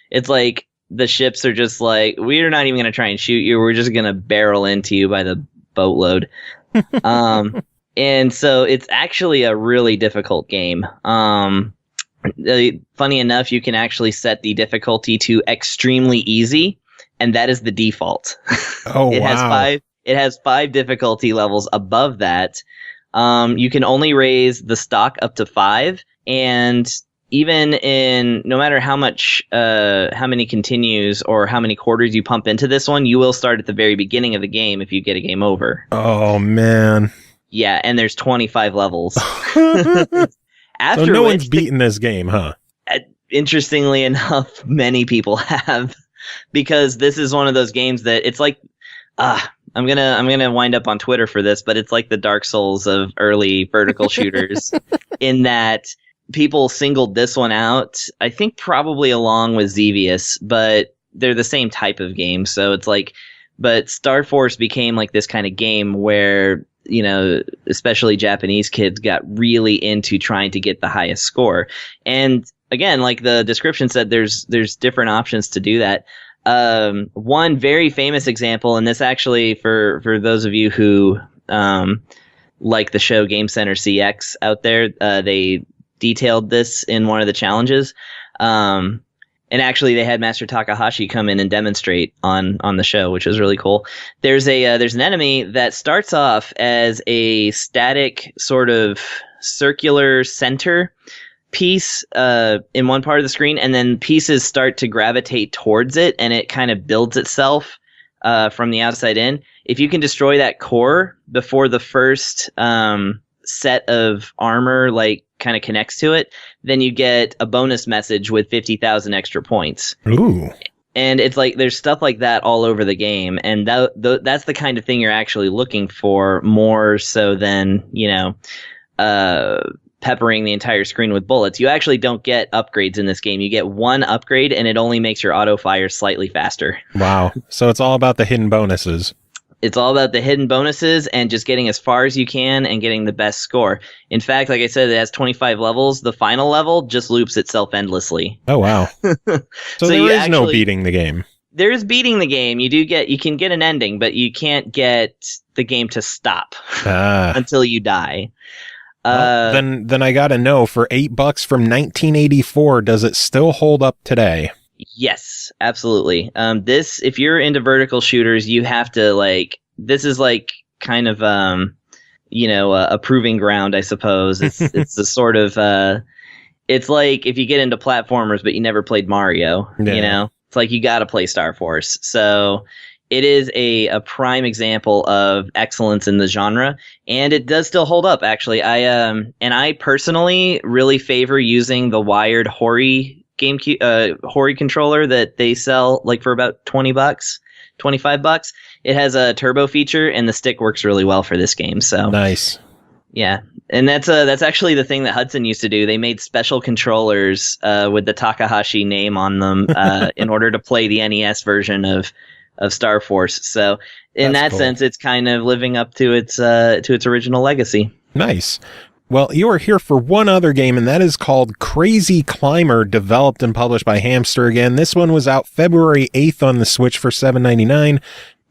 It's like the ships are just like, we're not even going to try and shoot you. We're just going to barrel into you by the boatload. And so it's actually a really difficult game. Funny enough, you can actually set the difficulty to extremely easy, and that is the default. Oh, wow. It has 5 difficulty levels above that. You can only raise the stock up to 5, and even in no matter how many continues or how many quarters you pump into this one, you will start at the very beginning of the game if you get a game over. Oh man. Yeah, and there's 25 levels. So no one's beaten this game, huh? Interestingly enough, many people have, because this is one of those games that it's like, I'm gonna wind up on Twitter for this, but it's like the Dark Souls of early vertical shooters, in that people singled this one out. I think probably along with Xevious, but they're the same type of game. So it's like, but Star Force became like this kind of game where, especially Japanese kids got really into trying to get the highest score. And again, like the description said, there's different options to do that. One very famous example, and this actually for those of you who like the show Game Center CX out there, they detailed this in one of the challenges. And actually, they had Master Takahashi come in and demonstrate on the show, which was really cool. There's an enemy that starts off as a static sort of circular center piece in one part of the screen, and then pieces start to gravitate towards it, and it kind of builds itself from the outside in. If you can destroy that core before the first set of armor like kind of connects to it, then you get a bonus message with 50,000 extra points. Ooh. And it's like there's stuff like that all over the game, and that's the kind of thing you're actually looking for, more so than, you know, peppering the entire screen with bullets. You actually don't get upgrades in this game. You get one upgrade, and it only makes your auto fire slightly faster. Wow. So it's all about the hidden bonuses. It's all about the hidden bonuses and just getting as far as you can and getting the best score. In fact, like I said, it has 25 levels. The final level just loops itself endlessly. Oh, wow. So there is no beating the game. There is beating the game. You can get an ending, but you can't get the game to stop until you die. Well, then I gotta know, for $8 from 1984, does it still hold up today? Yes, absolutely. If you're into vertical shooters, you have to this is like kind of, a proving ground, I suppose. It's the sort of, it's like if you get into platformers, but you never played Mario, you know, it's like you got to play Star Force. So it is a prime example of excellence in the genre, and it does still hold up. Actually, I personally really favor using the wired Hori Hori controller that they sell like for about $20, $25. It has a turbo feature, and the stick works really well for this game. So nice. Yeah, and that's actually the thing that Hudson used to do. They made special controllers with the Takahashi name on them in order to play the NES version of Star Force. So in that sense, it's kind of living up to its original legacy. Nice. Well, you are here for one other game, and that is called Crazy Climber, developed and published by Hamster again. This one was out February 8th on the Switch for $7.99.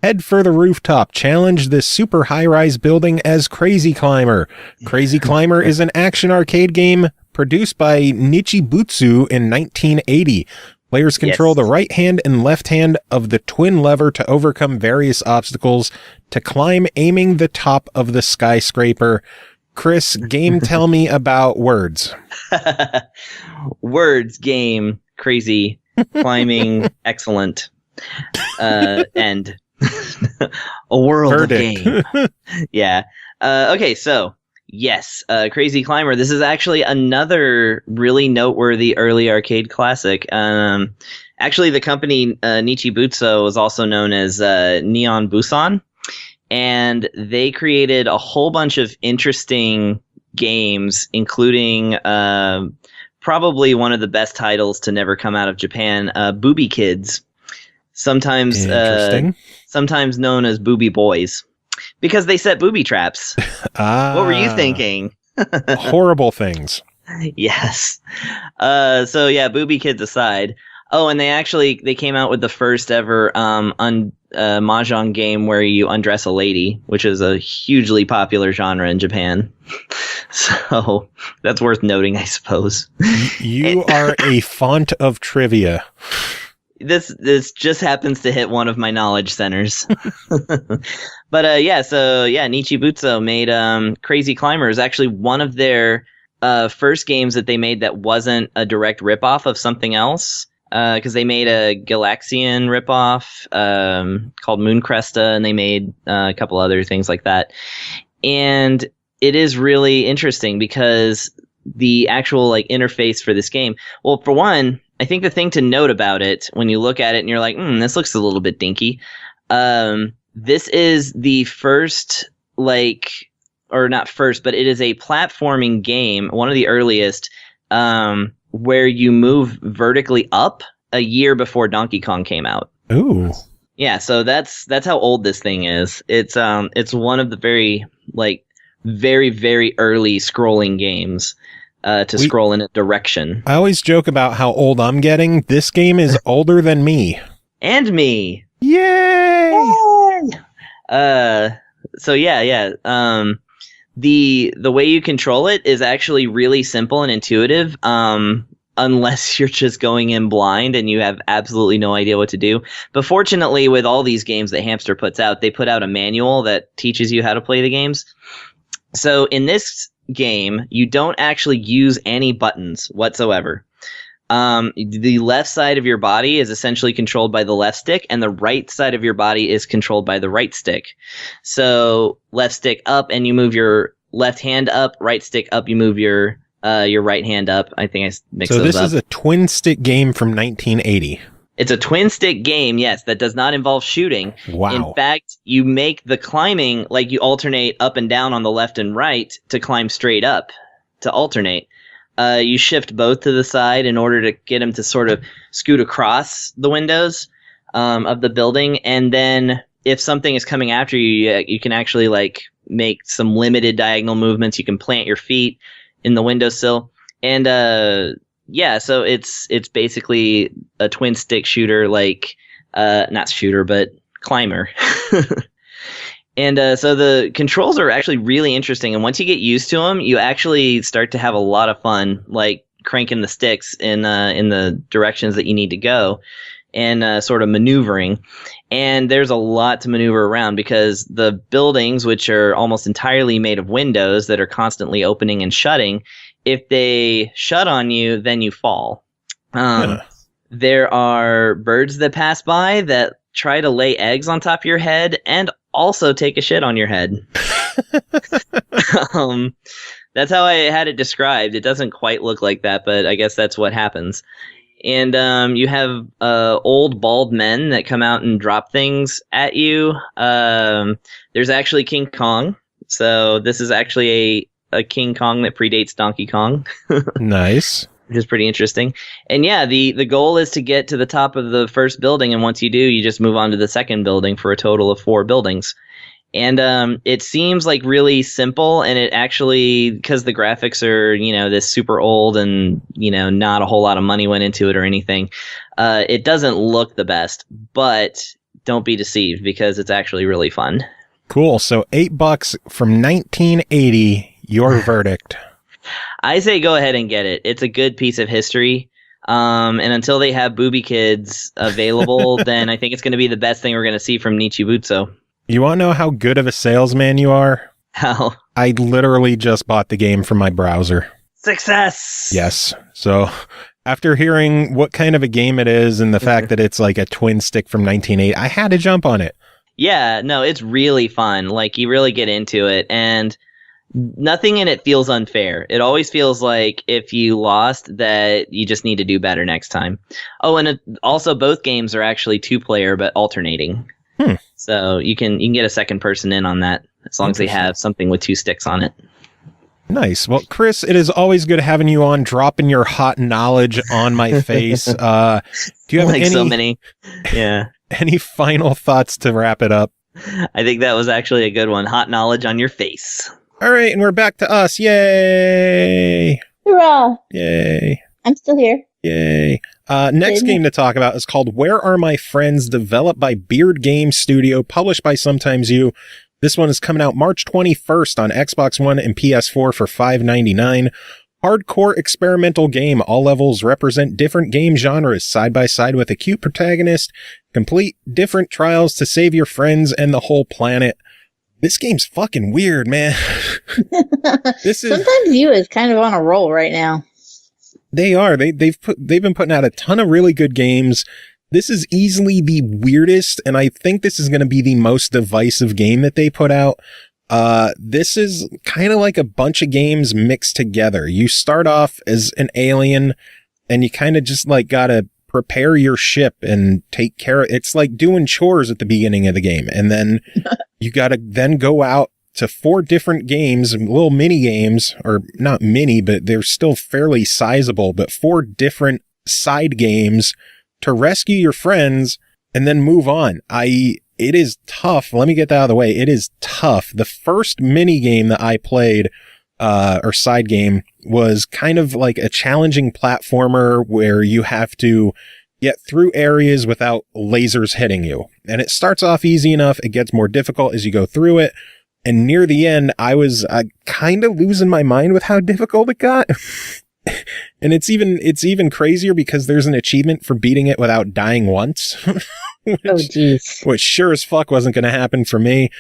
Head for the rooftop. Challenge this super high-rise building as Crazy Climber. Crazy Climber is an action arcade game produced by Nichibutsu in 1980. Players control the right hand and left hand of the twin lever to overcome various obstacles to climb, aiming the top of the skyscraper. Chris, game, tell me about words. Words, game, crazy, climbing, excellent, and a world Verdict. of game. Yeah. Okay, so yes, Crazy Climber. This is actually another really noteworthy early arcade classic. Actually, the company Nichibutsu was also known as Neon Busan. And they created a whole bunch of interesting games, including probably one of the best titles to never come out of Japan, Booby Kids, sometimes known as Booby Boys, because they set booby traps. What were you thinking? Horrible things. Yes. So yeah, Booby Kids aside. Oh, and they came out with the first ever mahjong game where you undress a lady, which is a hugely popular genre in Japan. So that's worth noting, I suppose. You are a font of trivia. This just happens to hit one of my knowledge centers. But Nichibutsu made Crazy Climber. Is actually one of their first games that they made that wasn't a direct ripoff of something else. Because they made a Galaxian ripoff called Mooncresta, and they made a couple other things like that. And it is really interesting because the actual interface for this game. Well, for one, I think the thing to note about it when you look at it and you're like, this looks a little bit dinky. This is the first or not first, but it is a platforming game, one of the earliest. Where you move vertically up a year before Donkey Kong came out. Ooh. Yeah, so that's how old this thing is. It's one of the very very early scrolling games scroll in a direction. I always joke about how old I'm getting. This game is older than me. And me. Yay! So yeah. The way you control it is actually really simple and intuitive, unless you're just going in blind and you have absolutely no idea what to do. But fortunately, with all these games that Hamster puts out, they put out a manual that teaches you how to play the games. So in this game, you don't actually use any buttons whatsoever. The left side of your body is essentially controlled by the left stick, and the right side of your body is controlled by the right stick. So left stick up and you move your left hand up, right stick up, you move your right hand up. I think I mixed those up. So this is a twin stick game from 1980. It's a twin stick game, yes, that does not involve shooting. Wow. In fact, you make the climbing, like you alternate up and down on the left and right to climb straight up, to alternate. You shift both to the side in order to get them to sort of scoot across the windows of the building. And then if something is coming after you, you can actually like make some limited diagonal movements. You can plant your feet in the windowsill. And yeah, so it's basically a twin stick shooter, like not shooter, but climber. And so the controls are actually really interesting. And once you get used to them, you actually start to have a lot of fun, like cranking the sticks in the directions that you need to go and sort of maneuvering. And there's a lot to maneuver around because the buildings, which are almost entirely made of windows that are constantly opening and shutting, if they shut on you, then you fall. There are birds that pass by that try to lay eggs on top of your head and also take a shit on your head. That's how I had it described. It doesn't quite look like that, but I guess that's what happens. And you have old bald men that come out and drop things at you. There's actually King Kong. So this is actually a King Kong that predates Donkey Kong. Nice. Which is pretty interesting. And yeah, the goal is to get to the top of the first building, and once you do, you just move on to the second building for a total of 4 buildings. And it seems like really simple, and it actually, because the graphics are, you know, this super old and, you know, not a whole lot of money went into it or anything, it doesn't look the best, but don't be deceived because it's actually really fun. Cool. So $8 from 1980, your verdict. I say go ahead and get it. It's a good piece of history. And until they have Booby Kids available, then I think it's going to be the best thing we're going to see from Nichibutsu. You want to know how good of a salesman you are? How? I literally just bought the game from my browser. Success! Yes. So after hearing what kind of a game it is and the fact that it's like a twin stick from 1980, I had to jump on it. Yeah, no, it's really fun. Like, you really get into it, and nothing in it feels unfair. It always feels like if you lost, that you just need to do better next time. Oh, and also both games are actually 2-player, but alternating. So you can get a second person in on that as long as they have something with 2 sticks on it. Nice. Well, Chris, it is always good having you on, dropping your hot knowledge on my face. Do you have like so many? Yeah. Any final thoughts to wrap it up? I think that was actually a good one. Hot knowledge on your face. All right, and we're back to us. Yay! Hurrah! Yay! I'm still here. Yay. Next game to talk about is called Where Are My Friends, developed by Beard Games Studio, published by Sometimes You. This one is coming out March 21st on Xbox One and PS4 for $5.99. Hardcore experimental game. All levels represent different game genres, side by side with a cute protagonist. Complete different trials to save your friends and the whole planet. This game's fucking weird, man. Sometimes You is kind of on a roll right now. They are. They've been putting out a ton of really good games. This is easily the weirdest, and I think this is going to be the most divisive game that they put out. This is kind of like a bunch of games mixed together. You start off as an alien, and you kind of just like gotta prepare your ship and take care of. It's like doing chores at the beginning of the game, and then you gotta then go out to 4 different games, little mini games, or not mini, but they're still fairly sizable, but 4 different side games to rescue your friends and then move on. It is tough. Let me get that out of the way. It is tough. The first mini game that I played, or side game, was kind of like a challenging platformer where you have to get through areas without lasers hitting you. And it starts off easy enough. It gets more difficult as you go through it. And near the end, I was kind of losing my mind with how difficult it got. And it's even crazier because there's an achievement for beating it without dying once. Which sure as fuck wasn't going to happen for me.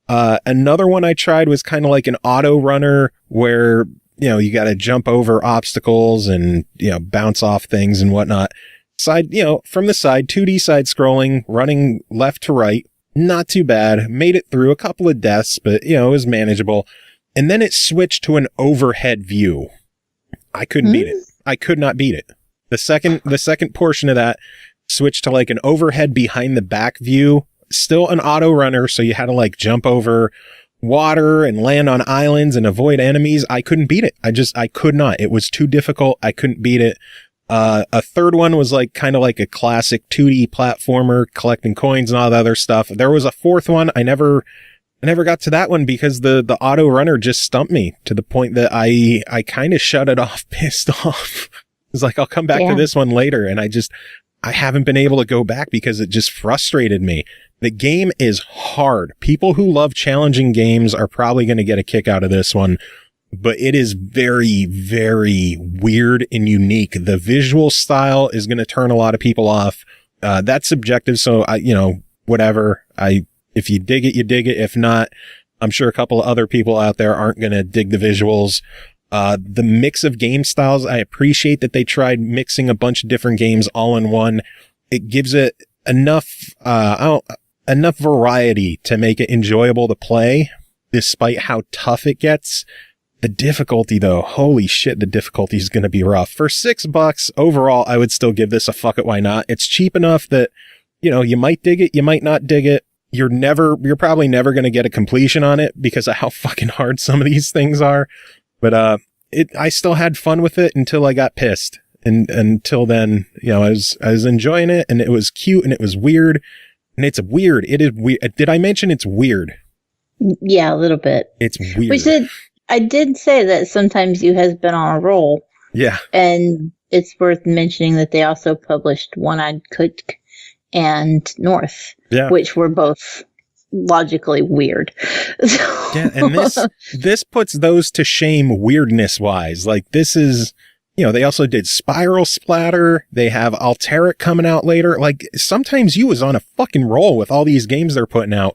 Another one I tried was kind of like an auto runner where, you know, you got to jump over obstacles and, you know, bounce off things and whatnot. Side, you know, from the side, 2D side scrolling, running left to right. Not too bad. Made it through a couple of deaths, but, you know, it was manageable. and then it switched to an overhead view. I couldn't beat it. I could not beat it. The second portion of that switched to like an overhead behind the back view, still an auto runner. So you had to like jump over water and land on islands and avoid enemies. I couldn't beat it. I could not. It was too difficult. I couldn't beat it. A third one was like kind of like a classic 2D platformer, collecting coins and all the other stuff. There was a fourth one. I never got to that one because the auto runner just stumped me to the point that I kind of shut it off, pissed off. It's like, I'll come back to this one later. And I haven't been able to go back because it just frustrated me. The game is hard. People who love challenging games are probably going to get a kick out of this one, but it is very, very weird and unique. The visual style is going to turn a lot of people off. That's subjective. So whatever. If you dig it, you dig it. If not, I'm sure a couple of other people out there aren't going to dig the visuals. The mix of game styles, I appreciate that they tried mixing a bunch of different games all in one. It gives it enough variety to make it enjoyable to play, despite how tough it gets. The difficulty though, holy shit, the difficulty is going to be rough. For $6 overall, I would still give this a fuck it, why not? It's cheap enough that, you might dig it, you might not dig it. You're probably never going to get a completion on it because of how fucking hard some of these things are. But, I still had fun with it until I got pissed. And until then, I was enjoying it, and it was cute, and it was weird. And it's weird. It is weird. Did I mention it's weird? Yeah, a little bit. It's weird. I did say that sometimes you has been on a roll. Yeah. And it's worth mentioning that they also published One-Eyed Cook and North, which were both logically weird. Yeah, and this puts those to shame weirdness wise. Like, this is, they also did Spiral Splatter. They have Alteric coming out later. Like, sometimes you was on a fucking roll with all these games they're putting out.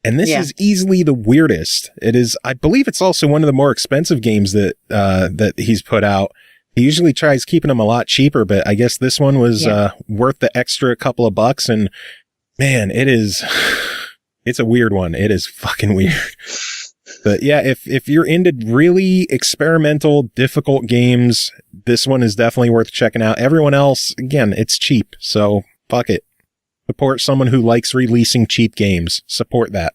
And this is easily the weirdest. It is, I believe it's also one of the more expensive games that he's put out. He usually tries keeping them a lot cheaper, but I guess this one was worth the extra couple of bucks. And man, it's a weird one. It is fucking weird. But yeah, if you're into really experimental, difficult games, this one is definitely worth checking out. Everyone else, again, it's cheap, so fuck it. Support someone who likes releasing cheap games. Support that.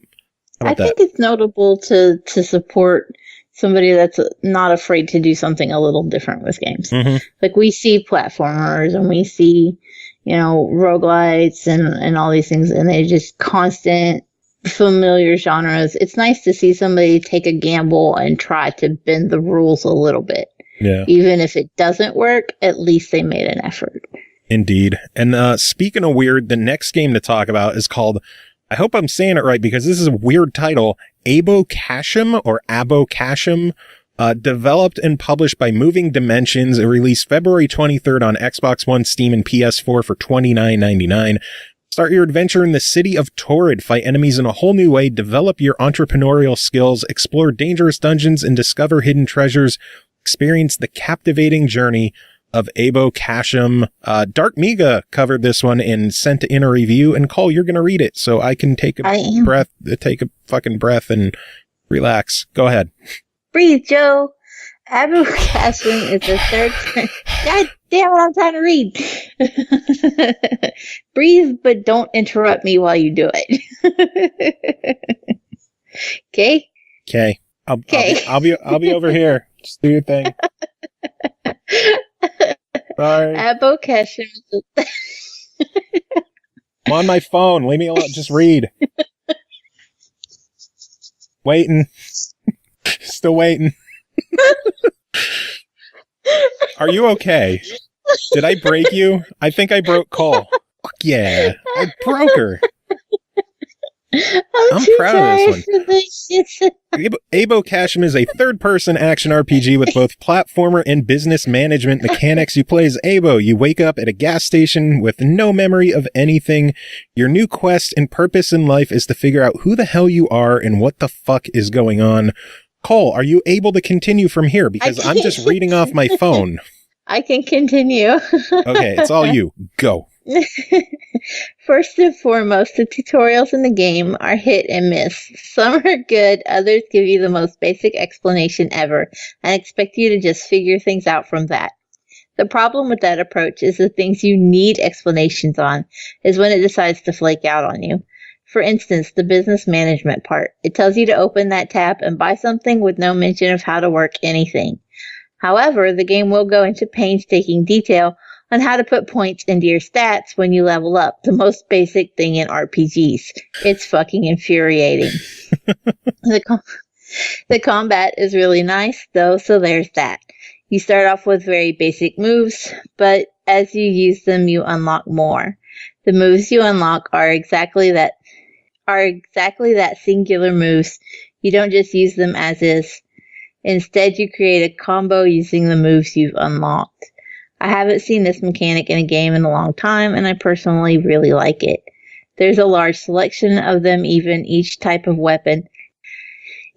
I think it's notable to support somebody that's not afraid to do something a little different with games. Mm-hmm. Like, we see platformers and we see, roguelites and all these things, and they're just constant familiar genres. It's nice to see somebody take a gamble and try to bend the rules a little bit. Yeah. Even if it doesn't work, at least they made an effort. Indeed. And speaking of weird, the next game to talk about is called, I hope I'm saying it right because this is a weird title, Abochasham or Abochasham, developed and published by Moving Dimensions. It released February 23rd on Xbox One, Steam, and PS4 for $29.99. Start your adventure in the city of Torrid, fight enemies in a whole new way, develop your entrepreneurial skills, explore dangerous dungeons, and discover hidden treasures. Experience the captivating journey of Abochasham. Dark Miga covered this one and sent it in a review. And Cole, you're going to read it, so I can take a fucking breath and relax. Go ahead. Breathe, Joe. Abochasham is the third. God damn it! I'm trying to read. Breathe, but don't interrupt me while you do it. Okay. Okay. I'll be over here. Just do your thing. Sorry. Abochasham. I'm on my phone. Leave me alone. Just read. Waiting. Still waiting. Are you okay? Did I break you? I think I broke Cole. Fuck yeah. I broke her. I'm proud of this one. Abochasham is a third-person action RPG with both platformer and business management mechanics. You play as Abo. You wake up at a gas station with no memory of anything. Your new quest and purpose in life is to figure out who the hell you are and what the fuck is going on. Cole, are you able to continue from here? Because I'm just reading off my phone. I can continue. Okay, it's all you. Go. First and foremost, the tutorials in the game are hit and miss. Some are good, others give you the most basic explanation ever and expect you to just figure things out from that. The problem with that approach is the things you need explanations on is when it decides to flake out on you. For instance, the business management part. It tells you to open that tab and buy something with no mention of how to work anything. However, the game will go into painstaking detail on how to put points into your stats when you level up, the most basic thing in RPGs. It's fucking infuriating. The combat is really nice, though, so there's that. You start off with very basic moves, but as you use them, you unlock more. The moves you unlock are exactly that singular moves. You don't just use them as is. Instead, you create a combo using the moves you've unlocked. I haven't seen this mechanic in a game in a long time, and I personally really like it. There's a large selection of them, even each type of weapon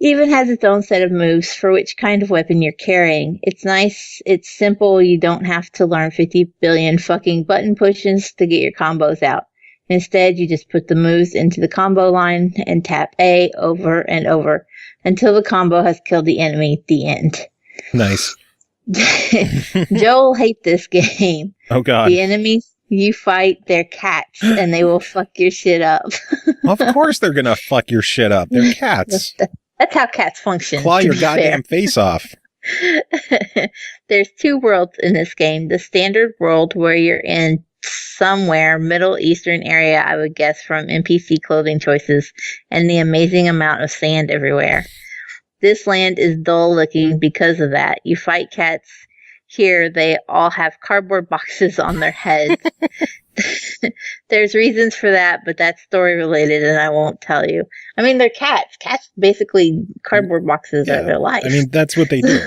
even has its own set of moves for which kind of weapon you're carrying. It's nice, it's simple, you don't have to learn 50 billion fucking button pushes to get your combos out. Instead, you just put the moves into the combo line and tap A over and over until the combo has killed the enemy at the end. Nice. Joel hates this game. Oh, God. The enemies you fight, they're cats, and they will fuck your shit up. Of course they're gonna fuck your shit up. They're cats. That's how cats function. Claw your goddamn face off. There's 2 worlds in this game. The standard world where you're in somewhere Middle Eastern area, I would guess from NPC clothing choices, and the amazing amount of sand everywhere. This land is dull looking because of that. You fight cats here, they all have cardboard boxes on their heads. There's reasons for that, but that's story related and I won't tell you. I mean, they're cats. Cats basically cardboard boxes are their life. I mean, that's what they do.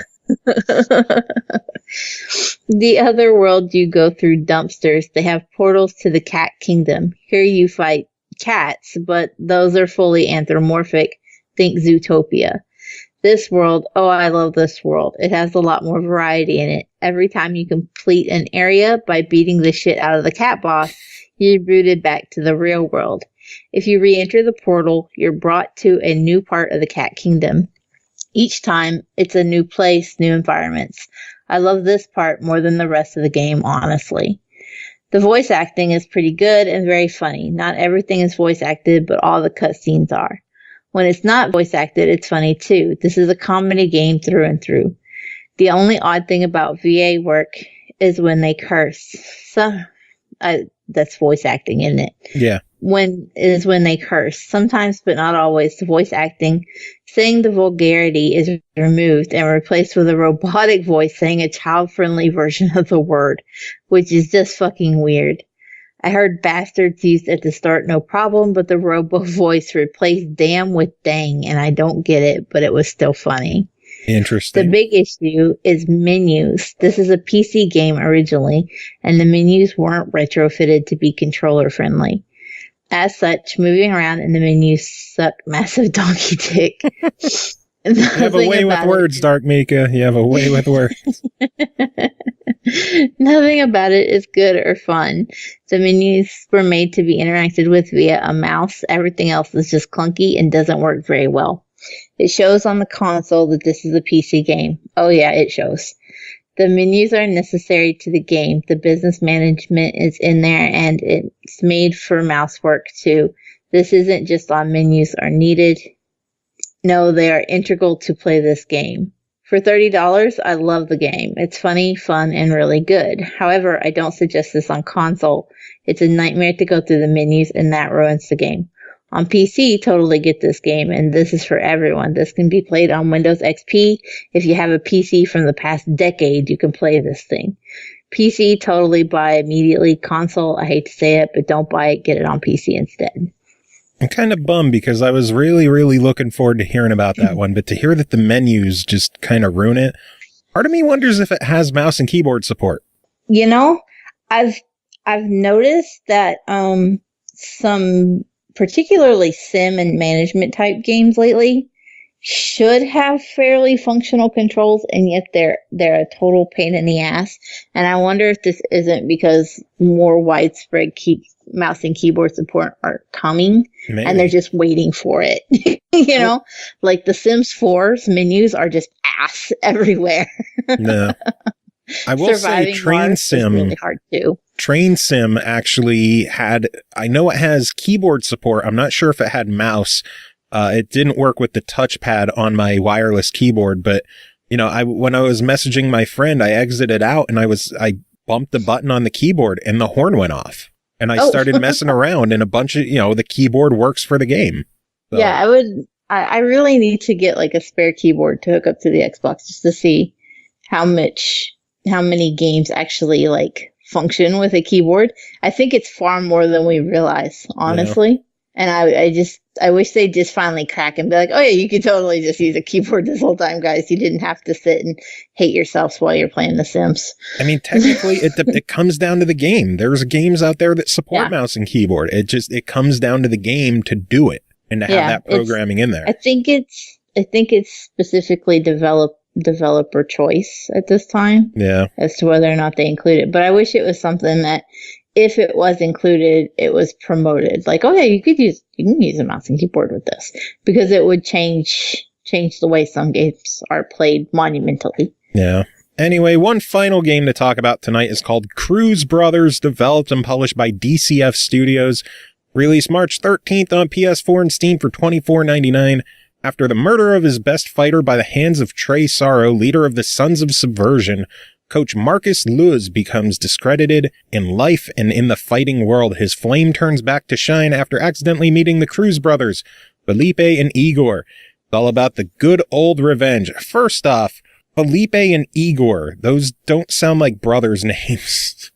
The other world you go through dumpsters. They have portals to the cat kingdom. Here you fight cats, but those are fully anthropomorphic. Think Zootopia. This world, oh, I love this world. It has a lot more variety in it. Every time you complete an area by beating the shit out of the cat boss, you're rooted back to the real world. If you re-enter the portal, you're brought to a new part of the cat kingdom. Each time, it's a new place, new environments. I love this part more than the rest of the game, honestly. The voice acting is pretty good and very funny. Not everything is voice acted, but all the cutscenes are. When it's not voice acted, it's funny too. This is a comedy game through and through. The only odd thing about VA work is when they curse. That's voice acting, isn't it? Yeah. When they curse. Sometimes, but not always, the voice acting saying the vulgarity is removed and replaced with a robotic voice saying a child-friendly version of the word, which is just fucking weird. I heard bastards used at the start, no problem, but the robo voice replaced damn with dang, and I don't get it, but it was still funny. Interesting. The big issue is menus. This is a PC game originally, and the menus weren't retrofitted to be controller friendly. As such, moving around in the menus suck massive donkey dick. You have a way with words, Dark Mika. You have a way with words. Nothing about it is good or fun. The menus were made to be interacted with via a mouse. Everything else is just clunky and doesn't work very well. It shows on the console that this is a PC game. Oh yeah, it shows. The menus are necessary to the game. The business management is in there and it's made for mouse work too. This isn't just on menus are needed. No, they are integral to play this game. For $30, I love the game. It's funny, fun, and really good. However, I don't suggest this on console. It's a nightmare to go through the menus, and that ruins the game. On PC, totally get this game, and this is for everyone. This can be played on Windows XP. If you have a PC from the past decade, you can play this thing. PC, totally buy immediately. Console, I hate to say it, but don't buy it. Get it on PC instead. I'm kind of bummed because I was really, really looking forward to hearing about that one, but to hear that the menus just kind of ruin it, part of me wonders if it has mouse and keyboard support. You know, I've noticed that some particularly sim and management type games lately should have fairly functional controls, and yet they're a total pain in the ass. And I wonder if this isn't because more widespread mouse and keyboard support are coming. Maybe. And they're just waiting for it. You know, like the Sims 4's menus are just ass everywhere. No. I will say Train Sim really hard too. Train Sim actually had, I know it has keyboard support. I'm not sure if it had mouse. It didn't work with the touchpad on my wireless keyboard, but you know, when I was messaging my friend, I exited out and I bumped the button on the keyboard and the horn went off. And I started messing around, and a bunch of, you know, the keyboard works for the game. So. Yeah, I really need to get like a spare keyboard to hook up to the Xbox just to see how many games actually like function with a keyboard. I think it's far more than we realize, honestly. Yeah. And I wish they'd just finally crack and be like, oh yeah, you could totally just use a keyboard this whole time, guys. You didn't have to sit and hate yourselves while you're playing The Sims. I mean, technically, it comes down to the game. There's games out there that support mouse and keyboard. It comes down to the game to do it and to have that programming in there. I think it's specifically developer choice at this time. Yeah. As to whether or not they include it. But I wish it was something that, if it was included, it was promoted. Like, oh yeah, you can use a mouse and keyboard with this, because it would change the way some games are played monumentally. Yeah. Anyway, one final game to talk about tonight is called Cruise Brothers, developed and published by DCF Studios. Released March 13th on PS4 and Steam for $24.99. After the murder of his best fighter by the hands of Trey Sorrow, leader of the Sons of Subversion, Coach Marcus Luz becomes discredited in life and in the fighting world. His flame turns back to shine after accidentally meeting the Cruz brothers, Felipe and Igor. It's all about the good old revenge. First off, Felipe and Igor, those don't sound like brothers' names.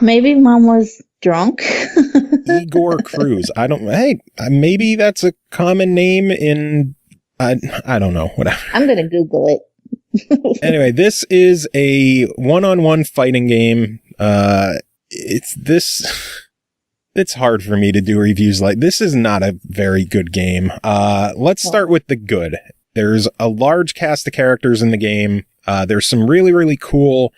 Maybe mom was drunk. Igor Cruz. Maybe that's a common name in, I don't know, whatever. I'm going to Google it. Anyway, this is a one-on-one fighting game. It's hard for me to do reviews like this. Is not a very good game. Let's start with the good. There's a large cast of characters in the game. There's some really, really cool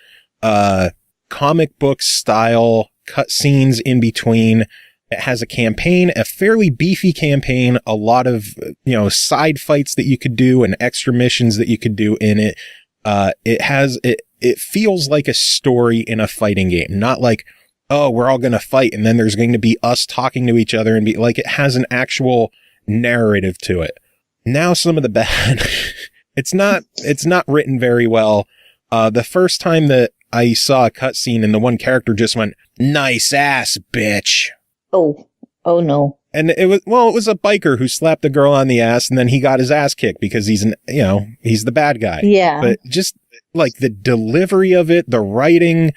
comic book style cutscenes in between. It has a campaign, a fairly beefy campaign, a lot of, side fights that you could do and extra missions that you could do in it. It feels like a story in a fighting game, not like, oh, we're all going to fight and then there's going to be us talking to each other, and be like, it has an actual narrative to it. Now, some of the bad, it's not written very well. The first time that I saw a cutscene and the one character just went, "Nice ass, bitch." Oh no. And it was a biker who slapped a girl on the ass, and then he got his ass kicked because he's the bad guy. Yeah. But just like the delivery of it, the writing,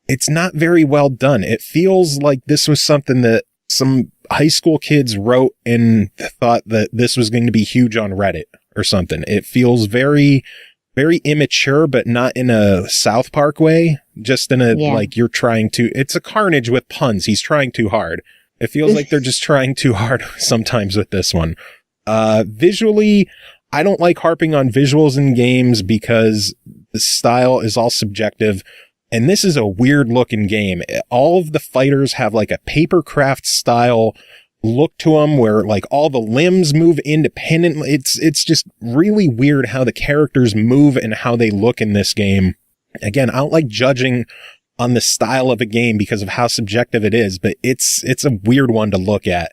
it's not very well done. It feels like this was something that some high school kids wrote and thought that this was going to be huge on Reddit or something. It feels very, very immature, but not in a South Park way, just in a, like you're trying to, it's a Carnage with puns. He's trying too hard. It feels like they're just trying too hard sometimes with this one. Visually, I don't like harping on visuals in games because the style is all subjective. And this is a weird looking game. All of the fighters have like a papercraft style look to them where like all the limbs move independently. It's just really weird how the characters move and how they look in this game. Again, I don't like judging on the style of a game because of how subjective it is, but it's a weird one to look at.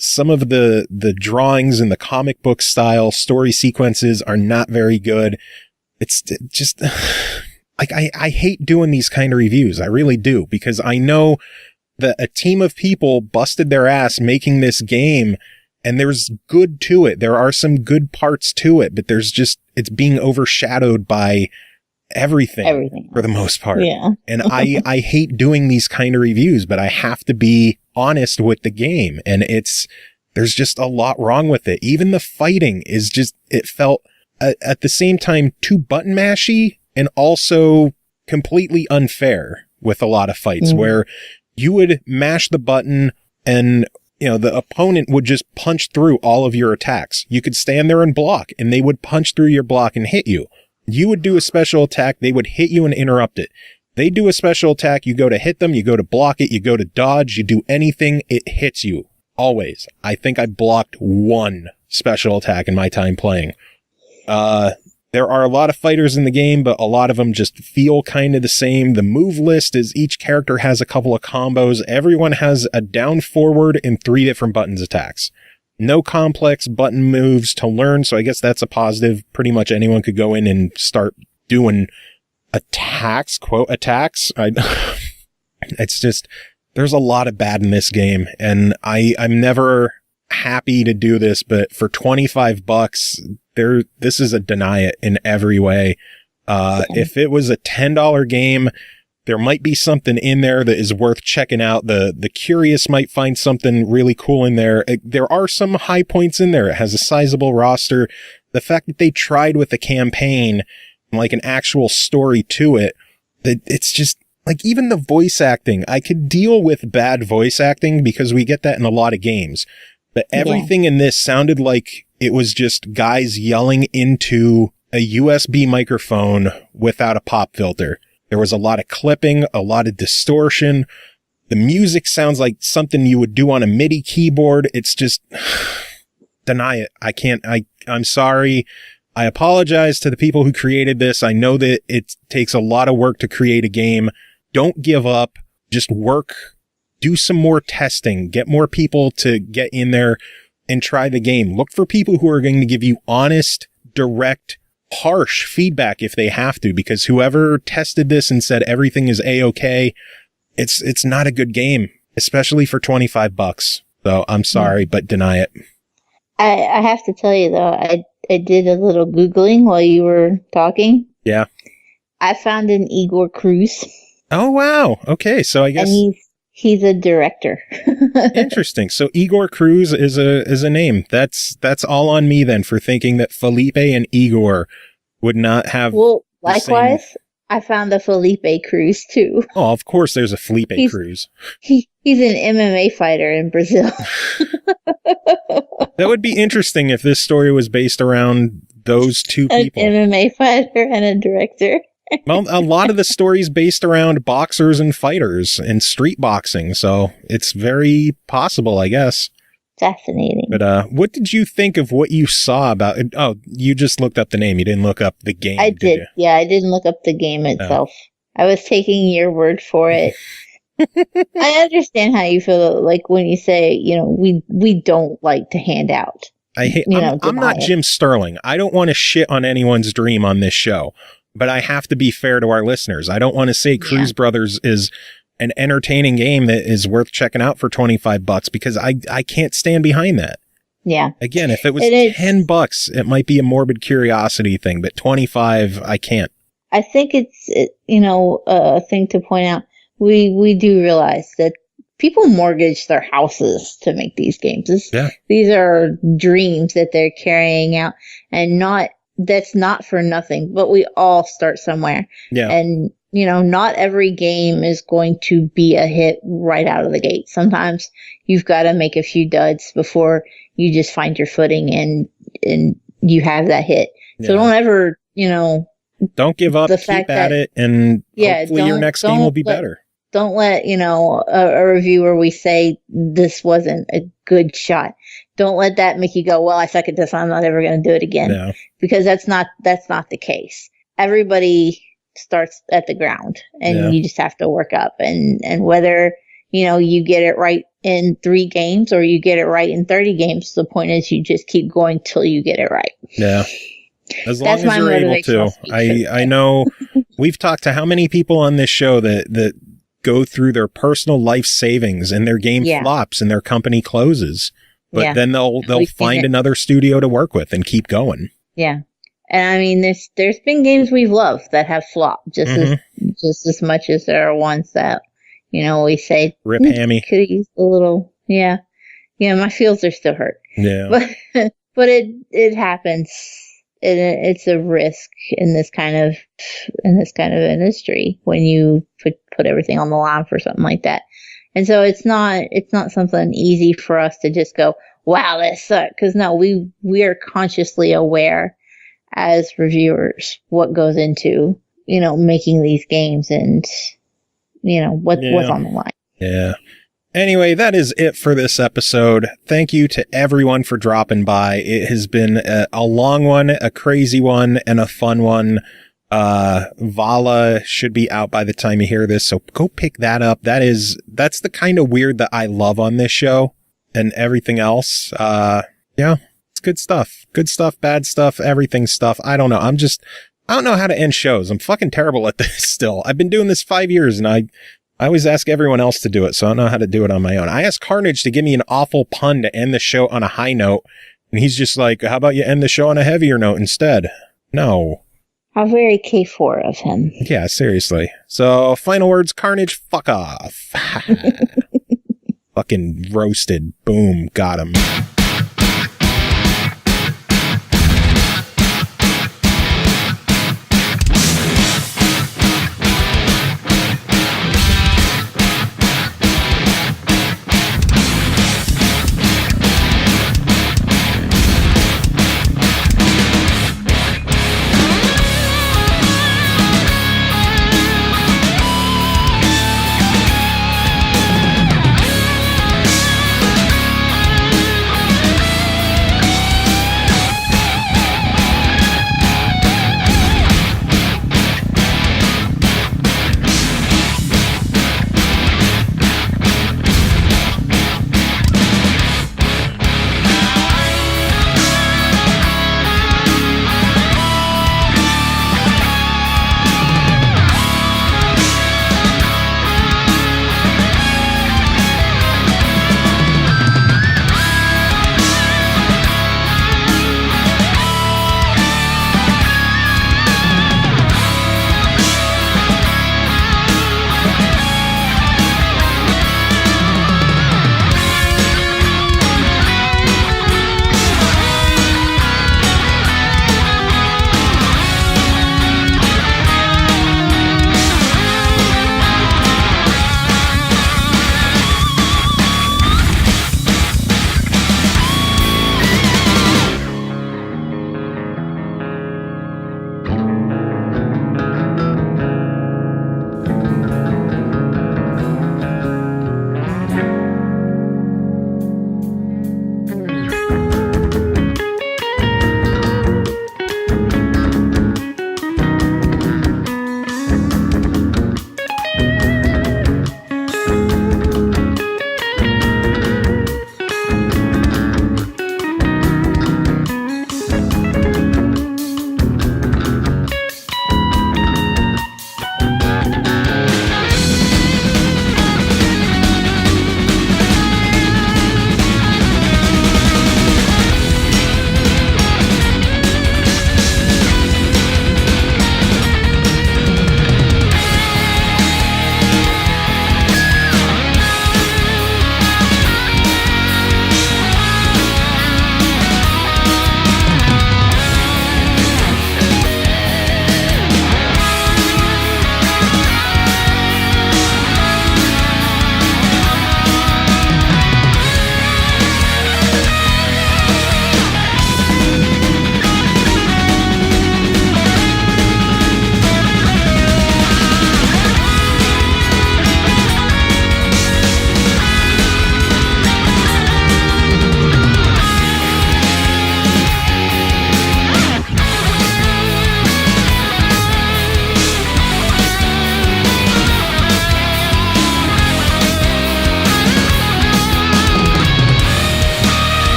Some of the drawings and the comic book style story sequences are not very good. It's just like, I hate doing these kind of reviews. I really do, because I know that a team of people busted their ass making this game, and there's good to it. There are some good parts to it, but it's being overshadowed by everything for the most part. Yeah. And I hate doing these kind of reviews, but I have to be honest with the game. And there's just a lot wrong with it. Even the fighting is it felt at the same time too button mashy and also completely unfair with a lot of fights where you would mash the button and the opponent would just punch through all of your attacks. You could stand there and block, and they would punch through your block and hit you. You would do a special attack, they would hit you and interrupt it. They do a special attack, you go to hit them, you go to block it, you go to dodge, you do anything, it hits you. Always. I think I blocked one special attack in my time playing. There are a lot of fighters in the game, but a lot of them just feel kind of the same. The move list is each character has a couple of combos. Everyone has a down, forward, and 3 different buttons attacks. No complex button moves to learn, so I guess that's a positive. Pretty much anyone could go in and start doing attacks, quote attacks. It's just, there's a lot of bad in this game, and I'm never happy to do this, but for $25, this is a deny it in every way. If it was a $10 game, there might be something in there that is worth checking out. The curious might find something really cool in there. There are some high points in there. It has a sizable roster. The fact that they tried with a campaign, like an actual story to it, it's just like, even the voice acting, I could deal with bad voice acting because we get that in a lot of games. But everything in this sounded like it was just guys yelling into a USB microphone without a pop filter. There was a lot of clipping, a lot of distortion. The music sounds like something you would do on a MIDI keyboard. It's just, deny it. I can't, I'm sorry. I apologize to the people who created this. I know that it takes a lot of work to create a game. Don't give up. Just work. Do some more testing, get more people to get in there and try the game. Look for people who are going to give you honest, direct, harsh feedback if they have to, because whoever tested this and said everything is A-okay, it's not a good game, especially for $25. So I'm sorry, but deny it. I have to tell you though, I did a little Googling while you were talking. Yeah. I found an Igor Cruz. Oh, wow. Okay. So I guess. And he's a director. Interesting. So Igor Cruz is a name. That's all on me then for thinking that Felipe and Igor would not have. Well, likewise, I found a Felipe Cruz too. Oh, of course there's a Felipe Cruz. He's an MMA fighter in Brazil. That would be interesting if this story was based around those two people. An MMA fighter and a director. Well, a lot of the stories based around boxers and fighters and street boxing, so it's very possible, I guess. Fascinating. But what did you think of what you saw about it? Oh, you just looked up the name. You didn't look up the game. I did. Yeah, I didn't look up the game itself. Oh. I was taking your word for it. I understand how you feel like when you say, we don't like to hand out. I'm not Jim Sterling. I don't want to shit on anyone's dream on this show. But I have to be fair to our listeners. I don't want to say Cruz Brothers is an entertaining game that is worth checking out for $25 because I can't stand behind that. Yeah. Again, if it was $10, it might be a morbid curiosity thing, but $25, I can't. I think it's a thing to point out. We do realize that people mortgage their houses to make these games. These are dreams that they're carrying out, and that's not for nothing, but we all start somewhere. Yeah. And, not every game is going to be a hit right out of the gate. Sometimes you've got to make a few duds before you just find your footing and you have that hit. Yeah. So don't ever, don't give up, keep at it, and hopefully your next game will be better. Don't let, a review where we say this wasn't a good shot. Don't let that make you go, well, I suck at this. I'm not ever going to do it again. No. Because that's not the case. Everybody starts at the ground and you just have to work up. And whether, you get it right in 3 games or you get it right in 30 games, the point is you just keep going till you get it right. Yeah. As long as you're able to. I know we've talked to how many people on this show that go through their personal life savings and their game flops and their company closes. But then they'll find another studio to work with and keep going. Yeah. And I mean, there's been games we've loved that have flopped just as much as there are ones that, we say, rip hammy. Could have used a little, yeah, my feels are still hurt. Yeah. But it happens. It's a risk in this kind of industry when you put everything on the line for something like that. And so it's not something easy for us to just go, wow, that sucked. Because no, we are consciously aware as reviewers what goes into, making these games and, what's on the line. Yeah. Anyway, that is it for this episode. Thank you to everyone for dropping by. It has been a long one, a crazy one, and a fun one. VALA should be out by the time you hear this, so go pick that up. That's the kind of weird that I love on this show and everything else. Yeah, it's good stuff. Good stuff, bad stuff, everything stuff. I don't know. I don't know how to end shows. I'm fucking terrible at this still. I've been doing this 5 years and I always ask everyone else to do it, so I don't know how to do it on my own. I asked Carnage to give me an awful pun to end the show on a high note, and he's just like, how about you end the show on a heavier note instead? No. How very K4 of him. Yeah, seriously. So, final words, Carnage, fuck off. Fucking roasted. Boom, got him.